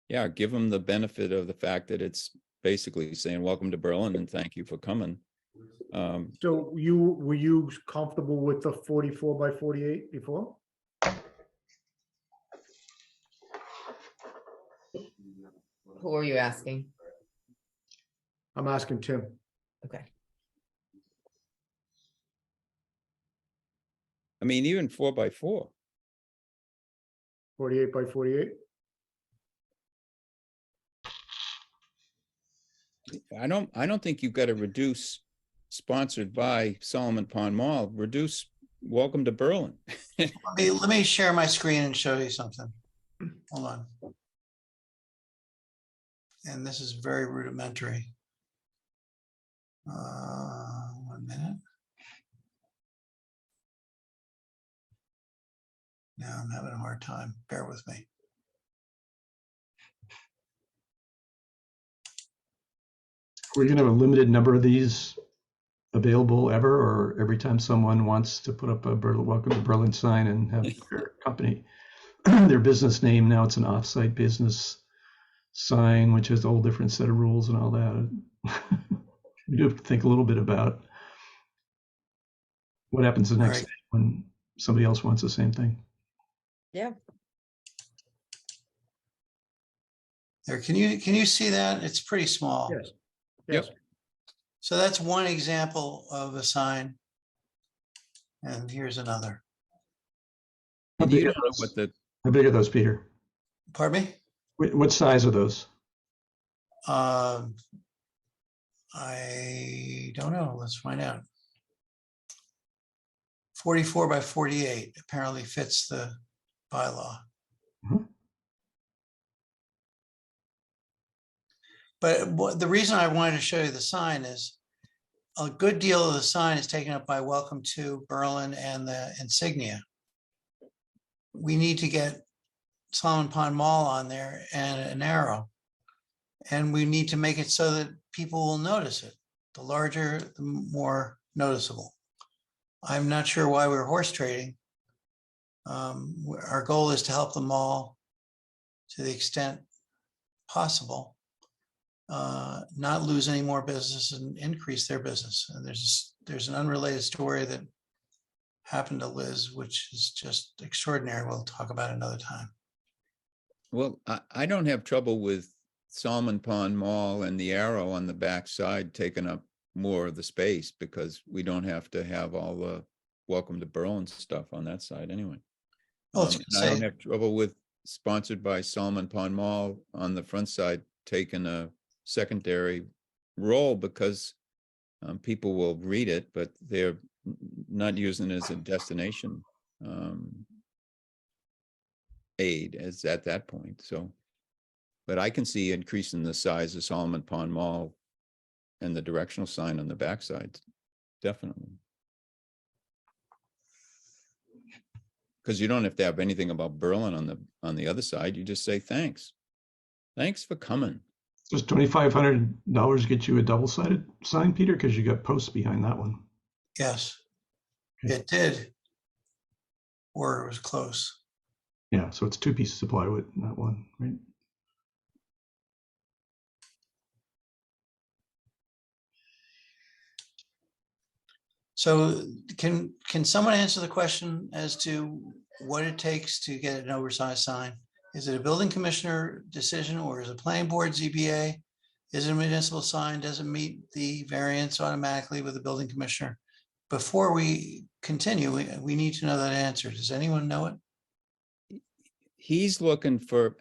yeah, give them the benefit of the fact that it's basically saying, welcome to Berlin and thank you for coming. So were you comfortable with the 44 by 48 before? Who are you asking? I'm asking Tim. Okay. I mean, even 4x4. 48 by 48? I don't think you've got to reduce sponsored by Solomon Pond Mall, reduce welcome to Berlin. Let me share my screen and show you something. Hold on. And this is very rudimentary. 1 minute. Now I'm having a hard time. Bear with me. We're going to have a limited number of these available ever, or every time someone wants to put up a welcome to Berlin sign and have their company, their business name, now it's an offsite business sign, which has a whole different set of rules and all that. We do have to think a little bit about what happens the next Right. day when somebody else wants the same thing. Yeah. There, can you see that? It's pretty small. Yes. Yep. Yes. So that's one example of a sign. And here's another. How And you big are don't know those? what the, How big are those, Peter? Pardon me? What size are those? I don't know. Let's find out. 44 by 48 apparently fits the bylaw. Mhm. But the reason I wanted to show you the sign is a good deal of the sign is taken up by Welcome to Berlin and the insignia. We need to get Solomon Pond Mall on there and an arrow. And we need to make it so that people will notice it. The larger, the more noticeable. I'm not sure why we're horse trading. Our goal is to help the mall to the extent possible, not lose any more business and increase their business. And there's an unrelated story that happened to Liz, which is just extraordinary. We'll talk about it another time. well, I don't have trouble with Salmon Pond Mall and the arrow on the back side taking up more of the space because we don't have to have all the Welcome to Berlin stuff on that side anyway. Well, it's And gonna I don't say- have trouble with sponsored by Salmon Pond Mall on the front side taking a secondary role because people will read it, but they're not using it as a destination aid as at that point. So, but I can see increasing the size of Solomon Pond Mall and the directional sign on the backside, definitely. Because you don't have to have anything about Berlin on the other side. You just say thanks. Thanks for coming. Does $2,500 get you a double-sided sign, Peter? Because you got posts behind that one. Yes, Okay. it did. Or it was close. Yeah, so it's 2 pieces of plywood, not one, right? So can someone answer the question as to what it takes to get an oversized sign? Is it a building commissioner decision or is it planning board, ZBA? Is it a municipal sign? Does it meet the variance automatically with the building commissioner? Before we continue, we need to know that answer. Does anyone know it? He's looking for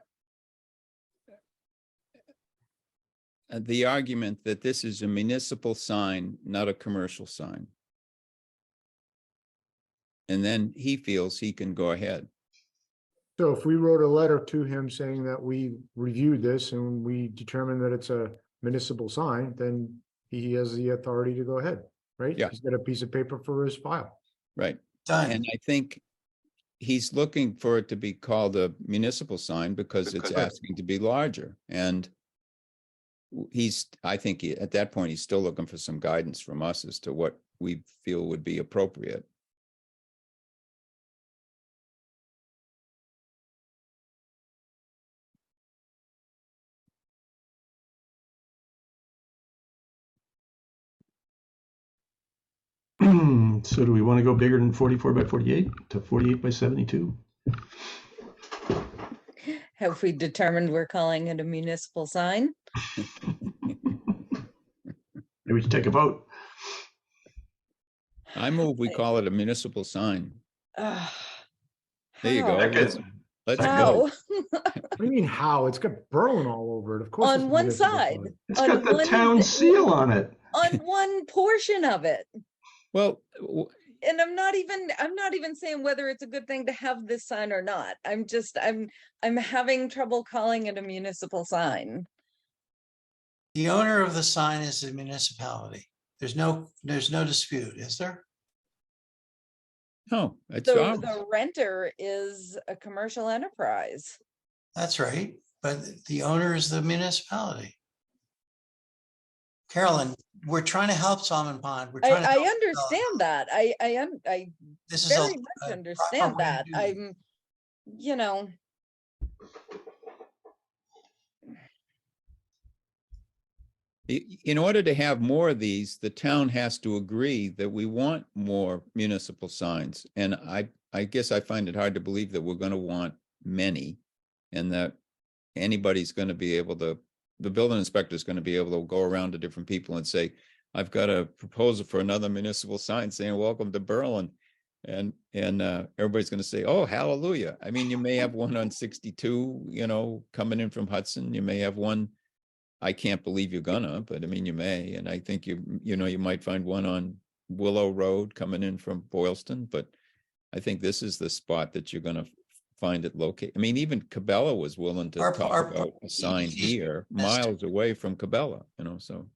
the argument that this is a municipal sign, not a commercial sign. And then he feels he can go ahead. So if we wrote a letter to him saying that we reviewed this and we determined that it's a municipal sign, then he has the authority to go ahead, right? Yeah. He's got a piece of paper for his file. Right. Done. And I think he's looking for it to be called a municipal sign because it's asking to be larger. And I think at that point, he's still looking for some guidance from us as to what we feel would be appropriate. So do we want to go bigger than 44 by 48 to 48 by 72? Have we determined we're calling it a municipal sign? Maybe we should take a vote. I move we call it a municipal sign. Ugh, There you go. how? Let's go. How? What do you mean how? It's got Berlin all over it, of course. On it's a one municipal side. sign. It's On got the one town th- seal on it. On one portion of it. Well, And I'm not even saying whether it's a good thing to have this sign or not. I'm having trouble calling it a municipal sign. The owner of the sign is the municipality. There's no dispute, is there? no, it's The ours. the renter is a commercial enterprise. That's right, but the owner is the municipality. Carolyn, we're trying to help Salmon Pond. We're trying to I help understand that. I This is a- very a much proper understand way to that. do it. In order to have more of these, the town has to agree that we want more municipal signs. And I guess I find it hard to believe that we're going to want many and that anybody's going to be able to, the building inspector is going to be able to go around to different people and say, I've got a proposal for another municipal sign saying, welcome to Berlin. And everybody's going to say, oh, hallelujah. I mean, you may have one on 62, you know, coming in from Hudson. You may have one, I can't believe you're gonna, but I mean, you may. And I think you know, you might find one on Willow Road coming in from Boylston, but I think this is the spot that you're gonna find it located. I mean, even Cabela was willing to talk about a sign here, miles away from Cabela, you know, so.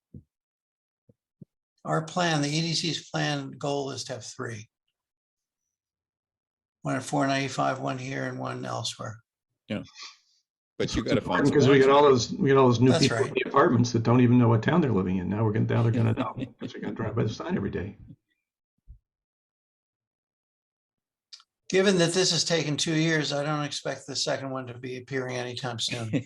Our plan, the EDC's plan goal is to have 3. One at 495, one here and one elsewhere. Yeah. But you got to find because we got all those new That's people right. in the apartments that don't even know what town they're living in. Now they're going to know because they're going to drive by the sign every day. Given that this has taken 2 years, I don't expect the second one to be appearing anytime soon.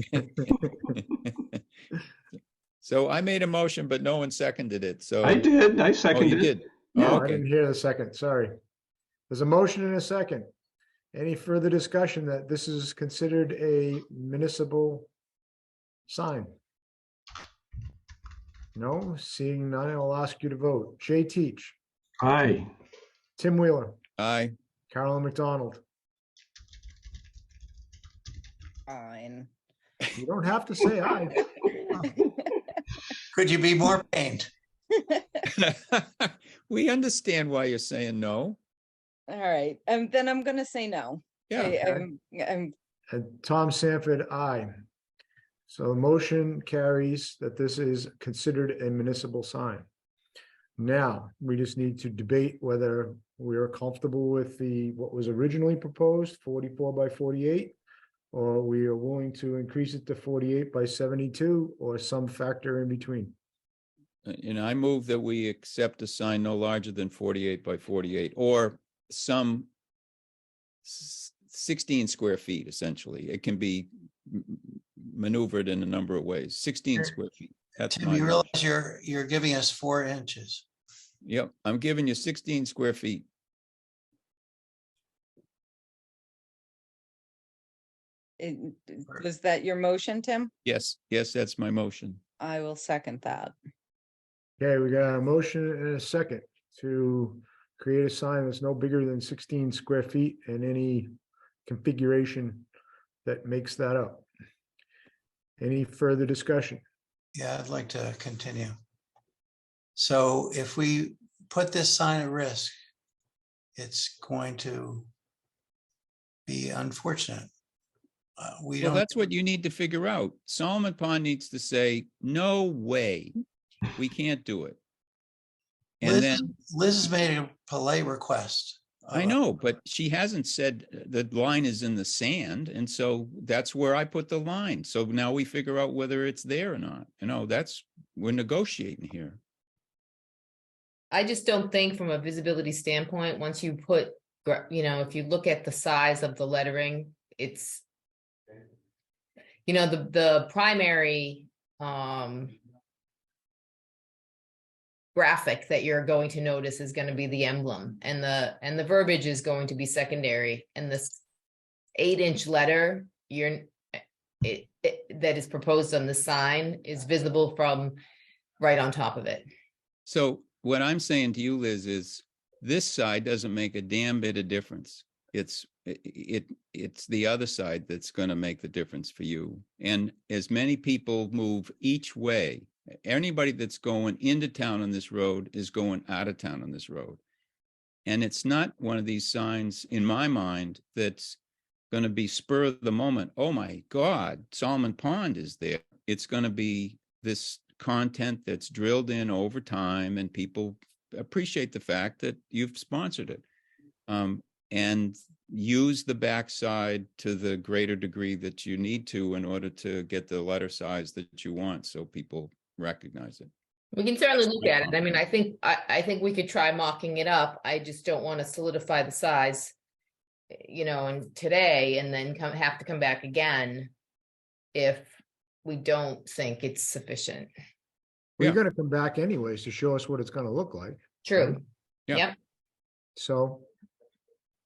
So I made a motion, but no one seconded it. So I did. I Oh, seconded you it. did. No, Oh, I okay. didn't hear the second, sorry. There's a motion and a second. Any further discussion that this is considered a municipal sign? No, seeing none, I'll ask you to vote. Jay Teach, Aye. Tim Wheeler, Aye. Carolyn McDonald. Fine. You don't have to say aye. Could you be more pained? We understand why you're saying no. All right, then I'm gonna say no. Yeah. I'm And Tom Sanford, aye. So the motion carries that this is considered a municipal sign. Now, we just need to debate whether we are comfortable with what was originally proposed, 44 by 48, or we are willing to increase it to 48 by 72, or some factor in between. And I move that we accept a sign no larger than 48 by 48, or some 16 square feet, essentially. It can be maneuvered in a number of ways. 16 square feet. That's Tim, my you motion. realize you're giving us 4 inches. Yep, I'm giving you 16 square feet. Was that your motion, Tim? Yes, that's my motion. I will second that. Okay, we got a motion and a second to create a sign that's no bigger than 16 square feet and any configuration that makes that up. Any further discussion? Yeah, I'd like to continue. So if we put this sign at risk, it's going to be unfortunate. We Well, don't, that's what you need to figure out. Solomon Pond needs to say, no way, we can't do it. And Liz, then, Liz has made a polite request. I know, but she hasn't said the line is in the sand. And so that's where I put the line. So now we figure out whether it's there or not. You know, we're negotiating here. I just don't think from a visibility standpoint, once you put, if you look at the size of the lettering, it's, the primary graphic that you're going to notice is going to be the emblem, and the verbiage is going to be secondary. And this 8-inch letter that is proposed on the sign is visible from right on top of it. So what I'm saying to you, Liz, is this side doesn't make a damn bit of difference. It's the other side that's going to make the difference for you. And as many people move each way, anybody that's going into town on this road is going out of town on this road. And it's not one of these signs, in my mind, that's going to be spur of the moment. Oh my God, Solomon Pond is there. It's going to be this content that's drilled in over time, and people appreciate the fact that you've sponsored it. And use the backside to the greater degree that you need to in order to get the letter size that you want, so people recognize it. We can certainly look at it. I mean, I think we could try mocking it up. I just don't want to solidify the size, and today, and then have to come back again if we don't think it's sufficient. We're Yeah. going to come back anyways to show us what it's going to look like. True. Yeah. Yep. So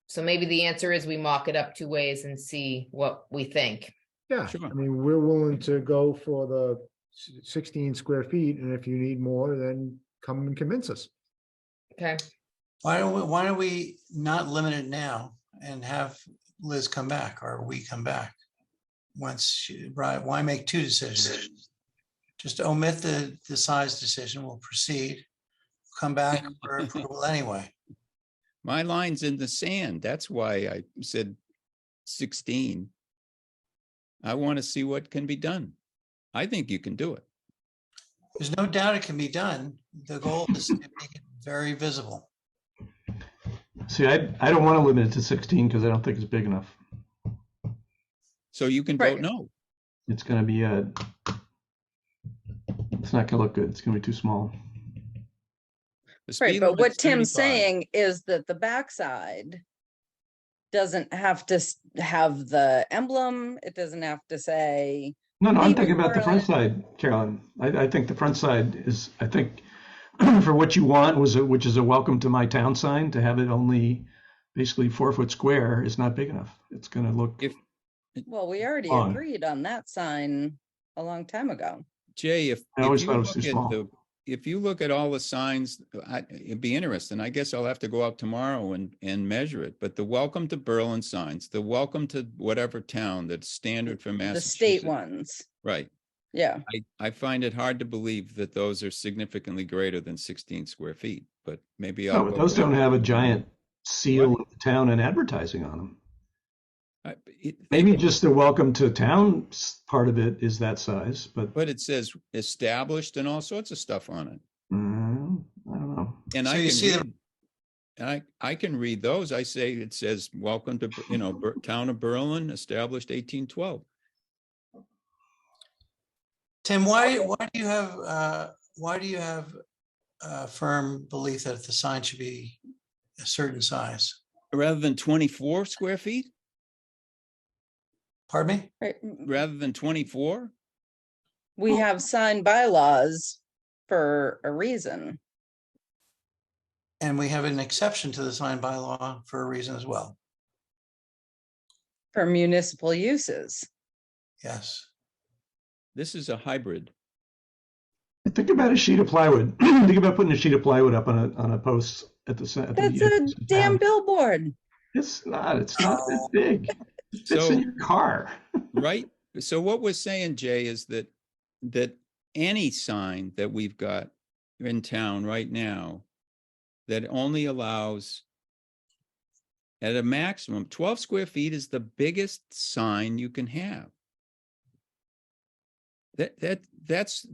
So maybe the answer is we mock it up 2 ways and see what we think. Yeah, Sure. I mean, we're willing to go for the 16 square feet, and if you need more, then come and convince us. Okay, Why don't we not limit it now and have Liz come back or we come back? Right, why make two decisions? Just omit the size decision, we'll proceed, come back for approval anyway. My line's in the sand. That's why I said 16. I want to see what can be done. I think you can do it. There's no doubt it can be done. The goal is to make it very visible. See, I don't want to limit it to 16 because I don't think it's big enough. So you can Right. vote no. It's going to be it's not going to look good. It's going to be too small. The Right, speed but what limit's Tim's 35. saying is that the backside doesn't have to have the emblem, it doesn't have to say, No, I'm Hey, thinking about the front Berlin. side, Carolyn. I think the front side is, I think, for what you want which is a welcome to my town sign, to have it only basically 4-foot square is not big enough. It's going to look. well, we already Fine. agreed on that sign a long time ago. Jay, I always thought it was too small. if you look at all the signs, it'd be interesting. I guess I'll have to go out tomorrow and measure it. But the welcome to Berlin signs, the welcome to whatever town that's standard for The Massachusetts. state ones, Right. yeah. I find it hard to believe that those are significantly greater than 16 square feet, but maybe No, I'll but go those with- don't have a giant seal of the town and advertising on them. Maybe just the welcome to town part of it is that size, but But it says established and all sorts of stuff on it. I don't know. And So I you can see the- read, and I can read those. I say it says, welcome to, town of Berlin, established 1812. Tim, why do you have a firm belief that the sign should be a certain size? Rather than 24 square feet, Pardon me? Right, rather than 24? we have signed bylaws for a reason. And we have an exception to the sign bylaw for a reason as well. For municipal uses. Yes. This is a hybrid. Think about a sheet of plywood. Think about putting a sheet of plywood up on a post at the center. That's a damn billboard. It's not that big. It fits So- in your car. Right? So what we're saying, Jay, is that any sign that we've got in town right now that only allows at a maximum 12 square feet is the biggest sign you can have. That's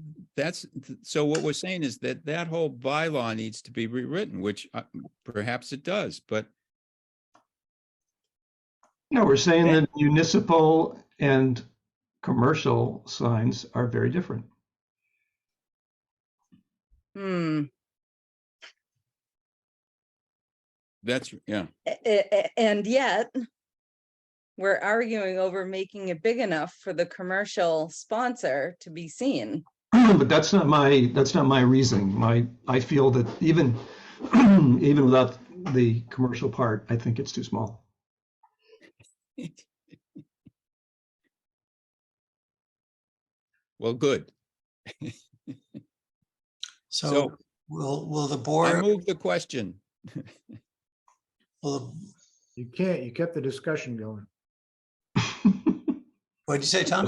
so what we're saying is that whole bylaw needs to be rewritten, which perhaps it does, but No, we're saying that municipal and commercial signs are very different. that's, yeah. And yet, we're arguing over making it big enough for the commercial sponsor to be seen. But that's not my reasoning. I feel that even without the commercial part, I think it's too small. Well, good. So will the I board, move the question. will, You can't, you kept the discussion going. what'd you say, Tom?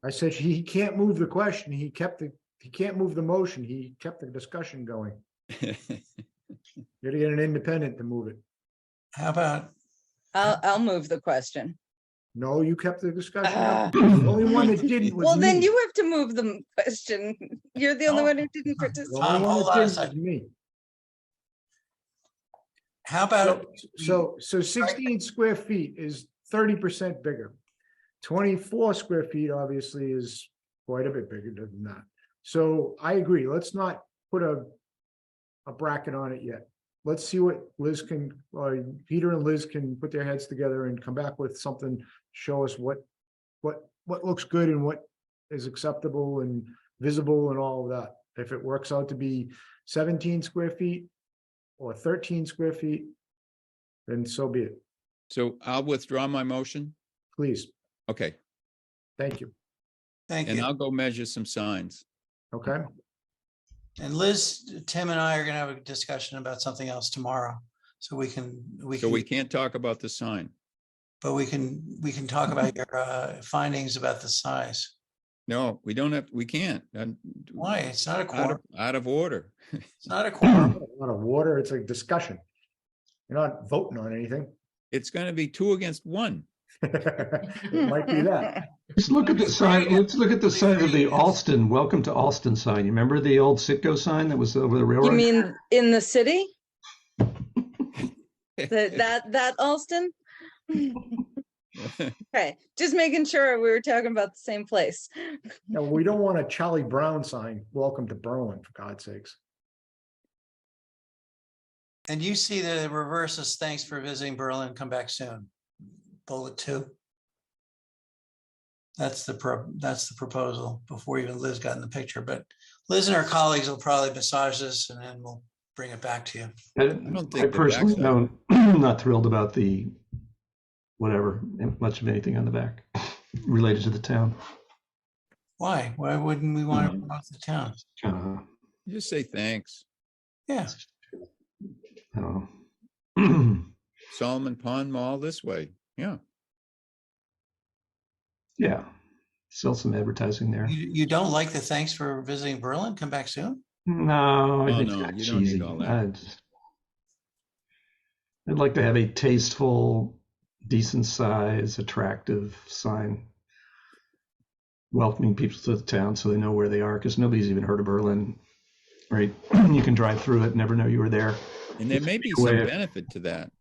I said he can't move the question. He can't move the motion. He kept the discussion going. You gotta get an independent to move it. How about, I'll move the question. No, you kept the discussion. Ah. The only one that didn't was Well, then me. you have to move the question. You're the only Oh. one who didn't The participate. only one hold that on a didn't was second. me. how about, So 16 square feet is 30% bigger. 24 square feet obviously is quite a bit bigger than that. So I agree. Let's not put a bracket on it yet. Let's see what Liz can, Peter and Liz can put their heads together and come back with something, show us what looks good and what is acceptable and visible and all of that. If it works out to be 17 square feet or 13 square feet, then so be it. So I'll withdraw my motion. Please. Okay. Thank you. Thank And you. I'll go measure some signs. Okay, And Liz, Tim and I are gonna have a discussion about something else tomorrow. So we can, So we can't talk about the sign. but we can talk about your findings about the size. No, we don't have, we can't. Why? It's not a quorum. Out of order. It's not a quorum. a lot of water, it's a discussion. You're not voting on anything. It's gonna be 2 against 1. It might be that. Let's look at the sign. Let's look at the sign of the Alston, welcome to Alston sign. You remember the old Citgo sign that was over the railroad? You mean in the city? That Alston? Okay, just making sure we were talking about the same place. No, we don't want a Charlie Brown sign, welcome to Berlin, for God's sakes. And you see the reverse is thanks for visiting Berlin, come back soon. Bullet 2. That's the proposal before even Liz got in the picture, but Liz and her colleagues will probably massage this and then we'll bring it back to you. I don't think the personally backside- don't, not thrilled about the whatever, much of anything on the back related to the town. Why? Why wouldn't we want to promote the town? Just say thanks. Yeah, I don't know. Solomon Pond Mall this way. Yeah. Yeah, sell some advertising there. you don't like the thanks for visiting Berlin, come back soon? No, I Oh, think no, that's you don't need cheesy. all that. I'd like to have a tasteful, decent size, attractive sign welcoming people to the town so they know where they are, because nobody's even heard of Berlin, right? You can drive through it, never know you were there. And there may be Way some of- benefit to that.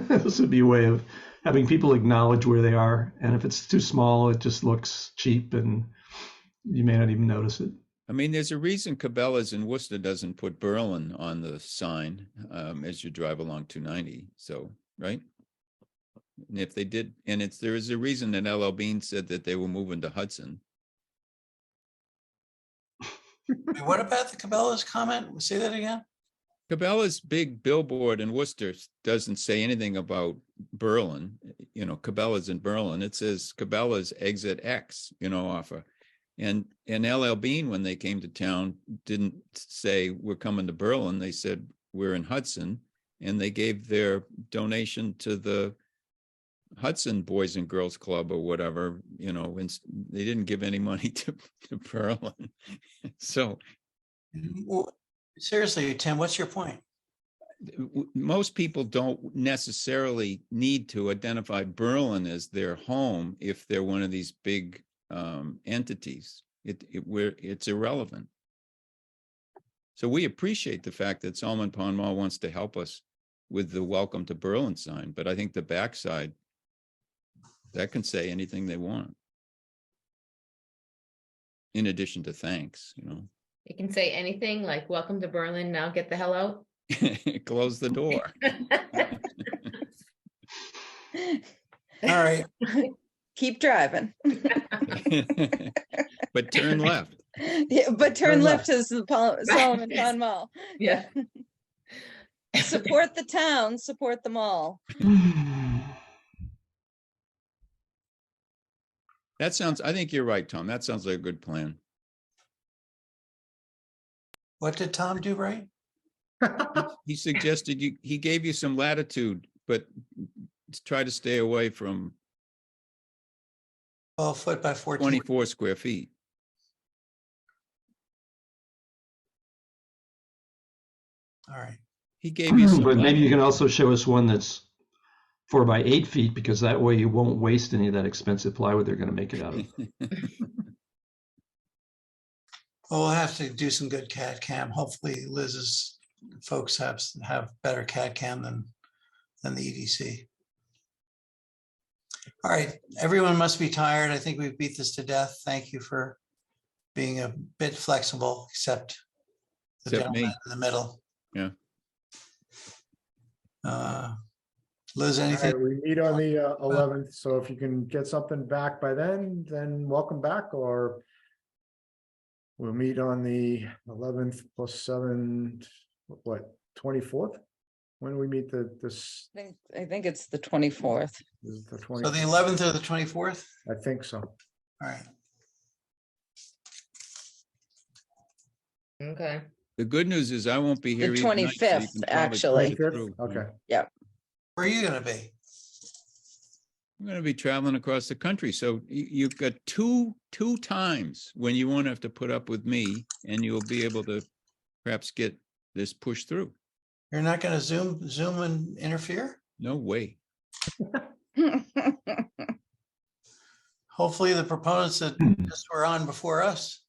This would be a way of having people acknowledge where they are. And if it's too small, it just looks cheap and you may not even notice it. I mean, there's a reason Cabela's in Worcester doesn't put Berlin on the sign as you drive along 290. So, right? And if they did, and there is a reason that LL Bean said that they were moving to Hudson. Wait, what about the Cabela's comment? Say that again? Cabela's big billboard in Worcester doesn't say anything about Berlin, Cabela's in Berlin. It says Cabela's exit X, offer. And LL Bean, when they came to town, didn't say we're coming to Berlin. They said we're in Hudson, and they gave their donation to the Hudson Boys and Girls Club or whatever, and they didn't give any money to Berlin. So Well, seriously, Tim, what's your point? most people don't necessarily need to identify Berlin as their home if they're one of these big entities. It's irrelevant. So we appreciate the fact that Solomon Pond Mall wants to help us with the Welcome to Berlin sign, but I think the backside, that can say anything they want. In addition to thanks, You can say anything like, welcome to Berlin, now get the hell out. Close the door. All right. Keep driving. But turn left. Yeah, but turn left is the Solomon Pond Mall. Yeah. Support the town, support the mall. I think you're right, Tom. That sounds like a good plan. What did Tom do right? He suggested he gave you some latitude, but try to stay away from 12 foot by 14. 24 square feet. All right. He gave you some. But maybe you can also show us one that's 4 by 8 feet, because that way you won't waste any of that expensive plywood they're going to make it out of. Well, we'll have to do some good CAD CAM. Hopefully Liz's folks have better CAD CAM than the EDC. All right, everyone must be tired. I think we've beat this to death. Thank you for being a bit flexible, except the Except gentleman me. in the middle. Yeah. Liz, All anything? right, we meet on the 11th, so if you can get something back by then welcome back, or we'll meet on the 11th plus 7, what, 24th? When do we meet this? I think it's the 24th. Is the So 20th? the 11th or the 24th? I think so. All right. Okay. The good news is I won't be The here. either night, so you 25th, can probably actually. push it through. Okay. Where are you gonna be? I'm going to be traveling across the country. So you've got two times when you won't have to put up with me, and you'll be able to perhaps get this pushed through. You're not gonna Zoom and interfere? No way. Hopefully the proponents that just were on before us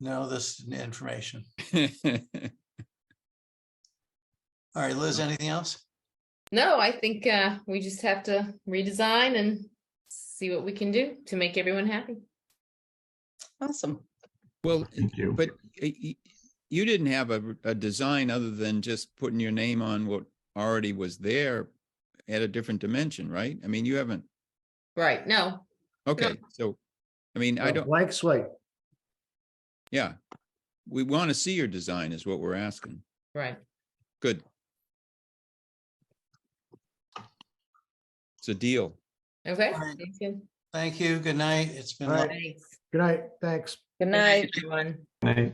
know this information. All right, Liz, anything else? No, I think we just have to redesign and see what we can do to make everyone happy. Awesome. Well, Thank you. but you didn't have a design other than just putting your name on what already was there at a different dimension, right? I mean, you haven't. Right. No. Okay, so, I mean, I don't, Blank slate. yeah. We want to see your design is what we're asking. Right. Good. It's a deal. Okay. All right. Thank you. Thank you. Good night. It's been All right. lovely. Thanks. Good night. Thanks. Good night. Everyone. Right.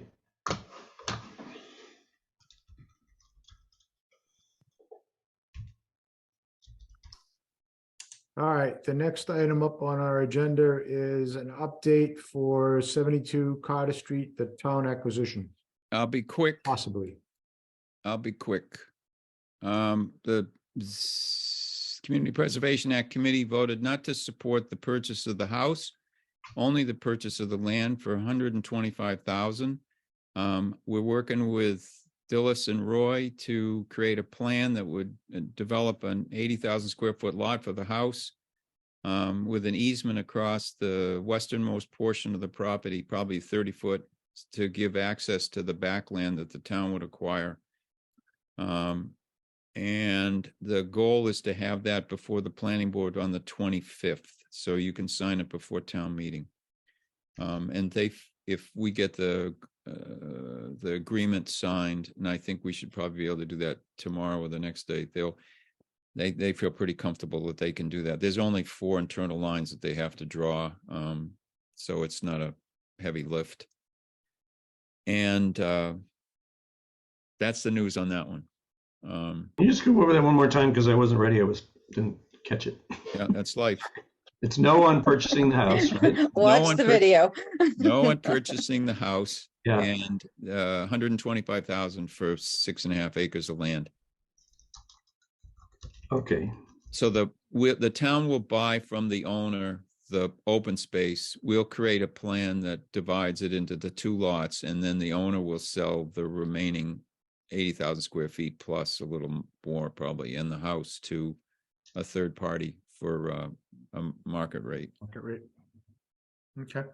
All right, the next item up on our agenda is an update for 72 Carter Street, the town acquisition, I'll be quick. possibly. I'll be quick. The Community Preservation Act Committee voted not to support the purchase of the house, only the purchase of the land for $125,000. We're working with Dillis and Roy to create a plan that would develop an 80,000 square foot lot for the house, with an easement across the westernmost portion of the property, probably 30 foot, to give access to the backland that the town would acquire. And the goal is to have that before the planning board on the 25th, so you can sign it before town meeting. And if we get the agreement signed, and I think we should probably be able to do that tomorrow or the next day, they feel pretty comfortable that they can do that. There's only 4 internal lines that they have to draw, so it's not a heavy lift. And that's the news on that one. Can you just go over that one more time? Because I wasn't ready. Didn't catch it. Yeah, that's life. It's no one purchasing the house, right? Watch one the per- video. No one purchasing the house, Yeah. and $125,000 for 6.5 acres of land. Okay. So the town will buy from the owner the open space. We'll create a plan that divides it into the 2 lots, and then the owner will sell the remaining 80,000 square feet plus a little more probably in the house to a third party for a market rate. Okay, right. Okay.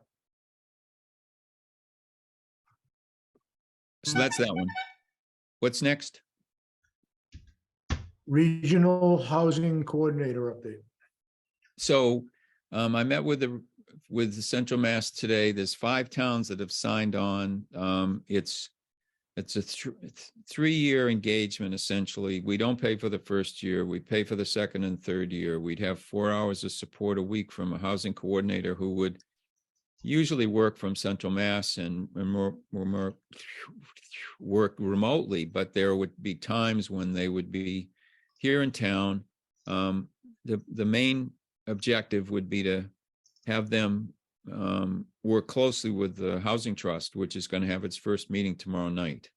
So that's that one. What's next? Regional Housing Coordinator update. So I met with the Central Mass today. There's 5 towns that have signed on. It's a 3-year engagement, essentially. We don't pay for the first year. We pay for the second and third year. We'd have 4 hours of support a week from a housing coordinator who would usually work from Central Mass and more work remotely, but there would be times when they would be here in town. The main objective would be to have them work closely with the Housing Trust, which is going to have its first meeting tomorrow night.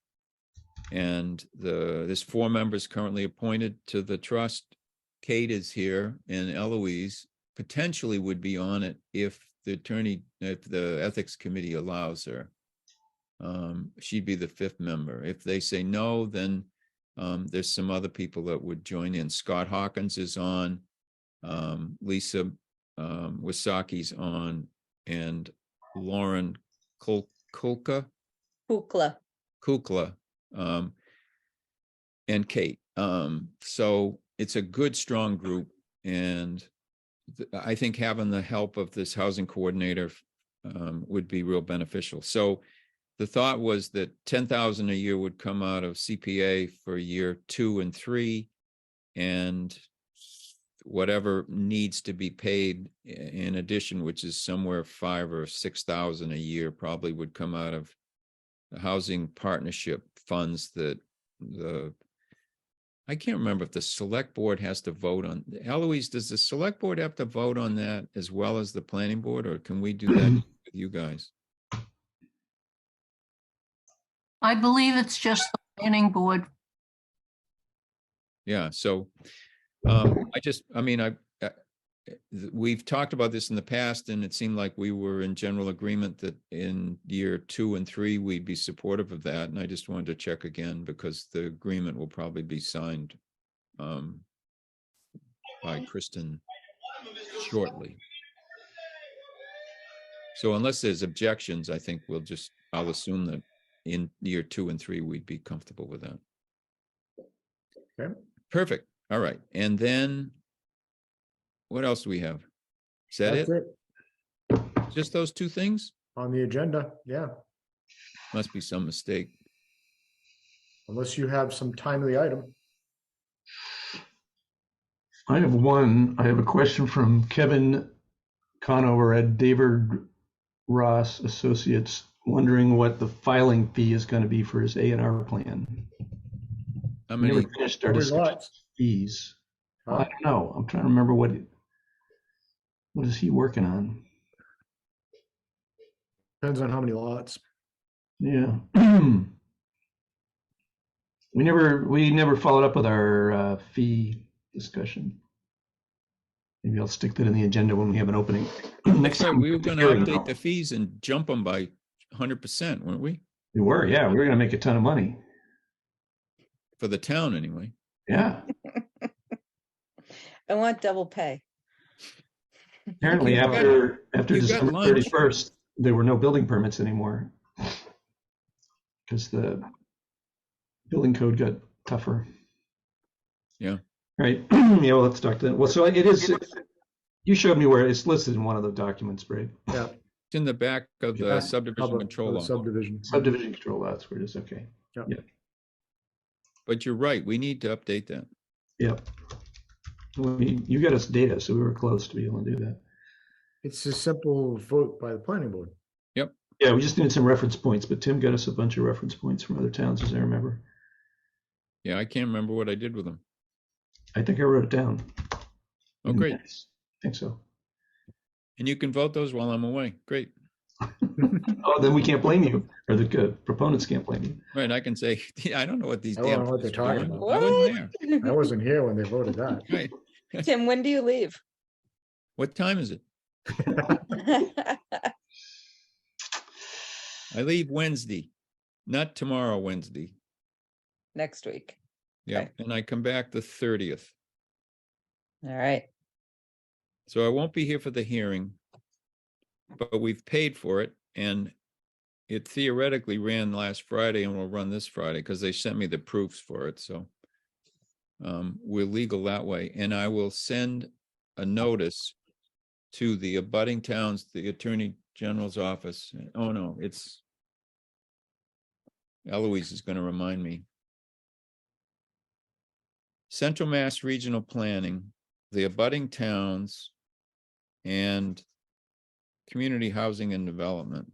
And there's 4 members currently appointed to the trust. Kate is here, and Eloise potentially would be on it if the ethics committee allows her. She'd be the 5th member. If they say no, then there's some other people that would join in. Scott Hawkins is on, Lisa Wasaki's on, and Lauren Kukla, and Kate. So it's a good, strong group, and I think having the help of this housing coordinator would be real beneficial. So the thought was that $10,000 a year would come out of CPA for year 2 and 3, and whatever needs to be paid in addition, which is somewhere 5,000 or 6,000 a year, probably would come out of the housing partnership funds that I can't remember if the select board has to vote on. Eloise, does the select board have to vote on that as well as the planning board, or can we do that with you guys? I believe it's just the planning board. Yeah, so we've talked about this in the past, and it seemed like we were in general agreement that in year 2 and 3, we'd be supportive of that. And I just wanted to check again because the agreement will probably be signed by Kristen shortly. So unless there's objections, I think I'll assume that in year 2 and 3, we'd be comfortable with that. Okay. Perfect. All right. And then what else do we have? Is that That's it? it Just those 2 things? on the agenda. Yeah, Must be some mistake. unless you have some timely item. I have one. I have a question from Kevin Conover at David Ross Associates, wondering what the filing fee is going to be for his A&R plan. How We never many? finished our How many discussion lots? of fees. Huh? I don't know. I'm trying to remember what is he working on? Depends on how many lots. Yeah. We never followed up with our fee discussion. Maybe I'll stick that in the agenda when we have an opening. Next That's right. time We were going to hearing, update the fees and jump them by 100%, weren't we? We were, yeah. We were going to make a ton of money. For the town, anyway. Yeah. I want double pay. Apparently, You've got- after you've got December lunch. 31st, there were no building permits anymore because the building code got tougher. Yeah. Right. Yeah. Well, let's talk to that. Well, so it is. You showed me where it's listed in one of the documents, right? Yeah. It's in the back of Yeah, the subdivision Public- control law. Subdivision. Subdivision control. That's where it is. Okay. Yep. Yeah. But you're right. We need to update that. Yep. Well, you got us data, so we were close to be able to do that. It's a simple vote by the planning board. Yeah, we just needed some reference points, but Tim got us a bunch of reference points from other towns, as I remember. Yeah, I can't remember what I did with them. I think I wrote it down. Oh, great. I think so. And you can vote those while I'm away. Great. Oh, then we can't blame you, or the proponents can't blame you. Right. I can say, I don't know what these I don't damn. know what they're folks are talking doing. about. I wasn't there. I wasn't here when they voted that. Right. Tim, when do you leave? What time is it? I leave Wednesday, not tomorrow, Wednesday. Next week. Yeah. Okay. And I come back the 30th. All right. So I won't be here for the hearing, but we've paid for it, and it theoretically ran last Friday and will run this Friday because they sent me the proofs for it. So we're legal that way. And I will send a notice to the abutting towns, the Attorney General's office. Oh, no, it's Eloise is going to remind me. Central Mass Regional Planning, the abutting towns, and Community Housing and Development.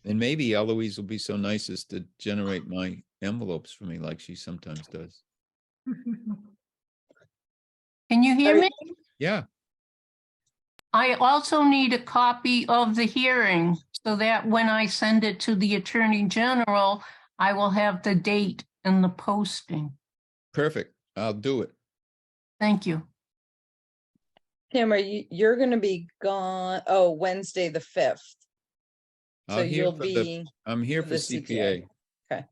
And maybe Eloise will be so nice as to generate my envelopes for me like she sometimes does. Can you hear me? Yeah, I also need a copy of the hearing so that when I send it to the Attorney General, I will have the date and the posting. perfect. I'll do it. Thank you. Tim, you're gonna be gone, oh, Wednesday, the 5th. So I'm here you'll for the- be, I'm here for for the CPA. CPA. okay.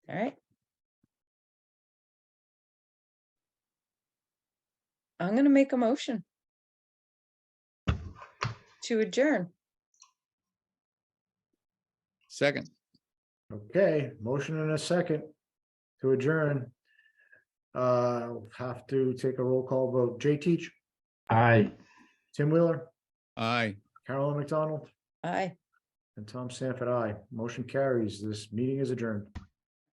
All right. I'm gonna make a motion to adjourn. Second, Okay, motion and a second to adjourn. I'll have to take a roll call vote. Jay Teach, Aye. Tim Wheeler, aye. Carolyn McDonald, Aye. And Tom Sanford, aye. Motion carries. This meeting is adjourned.